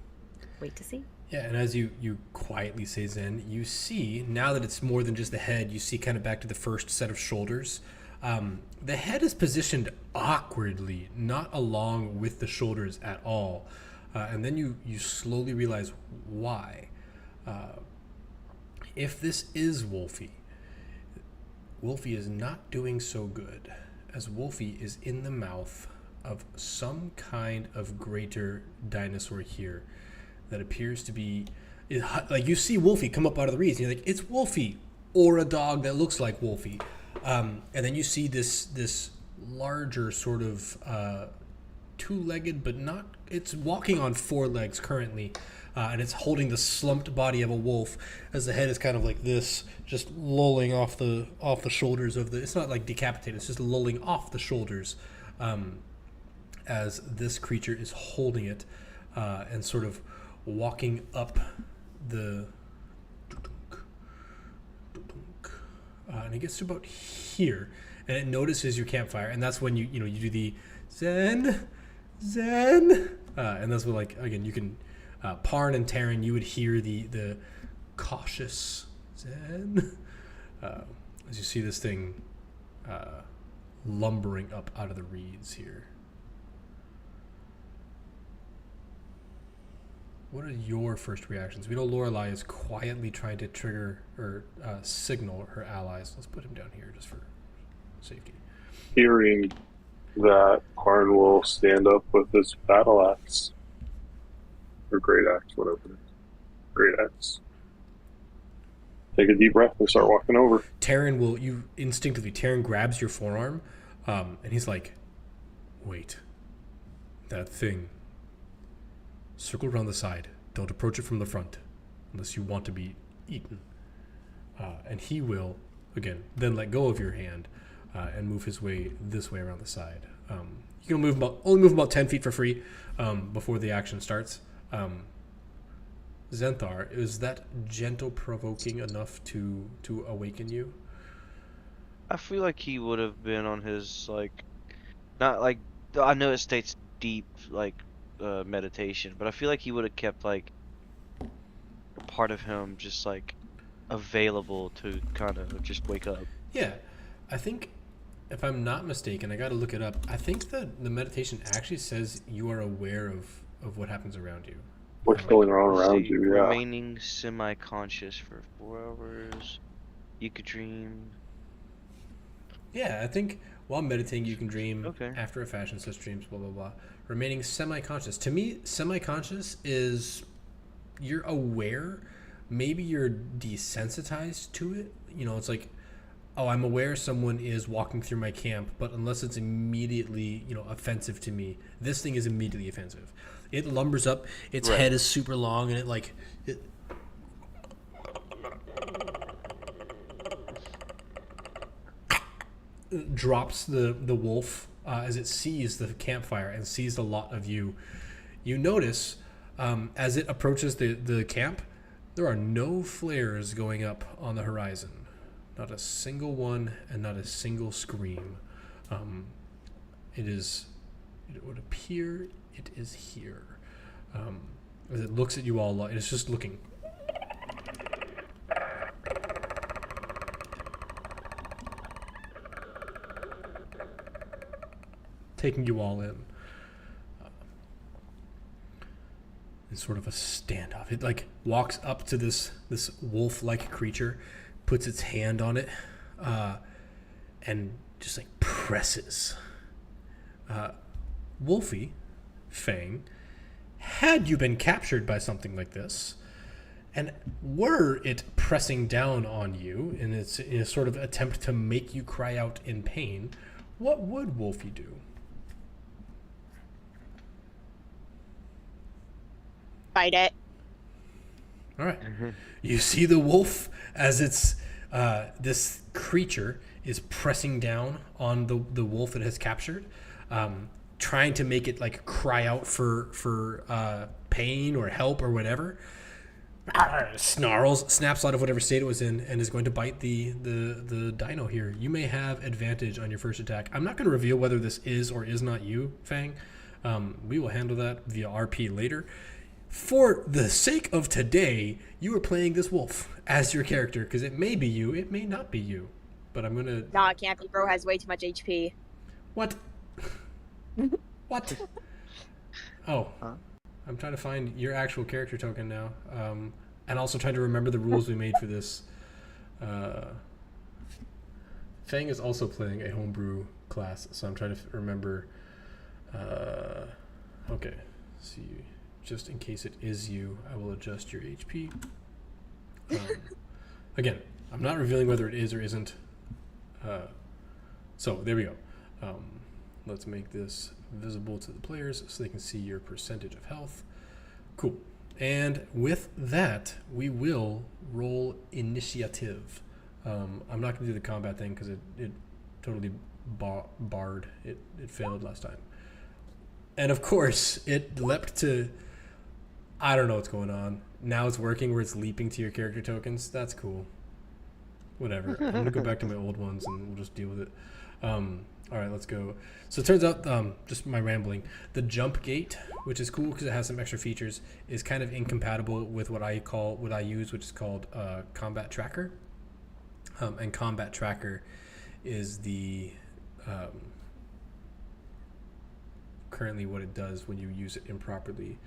wait to see. Yeah, and as you quietly say Zen, you see, now that it's more than just the head, you see kind of back to the first set of shoulders. The head is positioned awkwardly, not along with the shoulders at all. And then you slowly realize why. If this is Wolfie, Wolfie is not doing so good, as Wolfie is in the mouth of some kind of greater dinosaur here that appears to be, like, you see Wolfie come up out of the reeds, and you're like, it's Wolfie, or a dog that looks like Wolfie. And then you see this larger sort of two-legged, but not, it's walking on four legs currently, and it's holding the slumped body of a wolf as the head is kind of like this, just lolling off the shoulders of the, it's not like decapitated, it's just lolling off the shoulders as this creature is holding it and sort of walking up the and it gets to about here, and it notices your campfire, and that's when you do the Zen, and that's when, like, again, you can Parn and Taryn, you would hear the cautious Zen as you see this thing lumbering up out of the reeds here. What are your first reactions? We know Lorelei is quietly trying to trigger or signal her allies. Let's put him down here just for safety. Hearing that, Parn will stand up with his battle axe. Or great axe, whatever it is. Great axe. Take a deep breath and start walking over. Taryn grabs your forearm, and he's like, wait, that thing. Circle around the side. Don't approach it from the front unless you want to be eaten. And he will, again, then let go of your hand and move his way this way around the side. You can only move about 10 feet for free before the action starts. Zenthar, is that gentle provoking enough to awaken you? I feel like he would have been on his, like, not like, I know it states deep, like, meditation, but I feel like he would have kept, like, a part of him just, like, available to kind of just wake up. Yeah, I think, if I'm not mistaken, I got to look it up. I think the meditation actually says you are aware of what happens around you. What's going on around you, yeah. Remaining semi-conscious for 4 hours. You could dream. Yeah, I think while meditating you can dream. Okay. After a fashion, such dreams, blah, blah, blah. Remaining semi-conscious. To me, semi-conscious is you're aware. Maybe you're desensitized to it. It's like, oh, I'm aware someone is walking through my camp, but unless it's immediately, offensive to me, this thing is immediately offensive. It lumbers up. Its head is super long, and it drops the wolf as it sees the campfire and sees the lot of you. You notice as it approaches the camp, there are no flares going up on the horizon. Not a single one, and not a single scream. It would appear it is here. As it looks at you all, it's just looking. Taking you all in. in sort of a standoff. It like walks up to this wolf-like creature, puts its hand on it, and just like presses. Wolfie, Fang, had you been captured by something like this, and were it pressing down on you in a sort of attempt to make you cry out in pain, what would Wolfie do? Fight it. All right. You see the wolf as it's this creature is pressing down on the wolf it has captured, trying to make it like cry out for pain or help or whatever. Snarls, snaps out of whatever state it was in, and is going to bite the dino here. You may have advantage on your first attack. I'm not going to reveal whether this is or is not you, Fang. We will handle that via RP later. For the sake of today, you are playing this wolf as your character, because it may be you, it may not be you. But I'm going to... No, it can't be. Bro has way too much HP. What? What? Oh. Huh? I'm trying to find your actual character token now. And also trying to remember the rules we made for this. Fang is also playing a homebrew class, so I'm trying to remember... okay. See, just in case it is you, I will adjust your HP. Again, I'm not revealing whether it is or isn't. So there we go. Let's make this visible to the players so they can see your percentage of health. Cool. And with that, we will roll initiative. I'm not going to do the combat thing because it totally barred. It failed last time. And of course, it leapt to... I don't know what's going on. Now it's working where it's leaping to your character tokens. That's cool. Whatever. I'm going to go back to my old ones and we'll just deal with it. All right, let's go. So it turns out, just my rambling, the jump gate, which is cool because it has some extra features, is kind of incompatible with what I use, which is called combat tracker. And combat tracker is the currently what it does when you use it improperly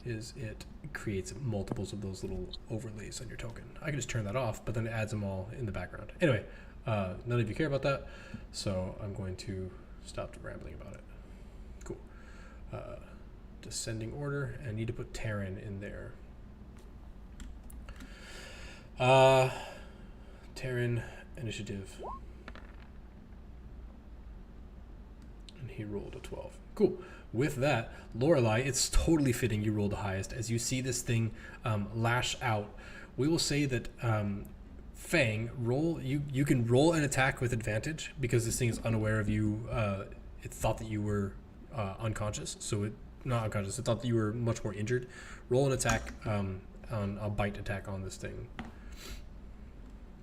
is it creates multiples of those little overlays on your token. I can just turn that off, but then it adds them all in the background. Anyway, none of you care about that, so I'm going to stop rambling about it. Cool. Descending order, and I need to put Terran in there. Terran initiative. And he rolled a 12. Cool. With that, Lorelei, it's totally fitting you rolled the highest. As you see this thing lash out, we will say that Fang, you can roll an attack with advantage because this thing is unaware of you. It thought that you were unconscious, so not unconscious. It thought that you were much more injured. Roll an attack on a bite attack on this thing.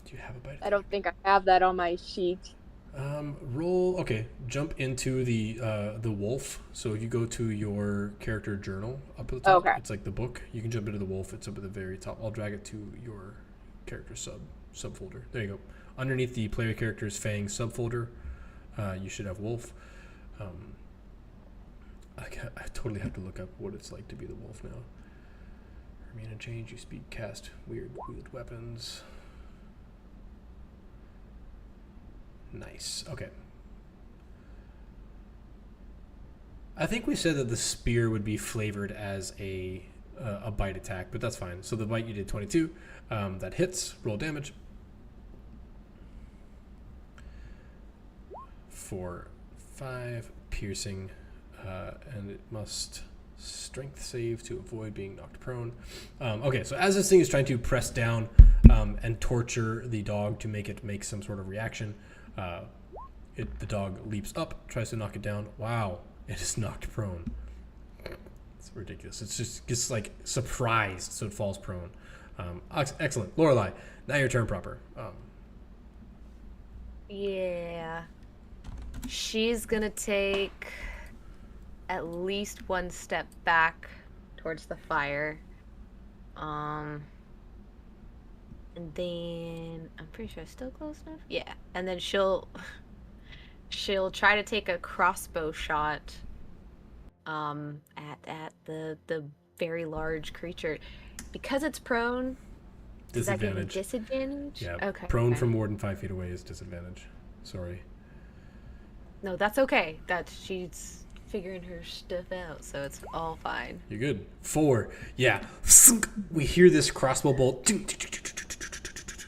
Do you have a bite attack? I don't think I have that on my sheet. Jump into the wolf. So if you go to your character journal up at the top, It's like the book. You can jump into the wolf. It's up at the very top. I'll drag it to your character subfolder. There you go. Underneath the player character's Fang subfolder, you should have wolf. I totally have to look up what it's like to be the wolf now. Remain unchanged. You speed, cast weird wielded weapons. Nice. Okay. I think we said that the spear would be flavored as a bite attack, but that's fine. So the bite you did 22. That hits. Roll damage. For 5 piercing, and it must strength save to avoid being knocked prone. Okay, so as this thing is trying to press down and torture the dog to make it make some sort of reaction, the dog leaps up, tries to knock it down. Wow, it is knocked prone. It's ridiculous. It's just like surprised, so it falls prone. Excellent. Lorelei, now your turn proper. Yeah. She's gonna take at least one step back towards the fire. And then I'm pretty sure it's still close enough. Yeah. And then she'll try to take a crossbow shot at the very large creature. Because it's prone, does that give a disadvantage? Yeah, Okay. prone from more than 5 feet away is disadvantage. Sorry. No, that's okay. She's figuring her stuff out, so it's all fine. You're good. 4. Yeah. We hear this crossbow bolt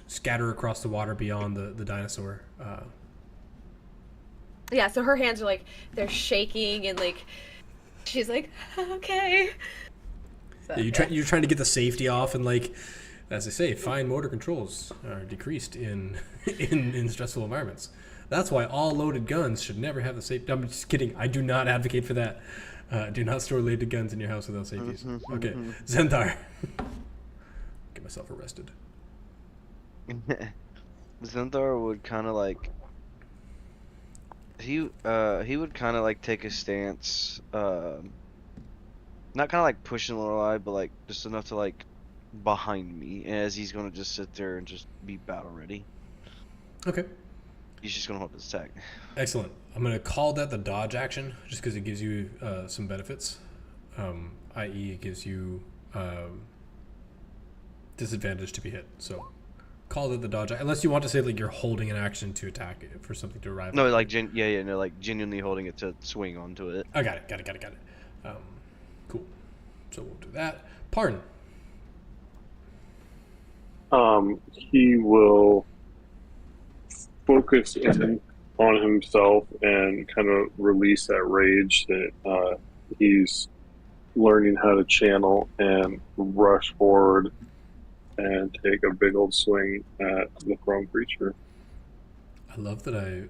scatter across the water beyond the dinosaur. Yeah, so her hands are like, they're shaking, and like, she's like, okay. So, You're trying to get the safety off, and like, as they say, fine motor controls are decreased in stressful environments. That's why all loaded guns should never have the safety. I'm just kidding. I do not advocate for that. Do not store loaded guns in your house without safeties. Okay, Zenthar. Get myself arrested. Zenthar would kind of like he would kind of like take a stance, not kind of like pushing Lorelei, but like just enough to like behind me, as he's gonna just sit there and just be battle ready. Okay. He's just gonna hold his attack. Excellent. I'm gonna call that the dodge action, just because it gives you some benefits, i.e., it gives you disadvantage to be hit. So call it the dodge, unless you want to say like you're holding an action to attack it for something to arrive. No, like like genuinely holding it to swing onto it. I got it. Cool. So we'll do that. Pardon. He will focus in on himself and kind of release that rage that he's learning how to channel, and rush forward and take a big old swing at the prone creature. I love that I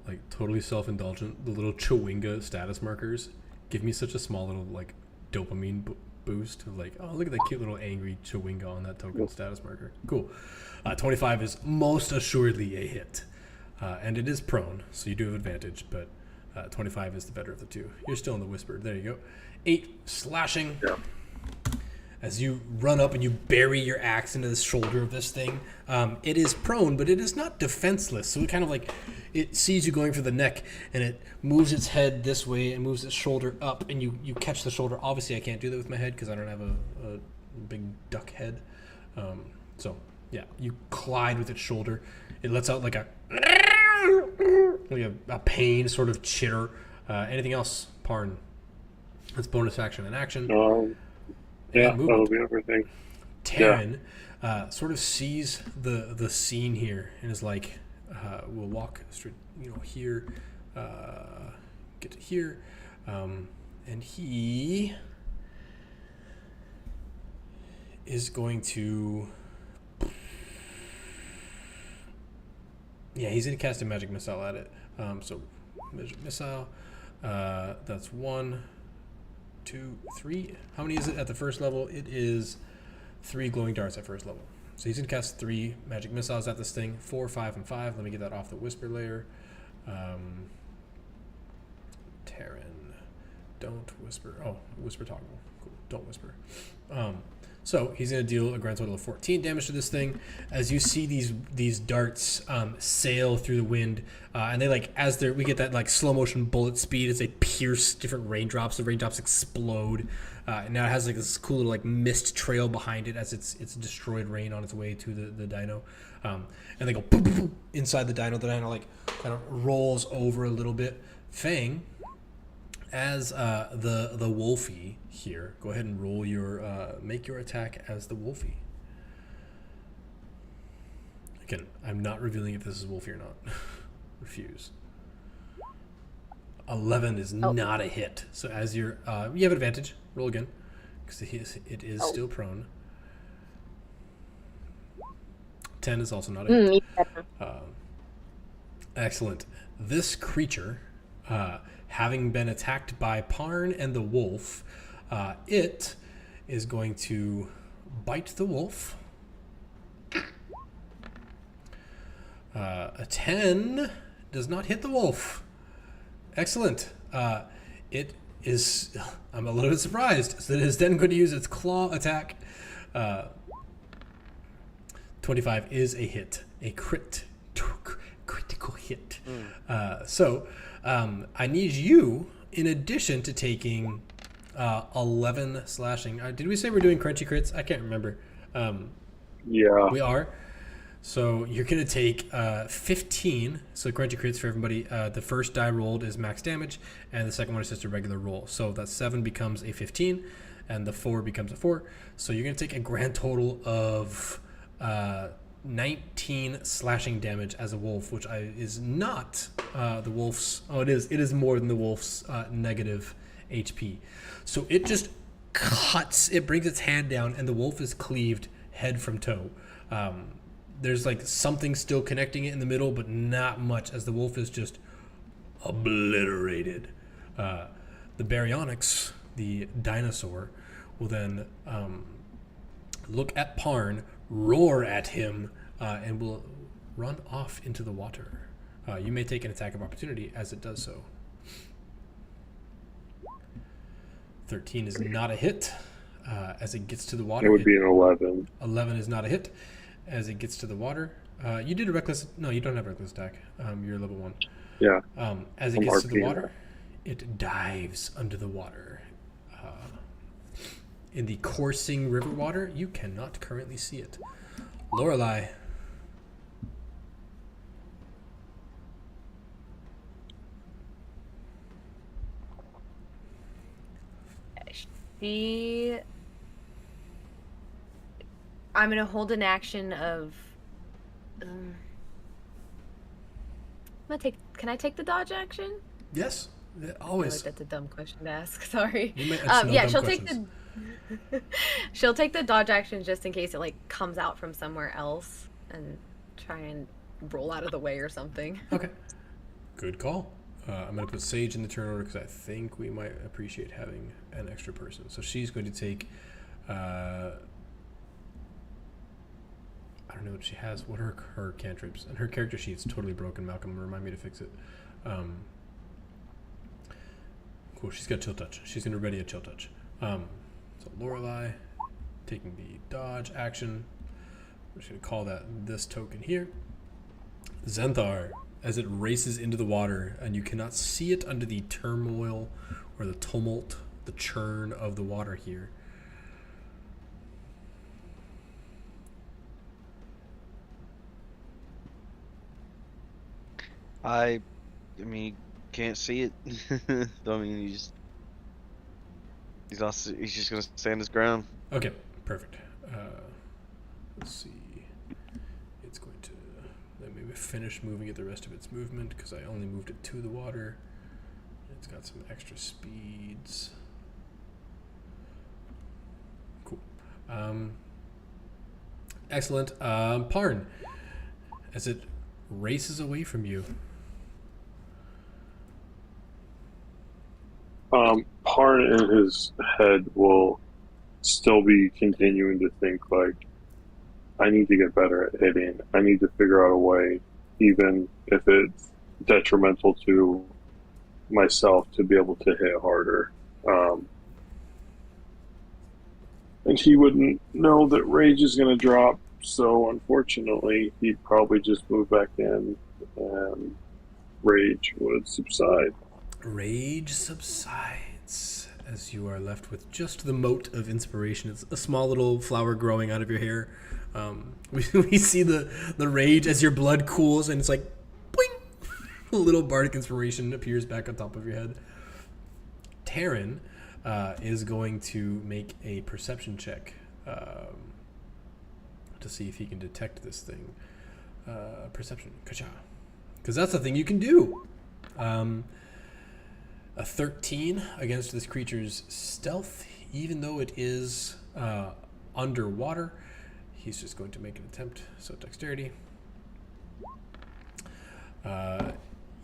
like totally self-indulgent. The little Chewinga status markers give me such a small little like dopamine boost of like, oh, look at that cute little angry Chewinga on that token status marker. Cool. 25 is most assuredly a hit. And it is prone, so you do have advantage, but 25 is the better of the two. You're still in the whisper. There you go. 8 slashing. Yeah. As you run up and you bury your axe into the shoulder of this thing. It is prone, but it is not defenseless. So it kind of like, it sees you going for the neck, and it moves its head this way and moves its shoulder up, and you catch the shoulder. Obviously, I can't do that with my head because I don't have a big duck head. So, yeah, you collide with its shoulder. It lets out like a pain sort of chitter. Anything else, Parn? That's bonus action and action. Yeah, that'll be everything. Taryn sort of sees the scene here and is like, we'll walk straight, here, get to here, and he is going to, he's going to cast a magic missile at it. So magic missile, that's 1, 2, 3. How many is it at the first level? It is 3 glowing darts at first level. So he's gonna cast 3 magic missiles at this thing. 4, 5, and 5. Let me get that off the whisper layer. Terran, don't whisper. Oh, whisper toggle. Cool. Don't whisper. So he's gonna deal a grand total of 14 damage to this thing. As you see these darts sail through the wind, and they we get that like slow motion bullet speed as they pierce different raindrops. The raindrops explode. And now it has like this cool little like mist trail behind it as it's destroyed rain on its way to the dino. And they go boom, boom, boom, inside the dino. The dino like kind of rolls over a little bit. Fang, as the Wolfie here, go ahead and roll your make your attack as the Wolfie. Again, I'm not revealing if this is Wolfie or not. Refuse. 11 is not a hit. So as you have advantage. Roll again, because it is still prone. 10 is also not a hit. Excellent. This creature, having been attacked by Parn and the wolf, it is going to bite the wolf. A 10 does not hit the wolf. Excellent. It is, I'm a little bit surprised, so it is then going to use its claw attack. 25 is a hit, a critical hit. So I need you, in addition to taking 11 slashing. Did we say we're doing crunchy crits? I can't remember. Yeah. We are. So you're going to take 15. So crunchy crits for everybody. The first die rolled is max damage, and the second one is just a regular roll. So that 7 becomes a 15, and the 4 becomes a 4. So you're going to take a grand total of 19 slashing damage as a wolf, which is not the wolf's. Oh, it is. It is more than the wolf's negative HP. So it just cuts. It brings its hand down, and the wolf is cleaved head from toe. There's like something still connecting it in the middle, but not much, as the wolf is just obliterated. The baryonyx, the dinosaur, will then look at Parn, roar at him, and will run off into the water. You may take an attack of opportunity as it does so. 13 is not a hit. As it gets to the water, It would be an 11. 11 is not a hit. As it gets to the water, you did a reckless. No, you don't have a reckless attack. You're level 1. Yeah. As it I'm gets to the RP. water, it dives under the water. In the coursing river water, you cannot currently see it. Lorelei. I'm gonna hold an action of. Can I take the dodge action? Yes, I feel like always. that's a dumb question to ask. Sorry. You may- it's no Yeah, dumb she'll questions. take the. She'll take the dodge action just in case it like comes out from somewhere else and try and roll out of the way or something. Okay. Good call. I'm going to put Sage in the turn order because I think we might appreciate having an extra person. So she's going to take. I don't know what she has. What are her cantrips? And her character sheet's totally broken. Malcolm, remind me to fix it. Cool. She's got chill touch. She's going to ready a chill touch. So Lorelei taking the dodge action. We're just going to call that this token here. Zenthar, as it races into the water, and you cannot see it under the turmoil or the tumult, the churn of the water here. I mean, can't see it. I mean, he's just gonna stand his ground. Okay, perfect. Let's see. It's going to let me finish moving it the rest of its movement because I only moved it to the water. It's got some extra speeds. Cool. Excellent. Parn, as it races away from you. Parn in his head will still be continuing to think like, I need to get better at hitting. I need to figure out a way, even if it's detrimental to myself, to be able to hit harder. And he wouldn't know that rage is going to drop, so unfortunately, he'd probably just move back in and rage would subside. Rage subsides as you are left with just the mote of inspiration. It's a small little flower growing out of your hair. We see the rage as your blood cools, and it's like, boing! A little bardic inspiration appears back on top of your head. Taryn is going to make a perception check to see if he can detect this thing. Perception, kacha. Because that's the thing you can do. A 13 against this creature's stealth, even though it is underwater. He's just going to make an attempt. So dexterity.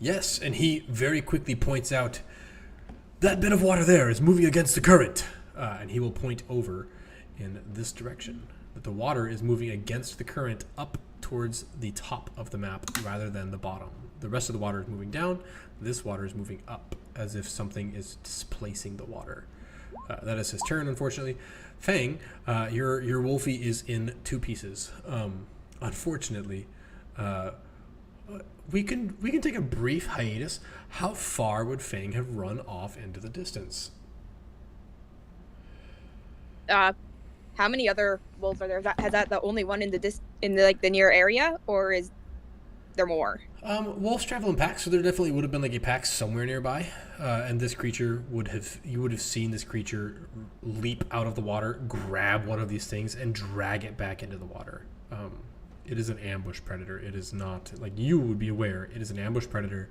Yes, and he very quickly points out, that bit of water there is moving against the current. And he will point over in this direction. That the water is moving against the current up towards the top of the map rather than the bottom. The rest of the water is moving down. This water is moving up as if something is displacing the water. That is his turn, unfortunately. Fang, your Wolfie is in 2 pieces. Unfortunately, we can take a brief hiatus. How far would Fang have run off into the distance? How many other wolves are there? Has that the only one in the near area, or is there more? Wolves travel in packs, so there definitely would have been like a pack somewhere nearby, and this creature you would have seen this creature leap out of the water, grab one of these things, and drag it back into the water. It is an ambush predator. It is not like you would be aware. It is an ambush predator.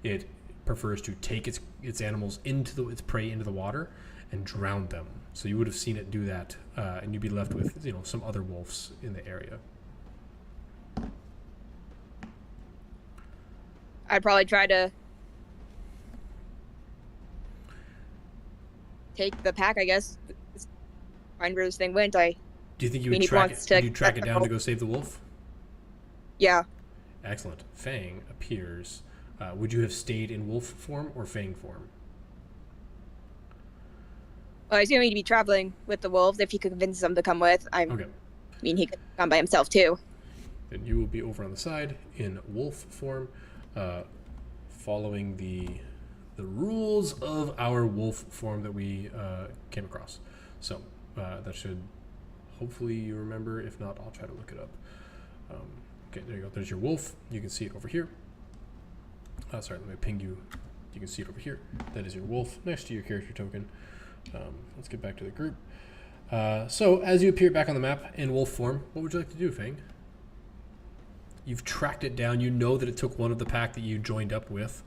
It prefers to take its animals its prey into the water and drown them. So you would have seen it do that, and you'd be left with some other wolves in the area. I'd probably try to take the pack, I guess. Find where this thing went. Do you think you would track it down to go save the wolf? Yeah. Excellent. Fang appears. Would you have stayed in wolf form or Fang form? Well, I assume he'd be traveling with the wolves if he could convince them to come with. Okay. I mean, he could come by himself too. Then you will be over on the side in wolf form, following the rules of our wolf form that we came across. So that should hopefully you remember. If not, I'll try to look it up. Okay, there you go. There's your wolf. You can see it over here. Sorry, let me ping you. You can see it over here. That is your wolf next to your character token. Let's get back to the group. So as you appear back on the map in wolf form, what would you like to do, Fang? You've tracked it down. You know that it took one of the pack that you joined up with.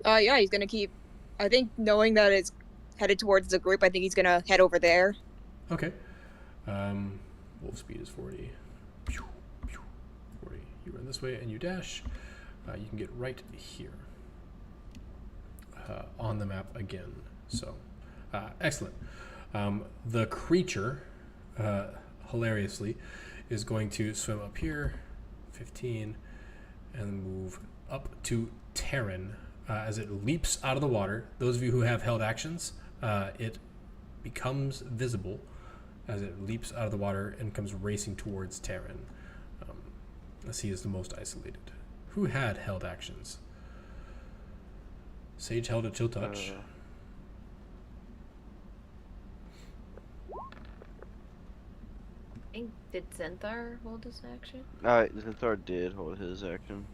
Yeah, he's gonna keep. I think knowing that it's headed towards the group, I think he's gonna head over there. Okay. Wolf speed is 40. 40. You run this way and you dash. You can get right here on the map again. So, excellent. The creature, hilariously, is going to swim up here, 15, and move up to Terran as it leaps out of the water. Those of you who have held actions, it becomes visible as it leaps out of the water and comes racing towards Terran, as he is the most isolated. Who had held actions? Sage held a chill touch. Did Zenthar hold his action? Zenthar did hold his action.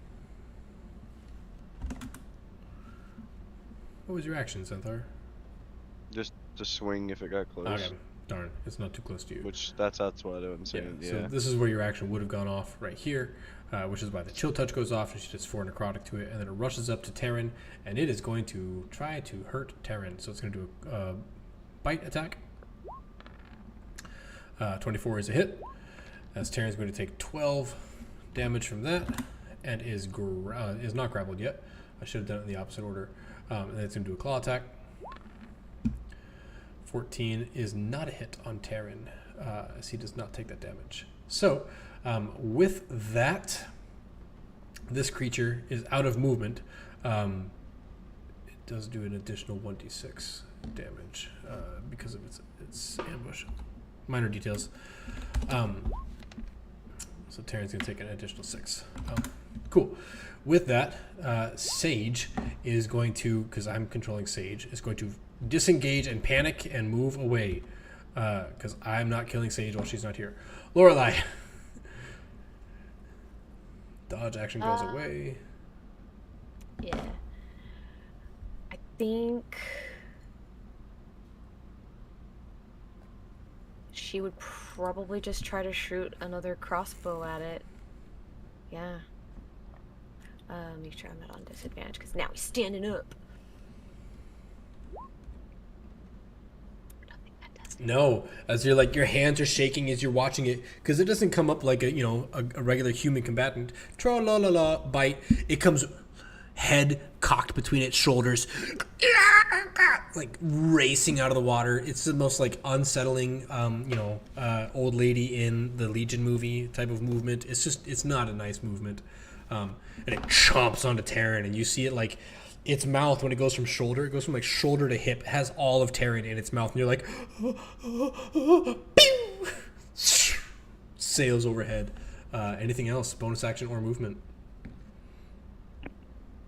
What was your action, Zenthar? Just to swing if it got close. Okay, darn, it's not too close to you. Which that's what I would say. Yeah. So this is where your action would have gone off right here, which is why the chill touch goes off, and she does 4 necrotic to it, and then it rushes up to Terran, and it is going to try to hurt Terran. So it's going to do a bite attack. 24 is a hit, as Terran's going to take 12 damage from that, and is not grappled yet. I should have done it in the opposite order. And then it's going to do a claw attack. 14 is not a hit on Terran, as he does not take that damage. So, with that, this creature is out of movement. It does do an additional 1d6 damage because of its ambush. Minor details. So Terran's going to take an additional 6. Cool. With that, Sage is going to, because I'm controlling Sage, is going to disengage and panic and move away, because I'm not killing Sage while she's not here. Lorelei. Dodge action goes away. Yeah. I think she would probably just try to shoot another crossbow at it. Yeah. Make sure I'm not on disadvantage, because now he's standing up. No, as you're like, your hands are shaking as you're watching it, because it doesn't come up like a regular human combatant. Tra-la-la-la, bite. It comes head cocked between its shoulders, like racing out of the water. It's the most like unsettling, old lady in the Legion movie type of movement. It's not a nice movement. And it chomps onto Terran, and you see it like its mouth when it goes from shoulder. It goes from like shoulder to hip. It has all of Terran in its mouth, and you're like, pew! Sails overhead. Anything else? Bonus action or movement?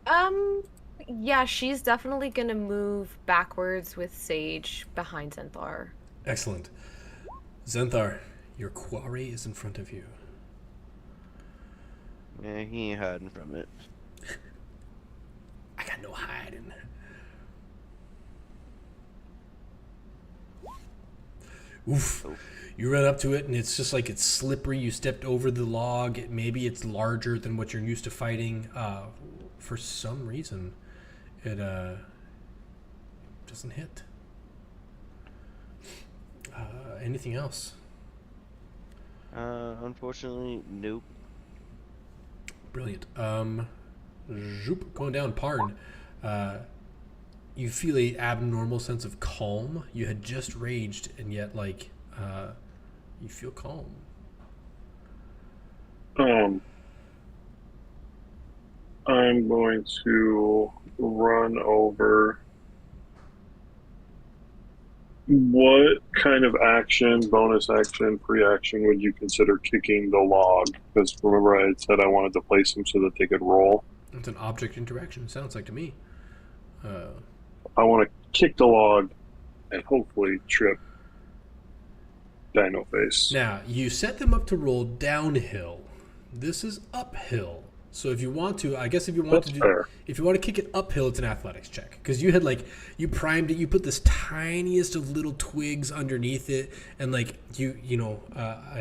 Yeah, she's definitely gonna move backwards with Sage behind Zenthar. Excellent. Zenthar, your quarry is in front of you. Yeah, he ain't hiding from it. I got no hiding. Oof. Oh. You run up to it, and it's just like it's slippery. You stepped over the log. Maybe it's larger than what you're used to fighting. For some reason, it doesn't hit. Anything else? Unfortunately, nope. Brilliant. Zoop, going down Parn. You feel a abnormal sense of calm. You had just raged, and yet, like, you feel calm. I'm going to run over. What kind of action, bonus action, pre-action would you consider kicking the log? Because remember I had said I wanted to place them so that they could roll. It's an object interaction, sounds like to me. I want to kick the log and hopefully trip Dino Face. Now, you set them up to roll downhill. This is uphill. So if you want to, I guess if you want That's to fair. if you want to kick it uphill, it's an athletics check. Because you had you primed it, you put this tiniest of little twigs underneath it, and I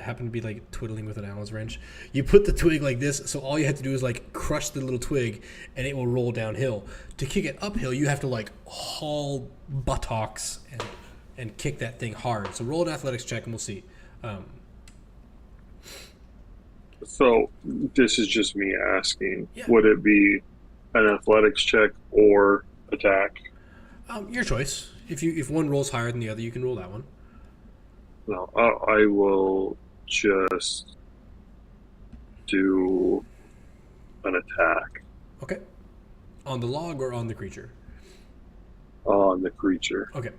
happen to be like twiddling with an Allen's wrench. You put the twig like this, so all you have to do is like crush the little twig, and it will roll downhill. To kick it uphill, you have to like haul buttocks and kick that thing hard. So roll an athletics check, and we'll see. So this is just me asking. Yeah. Would it be an athletics check or attack? Your choice. If one rolls higher than the other, you can roll that one. No, I will just do an attack Okay. On the log or on the creature? on the creature. Okay.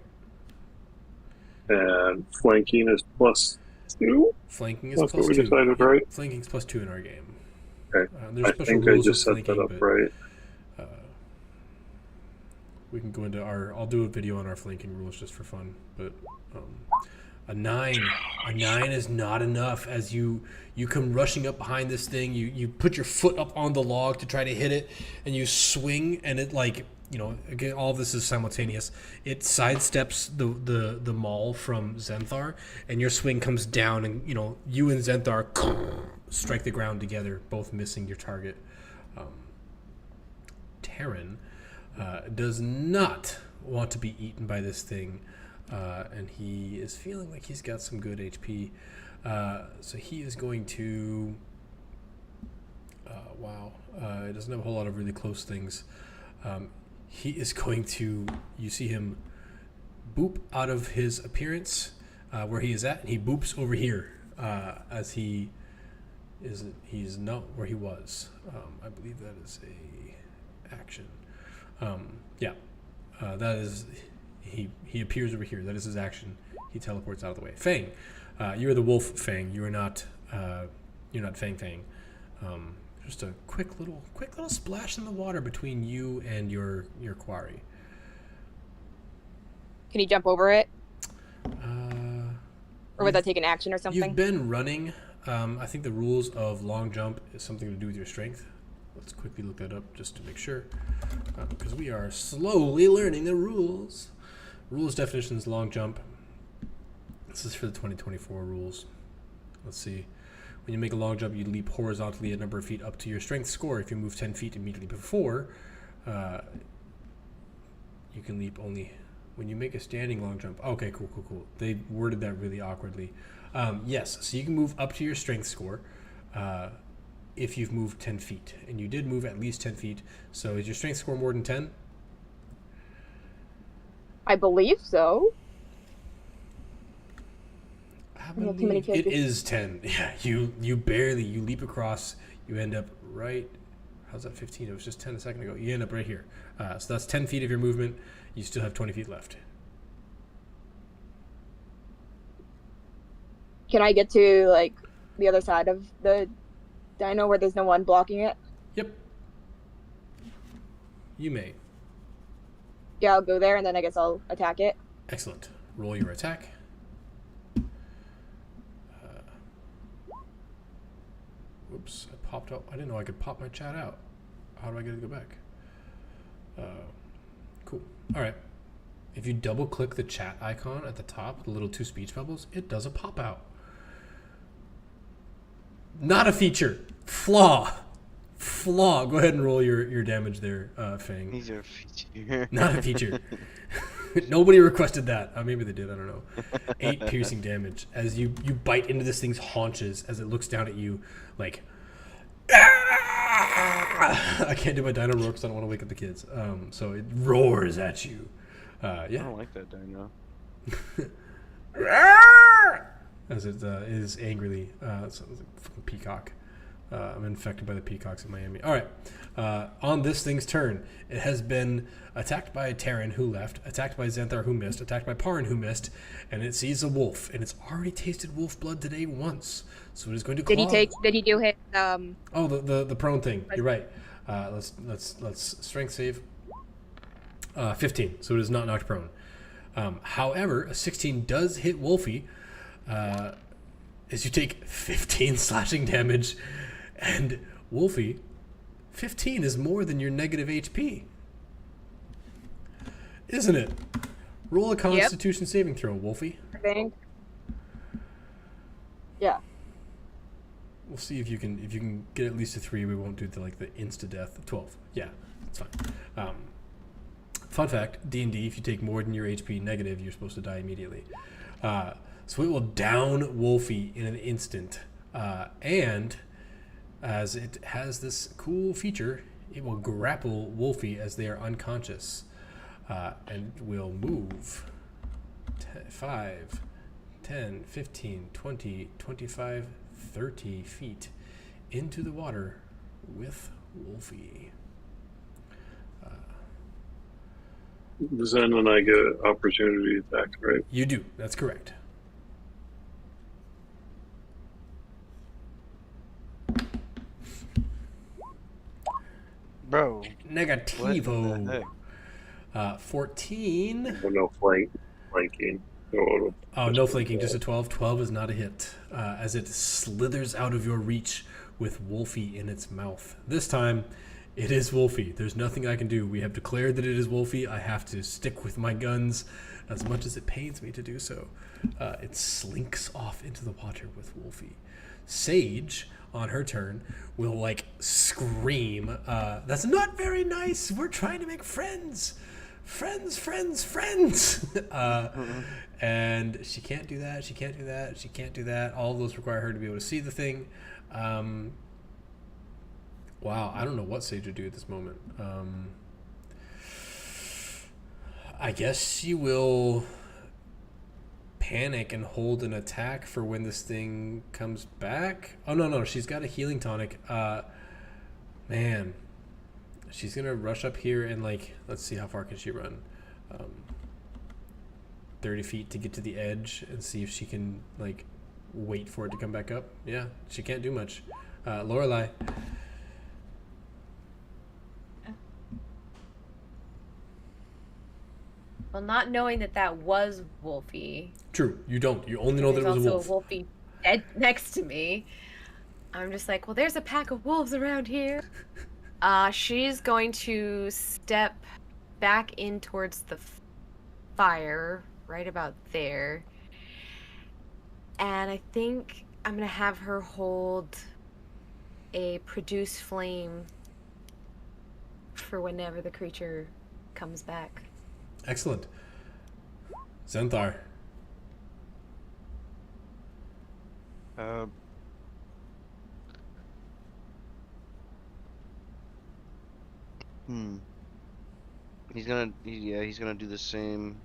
And flanking is +2? Flanking is That's plus what we 2. decided, Yeah, right? Flanking is plus 2 in our game. Okay. There's I special think I rules just of set flanking, that up but right. we can go into I'll do a video on our flanking rules just for fun. But a 9 is not enough. As you come rushing up behind this thing, you put your foot up on the log to try to hit it, and you swing, and it again, all of this is simultaneous. It sidesteps the maul from Zenthar, and your swing comes down, and you and Zenthar strike the ground together, both missing your target. Terran does not want to be eaten by this thing, and he is feeling like he's got some good HP. So he is going to. It doesn't have a whole lot of really close things. He is going to. You see him boop out of his appearance where he is at, and he boops over here as he's not where he was. I believe that is a action. That is he appears over here. That is his action. He teleports out of the way. Fang, you are the wolf. Fang, you are not. You're not Fang. Just a quick little splash in the water between you and your quarry. Can you jump over it? Or would that You've- take an action or You've something? been running. I think the rules of long jump is something to do with your strength. Let's quickly look that up just to make sure, because we are slowly learning the rules. Rules definitions: long jump. This is for the 2024 rules. Let's see. When you make a long jump, you leap horizontally a number of feet up to your strength score. If you move 10 feet immediately before, you can leap only when you make a standing long jump. Okay, cool. They worded that really awkwardly. Yes, so you can move up to your strength score if you've moved 10 feet. And you did move at least 10 feet. So is your strength score more than 10? I believe so. I have too many believe it characters. is 10. Yeah, you leap across. You end up right. How's that 15? It was just 10 a second ago. You end up right here. So that's 10 feet of your movement. You still have 20 feet left. Can I get to like the other side of the dino where there's no one blocking it? Yep. You may. Yeah, I'll go there and then I guess I'll attack it. Excellent. Roll your attack. Whoops, I popped out. I didn't know I could pop my chat out. How do I get it to go back? Cool. All right. If you double click the chat icon at the top, the little 2 speech bubbles, it does a pop out. Not a feature. Flaw. Flaw. Go ahead and roll your damage there, Fang. These are feature. Not a feature. Nobody requested that. Maybe they did. I don't know. 8 piercing damage as you bite into this thing's haunches as it looks down at you like. "Ah!" I can't do my dino roar because I don't want to wake up the kids. So it roars at you. I Yeah. don't like that dino. As it is angrily. It's like a fucking peacock. I'm infected by the peacocks in Miami. All right. On this thing's turn, it has been attacked by Terran, who left, attacked by Xanthar, who missed, attacked by Parin, who missed, and it sees a wolf, and it's already tasted wolf blood today once, so it is going to claw. Did he do his Oh, the prone thing. You're right. Let's strength save. 15, so it is not knocked prone. However, a 16 does hit Wolfie, as you take 15 slashing damage, and Wolfie, 15 is more than your negative HP. Isn't it? Roll a Constitution saving throw, Wolfie. I think? Yeah. We'll see if you can get at least a 3. We won't do the insta death. 12. Yeah, that's fine. Fun fact: D&D, if you take more than your HP negative, you're supposed to die immediately. So it will down Wolfie in an instant, and as it has this cool feature, it will grapple Wolfie as they are unconscious, and will move 5, 10, 15, 20, 25, 30 feet into the water with Wolfie. Zen and I get opportunity attack, right? You do. That's correct. Bro. Negativo. 14. Oh, no flanking. Oh, no flanking, just a 12. 12 is not a hit, as it slithers out of your reach with Wolfie in its mouth. This time, it is Wolfie. There's nothing I can do. We have declared that it is Wolfie. I have to stick with my guns as much as it pains me to do so. It slinks off into the water with Wolfie. Sage, on her turn, will scream, "That's not very nice. We're trying to make friends. Friends. And she can't do that. She can't do that. She can't do that. All of those require her to be able to see the thing. Wow, I don't know what Sage would do at this moment. I guess she will panic and hold an attack for when this thing comes back. Oh, no, she's got a healing tonic. Man, she's going to rush up here and, let's see, how far can she run? 30 feet to get to the edge and see if she can, wait for it to come back up. Yeah, she can't do much. Lorelei. Well, not knowing that was Wolfie. True, you don't. You only know that it There's was a also wolf. a Wolfie dead next to me. I'm just like, well, there's a pack of wolves around here. She's going to step back in towards the fire, right about there. And I think I'm going to have her hold a produce flame for whenever the creature comes back. Excellent. Xanthar. He's gonna do the same,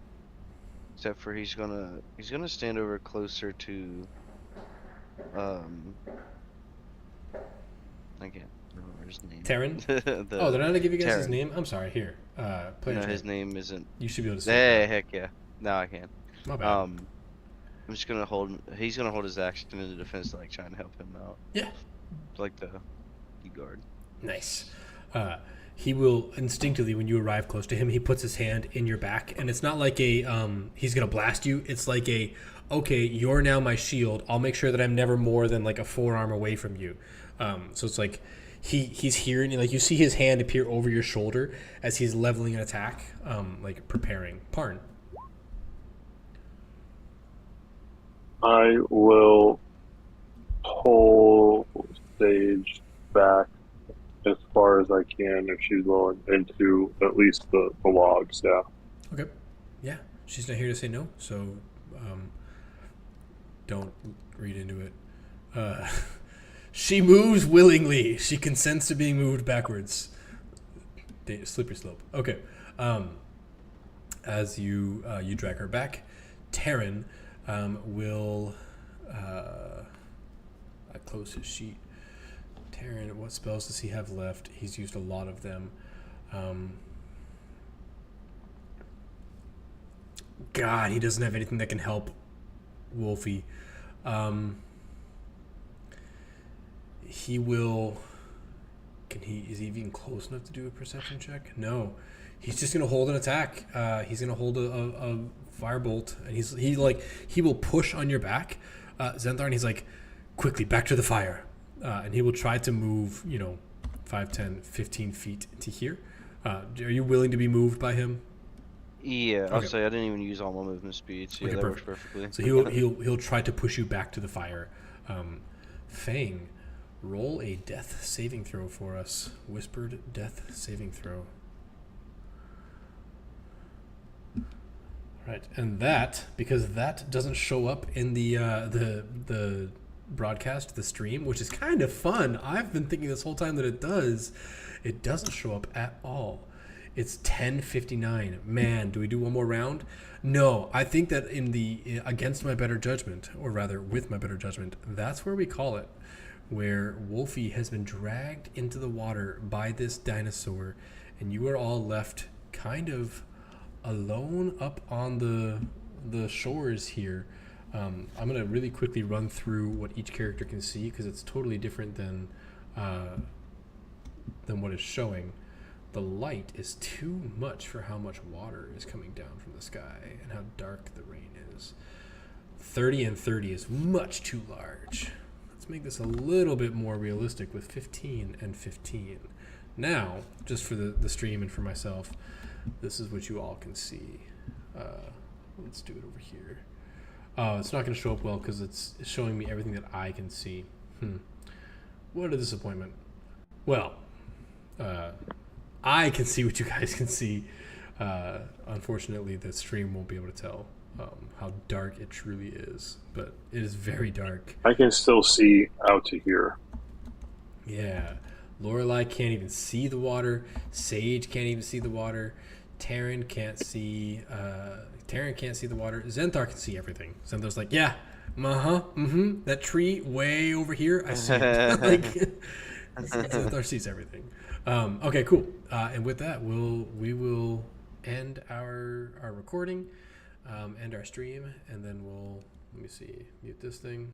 except for he's gonna stand over closer to I can't remember his name. Terran? The Oh, did I not give you guys his Terran. name? I'm sorry. Here. Play No, it. his name isn't. You should be able to say Hey, it. heck yeah. Now I can. My bad. I'm just gonna hold. He's gonna hold his action in the defense, to try and help him out. Yeah. Like the guard. Nice. he will instinctively, when you arrive close to him, he puts his hand in your back, and it's not like a he's gonna blast you. It's like a, okay, you're now my shield. I'll make sure that I'm never more than like a forearm away from you. So it's like he's here, and like you see his hand appear over your shoulder as he's leveling an attack, like preparing. Parn. I will pull Sage back as far as I can if she's willing into at least the logs. Yeah. Okay. Yeah, she's not here to say no, so don't read into it. She moves willingly. She consents to being moved backwards. Slippery slope. Okay. As you drag her back, Taryn will close his sheet. Taryn, what spells does he have left? He's used a lot of them. God, he doesn't have anything that can help Wolfie. He will... Is he even close enough to do a perception check? No. He's just going to hold an attack. He's going to hold a firebolt, and he will push on your back, Xanthar, and he's like, quickly, back to the fire. And he will try to move, 5, 10, 15 feet to here. Are you willing to be moved by him? Yeah, I'll say I didn't even use all my movement speeds. Yeah, Okay, that perfect. works perfectly. So he'll try to push you back to the fire. Fang, roll a death saving throw for us. Whispered death saving throw. Right, and that, because that doesn't show up in the broadcast, the stream, which is kind of fun. I've been thinking this whole time that it does. It doesn't show up at all. It's 10:59. Man, do we do one more round? No, I think that in the against my better judgment, or rather with my better judgment, that's where we call it, where Wolfie has been dragged into the water by this dinosaur, and you are all left kind of alone up on the shores here. I'm going to really quickly run through what each character can see, because it's totally different than what is showing. The light is too much for how much water is coming down from the sky and how dark the rain is. 30 and 30 is much too large. Let's make this a little bit more realistic with 15 and 15. Now, just for the stream and for myself, this is what you all can see. Let's do it over here. It's not going to show up well because it's showing me everything that I can see. What a disappointment. Well, I can see what you guys can see. Unfortunately, the stream won't be able to tell how dark it truly is, but it is very dark. I can still see out to here. Yeah. Lorelei can't even see the water. Sage can't even see the water. Taryn can't see the water. Xanthar can see everything. Xanthar's like, yeah, that tree way over here, I see it. Like, Xanthar sees everything. Okay, cool. And with that, we will end our recording, end our stream, and then let me see, mute this thing.